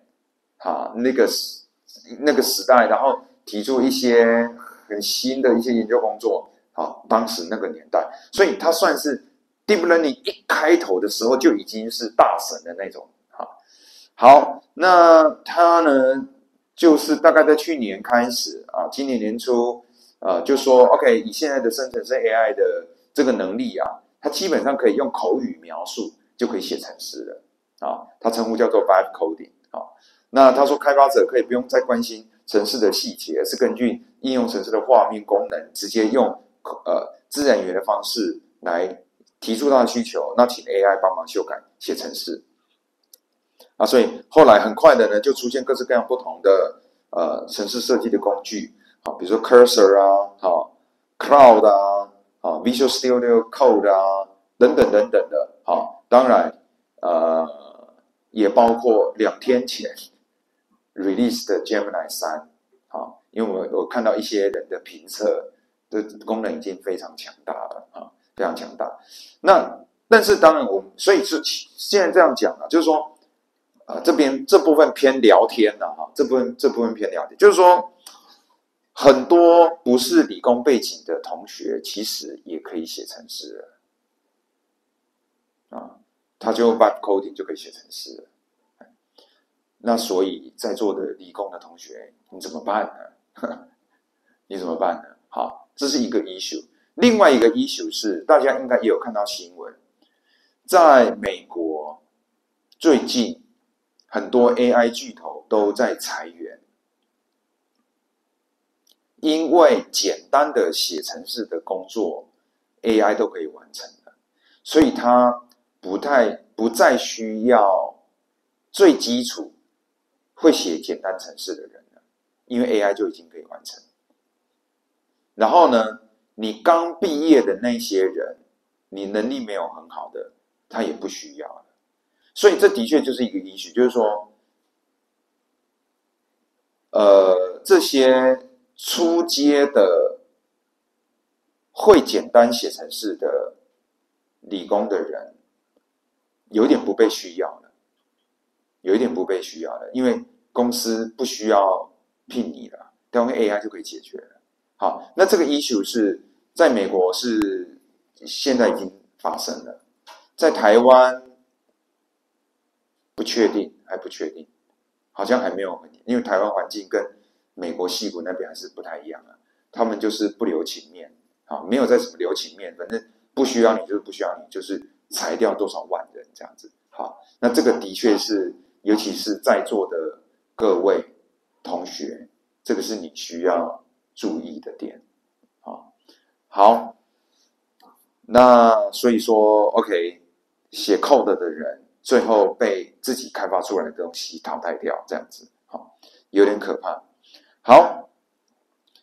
那个时代，然后提出一些很新的一些研究工作，当时那个年代，所以他算是 Deep Learning 一开头的时候就已经是大神的那种。好，那他呢就是大概在去年开始啊，今年年初，就说 OK，以现在的生成式 AI 的这个能力啊，它基本上可以用口语描述就可以写程式了啊，它称呼叫做 Vibe Coding 啊。那他说开发者可以不用再关心程式的细节，而是根据应用程式的画面功能，直接用自然语言的方式来提出他的需求，那请 AI 帮忙修改写程式。啊，所以后来很快的呢，就出现各式各样不同的程式设计的工具，啊，比如说 Cursor 啊，好 Cloud 啊，Visual Studio Code 啊，等等等等的，好，当然也包括2天前 release 的 Gemini 3，好，因为我看到一些人的评测的功能已经非常强大了啊，非常强大。那但是当然所以是现在这样讲啊，就是说。这部分偏聊天了哈，这部分偏聊天，就是说很多不是理工背景的同学，其实也可以写程式了啊，他就 Vibe Coding 就可以写程式了。那所以在座的理工的同学，你怎么办呢？你怎么办呢？好，这是一个 issue。另外一个 issue 是，大家应该也有看到新闻，在美国最近。很多 AI 巨头都在裁员，因为简单的写程式的工作 AI 都可以完成了，所以它不再需要最基础会写简单程式的人了，因为 AI 就已经可以完成。然后呢，你刚毕业的那些人，你能力没有很好的，他也不需要了。所以这的确就是一个issue，就是说。这些初阶的会简单写程式的理工的人，有点不被需要了，因为公司不需要聘你了，用 AI 就可以解决了。好，那这个 issue 是在美国是现在已经发生了，在台湾还不确定。好像还没有很严，因为台湾环境跟美国矽谷那边还是不太一样啊。他们就是不留情面，啊，没有在什么留情面，反正不需要你就是不需要你，就是裁掉多少万人这样子。好，那这个的确是，尤其是在座的各位同学，这个是你需要注意的点。好，那所以说 ，OK， 写 code 的人。最后被自己开发出来的东西淘汰掉，这样子，好，有点可怕。好，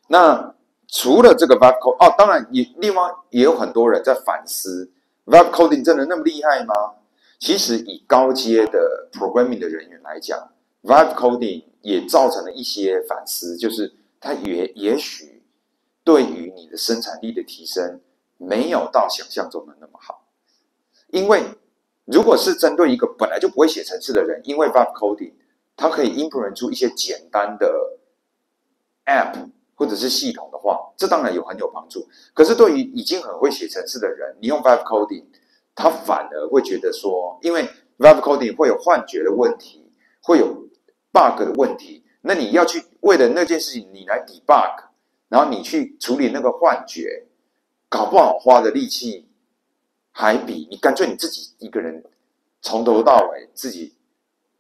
那除了这个 Vibe Coding，当然另外也有很多人在反思 ，Vibe Coding 真的那么厉害吗？其实以高阶的 programming 的人员来讲 ，Vibe Coding 也造成了一些反思，就是它也许对于你的生产力的提升没有到想象中的那么好，因为。如果是针对一个本来就不会写程式的人，因为 Vibe Coding， 它可以 implement 出一些简单的 app 或者是系统的话，这当然很有帮助。可是对于已经很会写程式的人，你用 Vibe Coding， 他反而会觉得说，因为 Vibe Coding 会有幻觉的问题，会有 bug 的问题，那你要去为了那件事情你来 debug， 然后你去处理那个幻觉，搞不好花的力气。还比你干脆你自己一个人从头到尾自己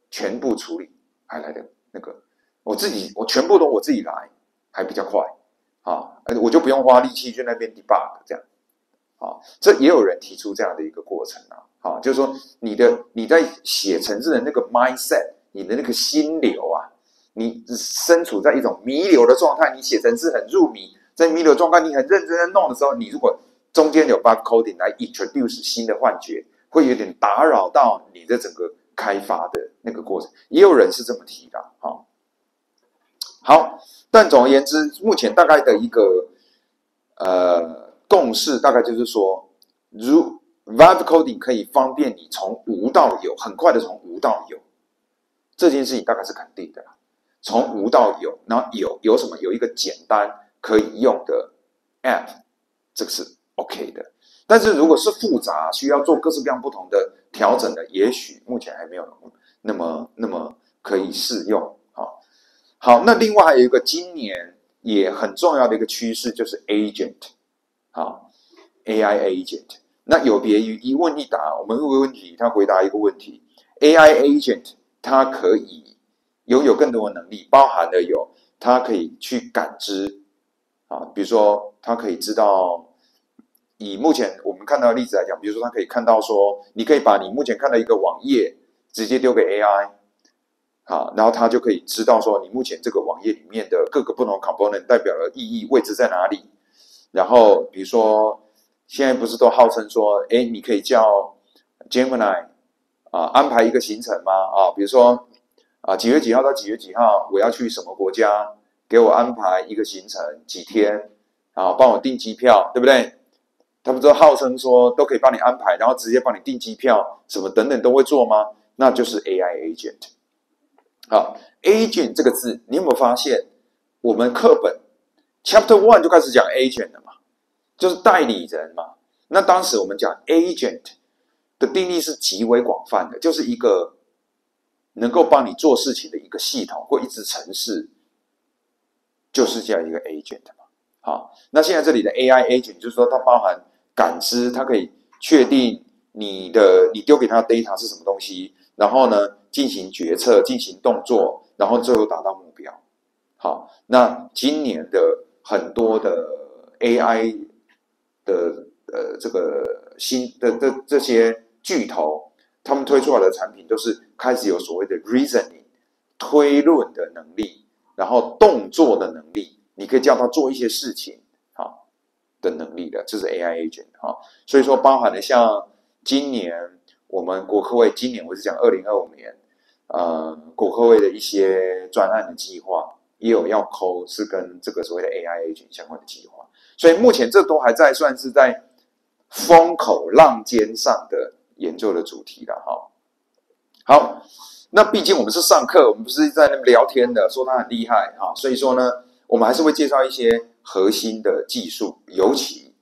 全部处理还来的那个，我全部都我自己来还比较快啊，我就不用花力气去那边 debug 这样啊，这也有人提出这样的一个过程啊，就是说你在写程式的那个 mindset， 你的那个心流啊，你身处在一种弥留的状态，你写程式很入迷，在弥留状态你很认真在弄的时候，你如果中间有 Vibe Coding 来 introduce 新的幻觉，会有点打扰到你的整个开发的那个过程。也有人是这么提的，好，但总而言之，目前大概的一个共识，大概就是说，Vibe Coding 可以方便你从无到有，很快的从无到有，这件事情大概是肯定的啦。从无到有，然后有什么？有一个简单可以用的 App， 这个是。OK 的，但是如果是复杂，需要做各式各样不同的调整的，也许目前还没有那么可以适用啊。好，那另外还有一个今年也很重要的一个趋势就是 agent， 好 ，AI agent。那有别于一问一答，我们问个问题，他回答一个问题 ，AI agent 它可以拥有更多的能力，包含了有它可以去感知啊，比如说它可以知道。以目前我们看到的例子来讲，比如说它可以看到说，你可以把你目前看到一个网页直接丢给 AI， 好，然后它就可以知道说你目前这个网页里面的各个不同 component 代表的意义位置在哪里。然后比如说现在不是都号称说，你可以叫 Gemini 安排一个行程吗？比如说几月几号到几月几号我要去什么国家，给我安排一个行程几天，帮我订机票，对不对？他不是号称说都可以帮你安排，然后直接帮你订机票，什么等等都会做吗？那就是 AI agent。好 ，agent 这个字，你有没有发现，我们课本 Chapter 1就开始讲 agent 了嘛，就是代理人嘛。那当时我们讲 agent 的定义是极为广泛的，就是一个能够帮你做事情的一个系统或一支程式，就是这样一个 agent 嘛。好，那现在这里的 AI agent 就是说它包含感知，它可以确定你丢给它的 data 是什么东西，然后呢进行决策、进行动作，然后最后达到目标。好，那今年的很多的 AI 的这个新的这些巨头，他们推出来的产品都是开始有所谓的 reasoning 推论的能力，然后动作的能力。你可以叫他做一些事情的能力的，这是 AI agent 所以说包含了像今年我们国科会，今年我是讲2025年，国科会的一些专案的计划，也有要抠是跟这个所谓的 AI agent 相关的计划，所以目前这都还在算是在风口浪尖上的研究的主题了好，那毕竟我们是上课，我们不是在那边聊天的，说他很厉害所以说呢。我们还是会介绍一些核心的技术，尤其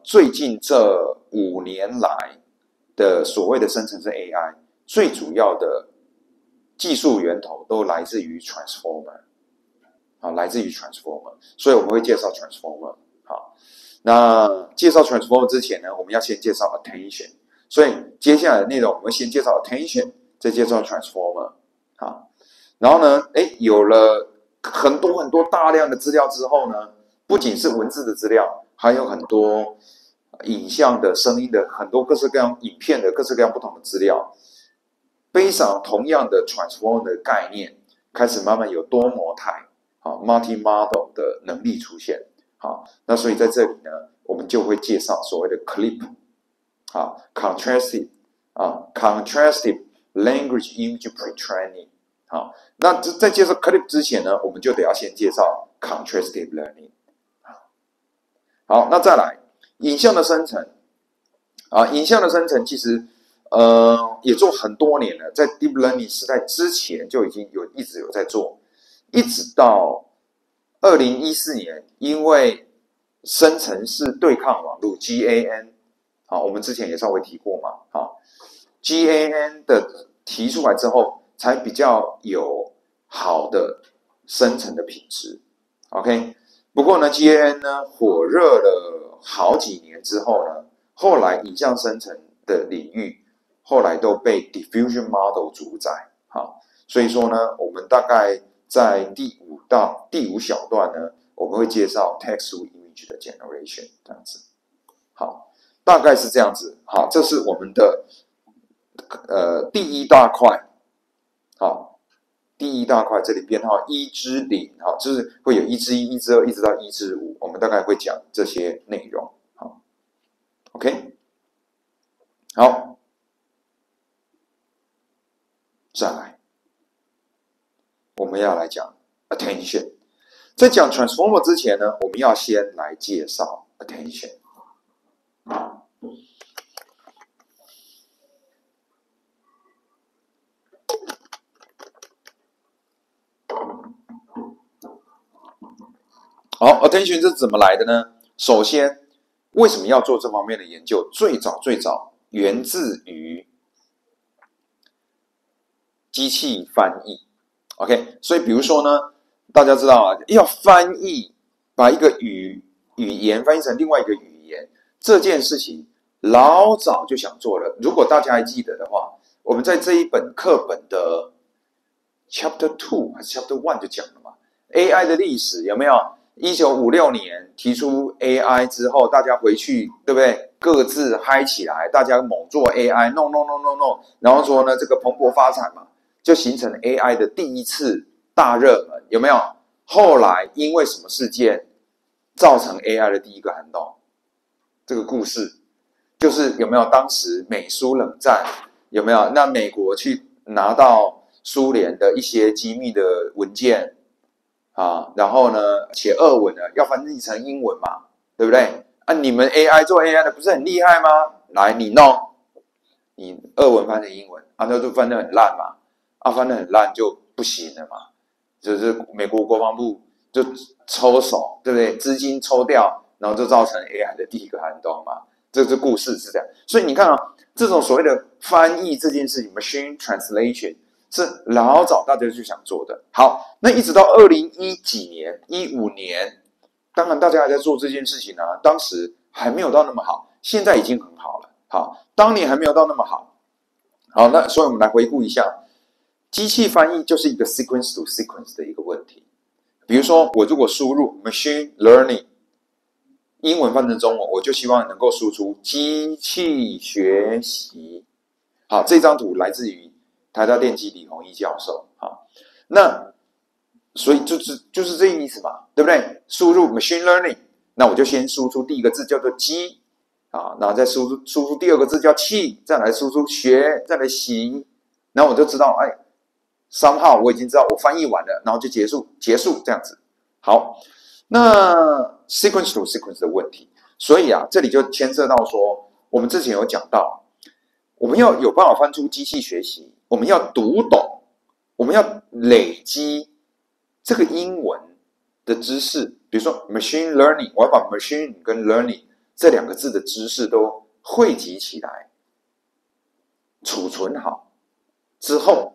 最近这5年来的所谓的生成式 AI， 最主要的技术源头都来自于 Transformer， 来自于 Transformer， 所以我们会介绍 Transformer。好，那介绍 Transformer 之前呢，我们要先介绍 Attention， 所以接下来的内容我们先介绍 Attention， 再介绍 Transformer。好，然后呢，有了很多大量的资料之后呢，不仅是文字的资料，还有很多影像的、声音的，很多各式各样影片的各式各样不同的资料。背上同样的 transform 的概念，开始慢慢有多模态multi-model 的能力出现。好，那所以在这里呢，我们就会介绍所谓的 clip contrastive language image pre-training。好，那在介绍 clip 之前呢，我们就得要先介绍 contrastive learning。好，那再来影像的生成影像的生成其实也做很多年了，在 deep learning 时代之前就已经一直有在做，一直到2014年，因为生成式对抗网络 GAN， 我们之前也稍微提过嘛，GAN 的提出来之后。才比较有好的生成的品质 ，OK。不过呢 ，GAN 呢火热了好几年之后呢，后来影像生成的领域后来都被 diffusion model 主宰，所以说呢，我们大概在第5小段呢，我们会介绍 text to image 的 generation 这样子，好，大概是这样子，好，这是我们的第一大块。好，第一大块这里编号1至0，就是会有1至1、1至2，一直到1至5，我们大概会讲这些内容。好 ，OK， 好，再来，我们要来讲 attention。在讲 transformer 之前呢，我们要先来介绍 attention。好 ，attention 这是怎么来的呢？首先，为什么要做这方面的研究？最早源自于机器翻译。OK， 所以比如说呢，大家知道啊，要翻译把一个语言翻译成另外一个语言，这件事情老早就想做了。如果大家还记得的话，我们在这一本课本的 Chapter 2还是 Chapter 1就讲了嘛 ，AI 的历史有没有？1956年提出 AI 之后，大家回去对不对？各自嗨起来，大家猛做 AI，no， 然后说呢，这个蓬勃发展嘛，就形成 AI 的第一次大热门，有没有？后来因为什么事件造成 AI 的第一个寒冬？这个故事就是有没有？当时美苏冷战有没有？那美国去拿到苏联的一些机密的文件啊，然后呢写俄文呢，要翻译成英文嘛，对不对？啊，你们 AI 做 AI 的不是很厉害吗？来，你弄，你俄文翻成英文，啊，那就翻得很烂嘛，啊，翻得很烂就不行了嘛，就是美国国防部就抽手，对不对？资金抽掉，然后就造成 AI 的第一个寒冬嘛。这故事是这样，所以你看啊，这种所谓的翻译这件事情 ，machine translation 是老早大家就想做的。好，那一直到2010几年、15年。当然，大家还在做这件事情啊。当时还没有到那么好，现在已经很好了。好，当年还没有到那么好。好，那所以我们来回顾一下，机器翻译就是一个 sequence to sequence 的一个问题。比如说，我如果输入 machine learning， 英文翻成中文，我就希望能够输出机器学习。好，这张图来自于台大电机李宏毅教授。好，那所以就是这意思嘛，对不对？输入 machine learning， 那我就先输出第一个字叫做机啊，然后再输出第二个字叫气，再来输出学，再来习，然后我就知道，哎，somehow我已经知道我翻译完了，然后就结束这样子。好，那 sequence to sequence 的问题，所以啊，这里就牵涉到说，我们之前有讲到，我们要有办法翻出机器学习，我们要读懂，我们要累积这个英文的知识，比如说 machine learning， 我要把 machine 跟 learning 这两个字的知识都汇集起来，储存好之后，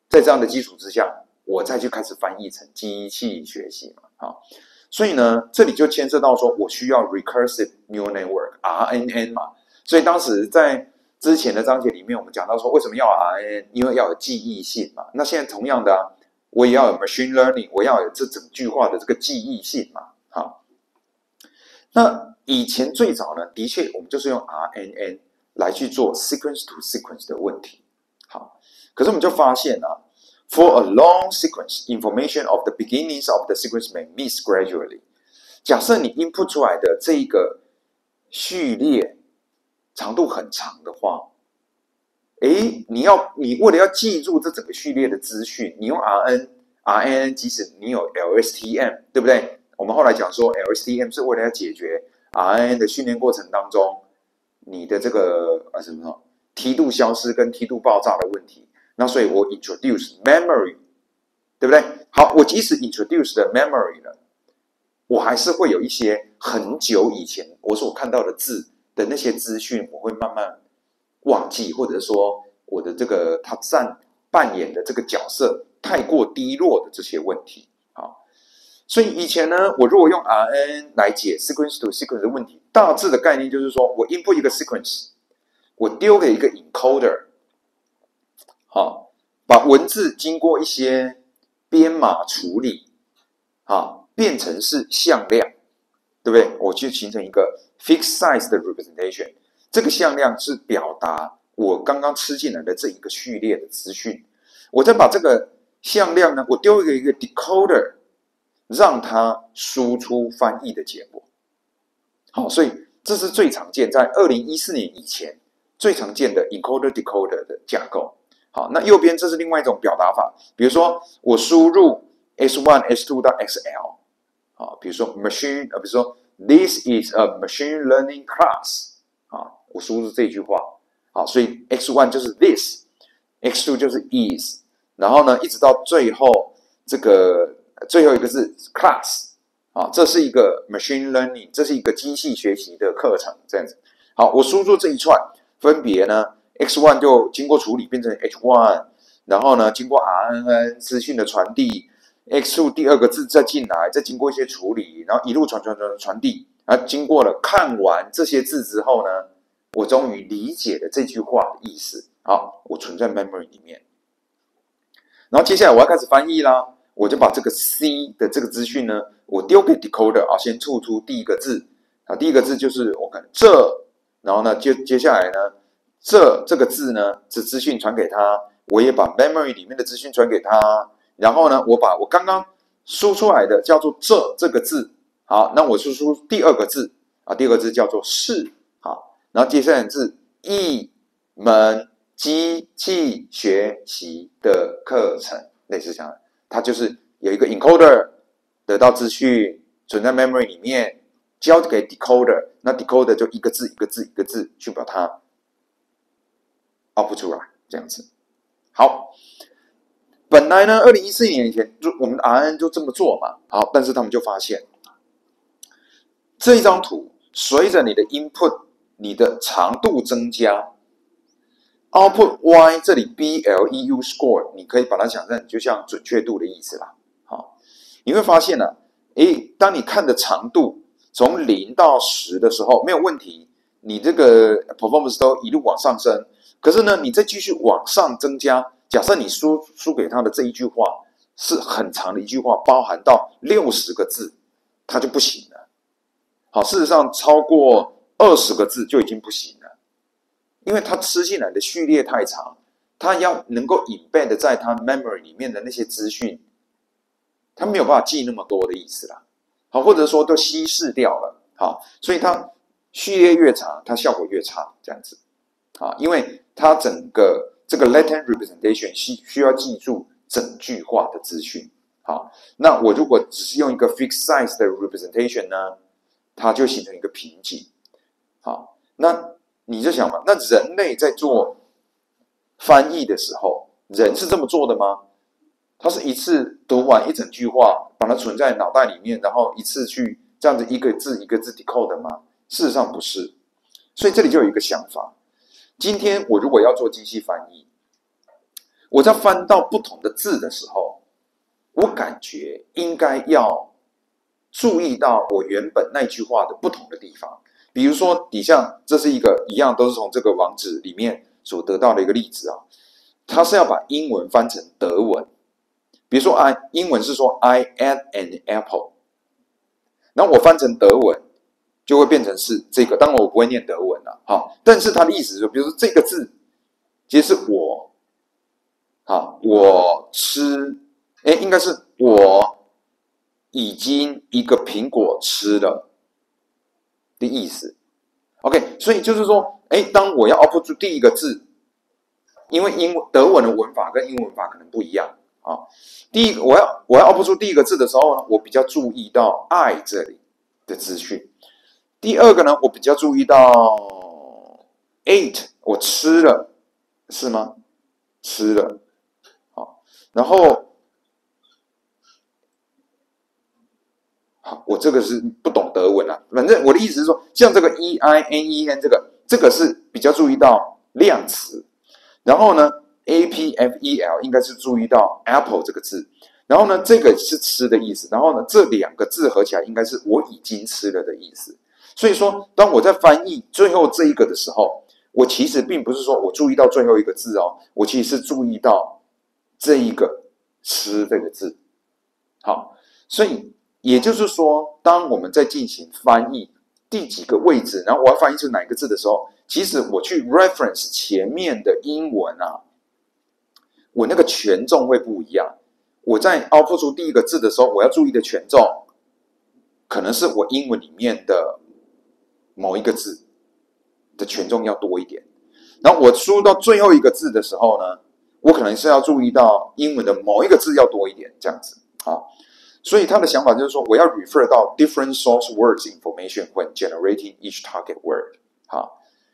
在这样的基础之下，我再去开始翻译成机器学习嘛。好，所以呢，这里就牵涉到说我需要 recursive neural network RNN 嘛。所以当时在之前的章节里面，我们讲到说为什么要 RNN， 因为要有记忆性嘛。那现在同样的啊，我也要有 machine learning， 我要有这整句话的这个记忆性嘛。好，那以前最早呢，的确我们就是用 RNN 来去做 sequence to sequence 的问题。好，可是我们就发现啊 ，for a long sequence, information of the beginnings of the sequence may miss gradually。假设你 input 出来的这一个序列长度很长的话，你为了要记住这整个序列的资讯，你用 RNN， 即使你有 LSTM， 对不对？我们后来讲说 LSTM 是为了要解决 RNN 的训练过程当中，你的这个梯度消失跟梯度爆炸的问题。那所以我 introduce memory， 对不对？好，我即使 introduce 的 memory 了，我还是会有一些很久以前我所看到的字的那些资讯，我会慢慢忘记，或者说我的这个他扮演的这个角色太过低落的这些问题。好，所以以前呢，我如果用 RNN 来解 sequence to sequence 的问题，大致的概念就是说我 input 一个 sequence， 我丢给一个 encoder， 好，把文字经过一些编码处理，变成是向量，对不对？我就形成一个 fixed size 的 representation。这个向量是表达我刚刚吃进来的这一个序列的资讯，我再把这个向量呢，我丢一个 decoder， 让它输出翻译的结果。好，所以这是最常见在2014年以前最常见的 encoder-decoder 的架构。好，那右边这是另外一种表达法，比如说我输入 S1、S2 到 XL， 好，比如说 machine， 比如说 This is a machine learning class。我输入这句话，好，所以 X1 就是 this，X2 就是 is， 然后呢，一直到最后这个最后一个是 class， 这是一个 machine learning， 这是一个机器学习的课程，这样子。好，我输入这一串，分别呢 X1 就经过处理变成 H1，然后呢，经过 RNN 资讯的传递 ，X2 第二个字再进来，再经过一些处理，然后一路传递，经过了看完这些字之后呢，我终于理解了这句话的意思。好，我存在 memory 里面。然后接下来我要开始翻译啦，我就把这个 C 的这个资讯呢，我丢给 decoder 先吐出第一个字第一个字就是我看这，然后呢接下来呢这个字呢，这资讯传给他，我也把 memory 里面的资讯传给他，然后呢我把我刚刚输出来的叫做这个字，好，那我输出第二个字第二个字叫做是，好，然后接下来是一门机器学习的课程，类似这样的，它就是有一个 encoder 得到资讯存在 memory 里面，交给 decoder， 那 decoder 就一个字一个字一个字去把它 output 出来，这样子。好，本来呢2014年以前我们的 RNN 就这么做嘛，好，但是他们就发现这一张图随着你的 input 你的长度增加，Output Y 这里 BLEU score 你可以把它想象就像准确度的意思啦。好，你会发现呢，当你看的长度从0到10的时候没有问题，你这个 performance 都一路往上升。可是呢，你再继续往上增加，假设你输给他的这一句话是很长的一句话，包含到60个字，它就不行了。好，事实上超过20个字就已经不行了。因为它吃进来的序列太长，它要能够 embed 在它 memory 里面的那些资讯，它没有办法记那么多的意思啦。好，或者说都稀释掉了。好，所以它序列越长，它效果越差，这样子。好，因为它整个这个 latent representation 需要记住整句话的资讯。好，那我如果只是用一个 fixed size 的 representation 呢，它就形成一个瓶颈。好，那你就想嘛，那人类在做翻译的时候，人是这么做的吗？他是一次读完一整句话，把它存在脑袋里面，然后一次去这样子一个字一个字 decode 的吗？事实上不是。所以这里就有一个想法，今天我如果要做机器翻译，我在翻到不同的字的时候，我感觉应该要注意到我原本那句话的不同的地方。比如说底下这是一个一样都是从这个网址里面所得到的一个例子它是要把英文翻成德文。比如说英文是说 I ate an apple， 然后我翻成德文就会变成是这个，当然我不会念德文啦，好，但是它的意思是，比如说这个字其实是我，好，我吃，应该是我已经一个苹果吃了的意思。OK， 所以就是说，当我要 output 出第一个字，因为德文的文法跟英文文法可能不一样第一个我要 output 出第一个字的时候呢，我比较注意到 I 这里的资讯。第二个呢，我比较注意到 ate， 我吃了，是吗？吃了，好，然后好，我这个是不懂德文啊，反正我的意思是说，像这个 EINEN 这个是比较注意到量词，然后呢 APFEL 应该是注意到 apple 这个字，然后呢这个是吃的意思，然后呢这两个字合起来应该是我已经吃了的意思。所以说，当我在翻译最后这一个的时候，我其实并不是说我注意到最后一个字我其实是注意到这一个吃这个字。好，所以也就是说，当我们在进行翻译第几个位置，然后我要翻译出哪一个字的时候，其实我去 reference 前面的英文我那个权重会不一样。我在 output 出第一个字的时候，我要注意的权重可能是我英文里面的某一个字的权重要多一点，然后我输入到最后一个字的时候呢，我可能是要注意到英文的某一个字要多一点，这样子所以他的想法就是说，我要 refer 到 different source words information when generating each target word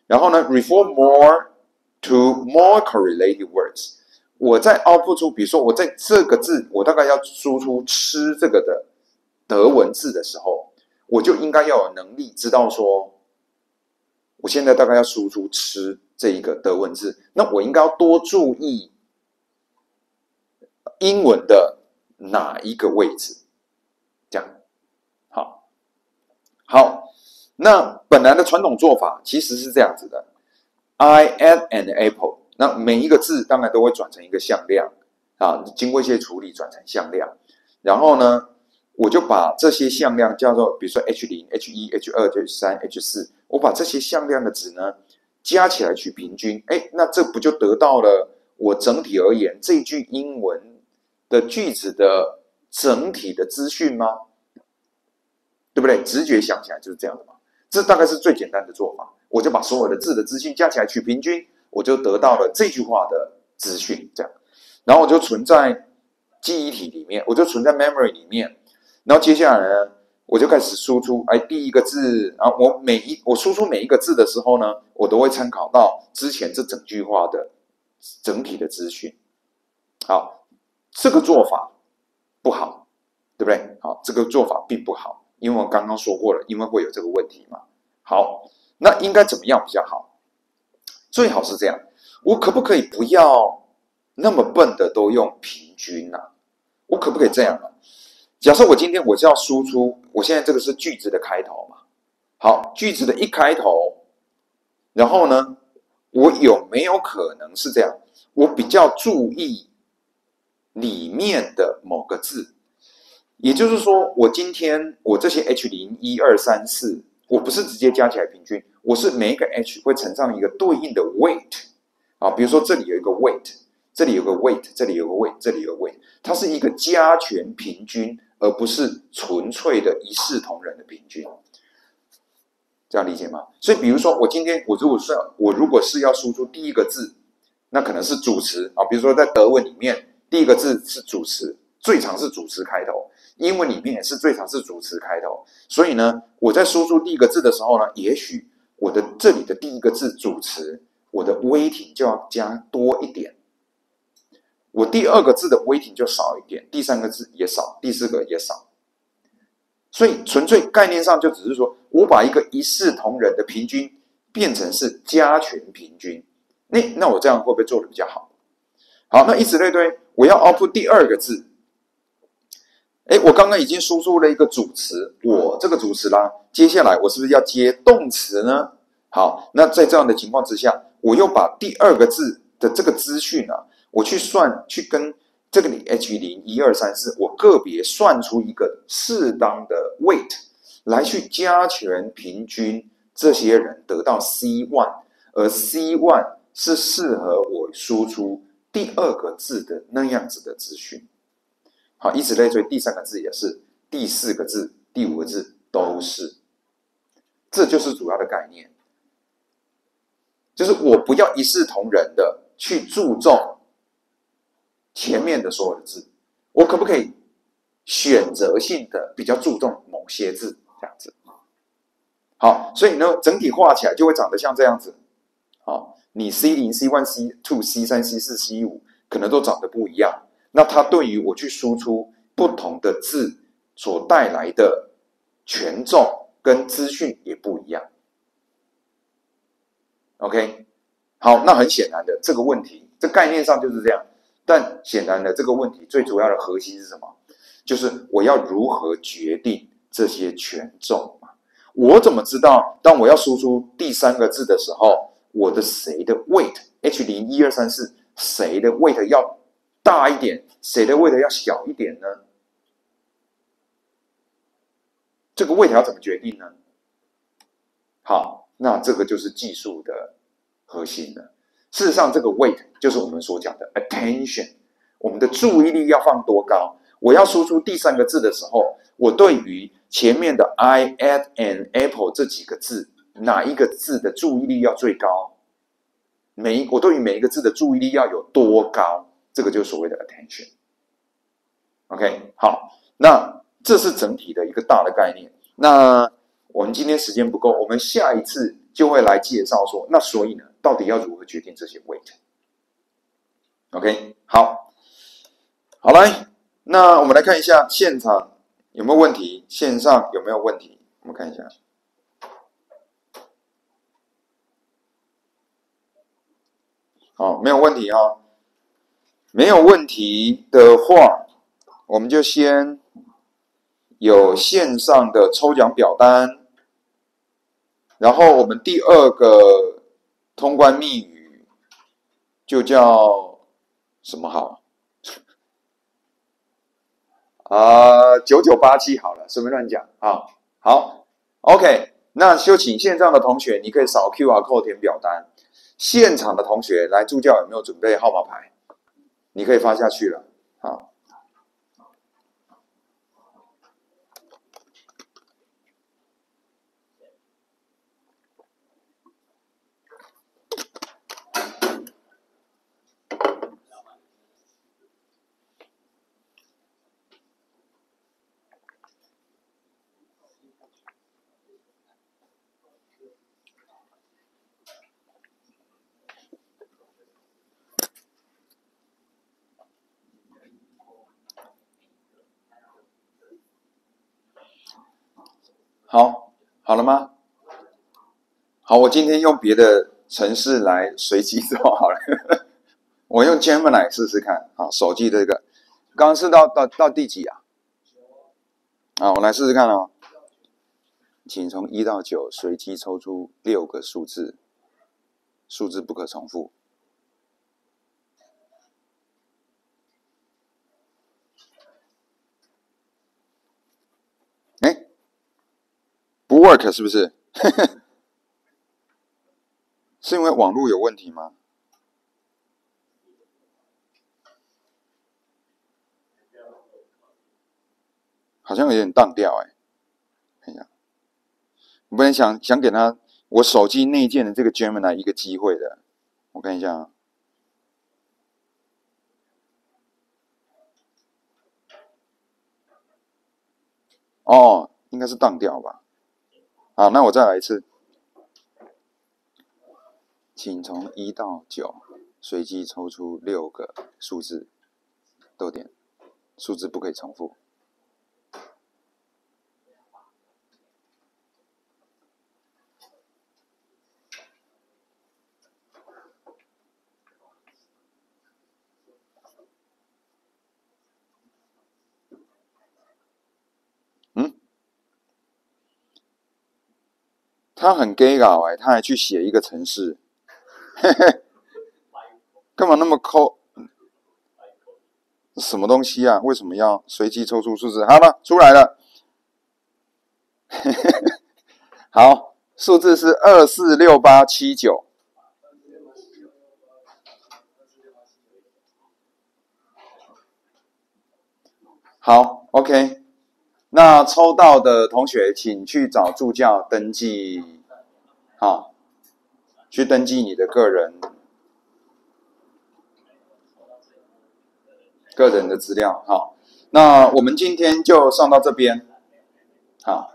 然后呢 refer more to more correlated words。 我在 output 出，比如说我在这个字我大概要输出吃这个的德文字的时候，我就应该要有能力知道说，我现在大概要输出吃这一个德文字，那我应该要多注意英文的哪一个位置？这样，好，那本来的传统做法其实是这样子的 ：I add an apple。那每一个字当然都会转成一个向量啊，经过一些处理转成向量，然后呢，我就把这些向量叫做，比如说 H0、H1、H2、H3、H4，我把这些向量的值呢加起来取平均，哎，那这不就得到了我整体而言这句英文的句子的整体的资讯吗？对不对？直觉想起来就是这样的嘛。这大概是最简单的做法，我就把所有的字的资讯加起来取平均，我就得到了这句话的资讯，这样，然后我就存在记忆体里面，我就存在 memory 里面，然后接下来呢，我就开始输出，哎，第一个字，然后我输出每一个字的时候呢，我都会参考到之前这整句话的整体的资讯。好，这个做法不好，对不对？好，这个做法并不好。因为我刚刚说过了，因为会有这个问题嘛。好，那应该怎么样比较好？最好是这样，我可不可以不要那么笨的都用平均啊？我可不可以这样啊？假设我今天我是要输出，我现在这个是句子的开头嘛。好，句子的一开头，然后呢，我有没有可能是这样？我比较注意里面的某个字。也就是说，我今天我这些 H0、1、2、3、4，我不是直接加起来平均，我是每一个 H 会乘上一个对应的 weight 啊，比如说这里有一个 weight， 这里有个 weight， 这里有个 weight， 这里有个 weight， 它是一个加权平均，而不是纯粹的一视同仁的平均，这样理解吗？所以，比如说我今天我如果是要输出第一个字，那可能是主词啊，比如说在德文里面，第一个字是主词，最常是主词开头。英文里面也是最常是主词开头，所以呢，我在输出第一个字的时候呢，也许我的这里的第一个字主词，我的 weighting 就要加多一点，我第二个字的 weighting 就少一点，第三个字也少，第四个也少，所以纯粹概念上就只是说我把一个一视同仁的平均变成是加权平均，那我这样会不会做的比较好？好，那以此类推，我要 output 第二个字。我刚刚已经输出了一个主词，我这个主词啦，接下来我是不是要接动词呢？好，那在这样的情况之下，我又把第二个字的这个资讯啊，我去跟这个H0、1、2、3、4，我个别算出一个适当的 weight 来去加权平均这些人得到 C1， 而 C1 是适合我输出第二个字的那样子的资讯。好，以此类推，第三个字也是，第四个字、第五个字都是，这就是主要的概念，就是我不要一视同仁的去注重前面的所有的字，我可不可以选择性的比较注重某些字，这样子。好，所以呢，整体画起来就会长得像这样子。好，你 C0、C1、C2、C3、C4、C5 可能都长得不一样。那它对于我去输出不同的字所带来的权重跟资讯也不一样。OK， 好，那很显然的这个问题，这概念上就是这样，但显然的这个问题最主要的核心是什么？就是我要如何决定这些权重嘛？我怎么知道当我要输出第三个字的时候，我的谁的 weight H0、1、2、3、4谁的 weight 要大一点，谁的 weight 要小一点呢？这个 weight 要怎么决定呢？好，那这个就是技术的核心了。事实上，这个 weight 就是我们所讲的 attention， 我们的注意力要放多高？我要输出第三个字的时候，我对于前面的 I add an apple 这几个字，哪一个字的注意力要最高？我对于每一个字的注意力要有多高？这个就是所谓的 attention。OK， 好，那这是整体的一个大的概念。那我们今天时间不够，我们下一次就会来介绍说，那所以呢，到底要如何决定这些 weight？OK， 好，好来，那我们来看一下现场有没有问题，线上有没有问题？我们看一下。好，没有问题啊。没有问题的话，我们就先有线上的抽奖表单，然后我们第2个通关密语就叫什么好？9987好了，随便乱讲啊。好 ，OK， 那就请线上的同学，你可以扫 QR code 填表单。现场的同学，来助教有没有准备号码牌？你可以发下去了。好，好了吗？好，我今天用别的程式来随机做好了。我用 Gemini 试试看。好，手机这个，刚刚是到第几啊？我来试试看哦。请从1到9随机抽出6个数字，数字不可重复。不 work 是不是？是因为网络有问题吗？好像有点当掉看一下，我本来想给他我手机内建的这个 Gemini 一个机会的，我看一下哦，应该是当掉吧。好，那我再来一次，请从1到9随机抽出6个数字，逗点，数字不可以重复。他很 gay 搞他还去写一个程式，干嘛那么抠？什么东西啊？为什么要随机抽出数字？好了，出来了。好，数字是246879。好 ，OK。那抽到的同学，请去找助教登记，好，去登记你的个人的资料。好，那我们今天就上到这边，好。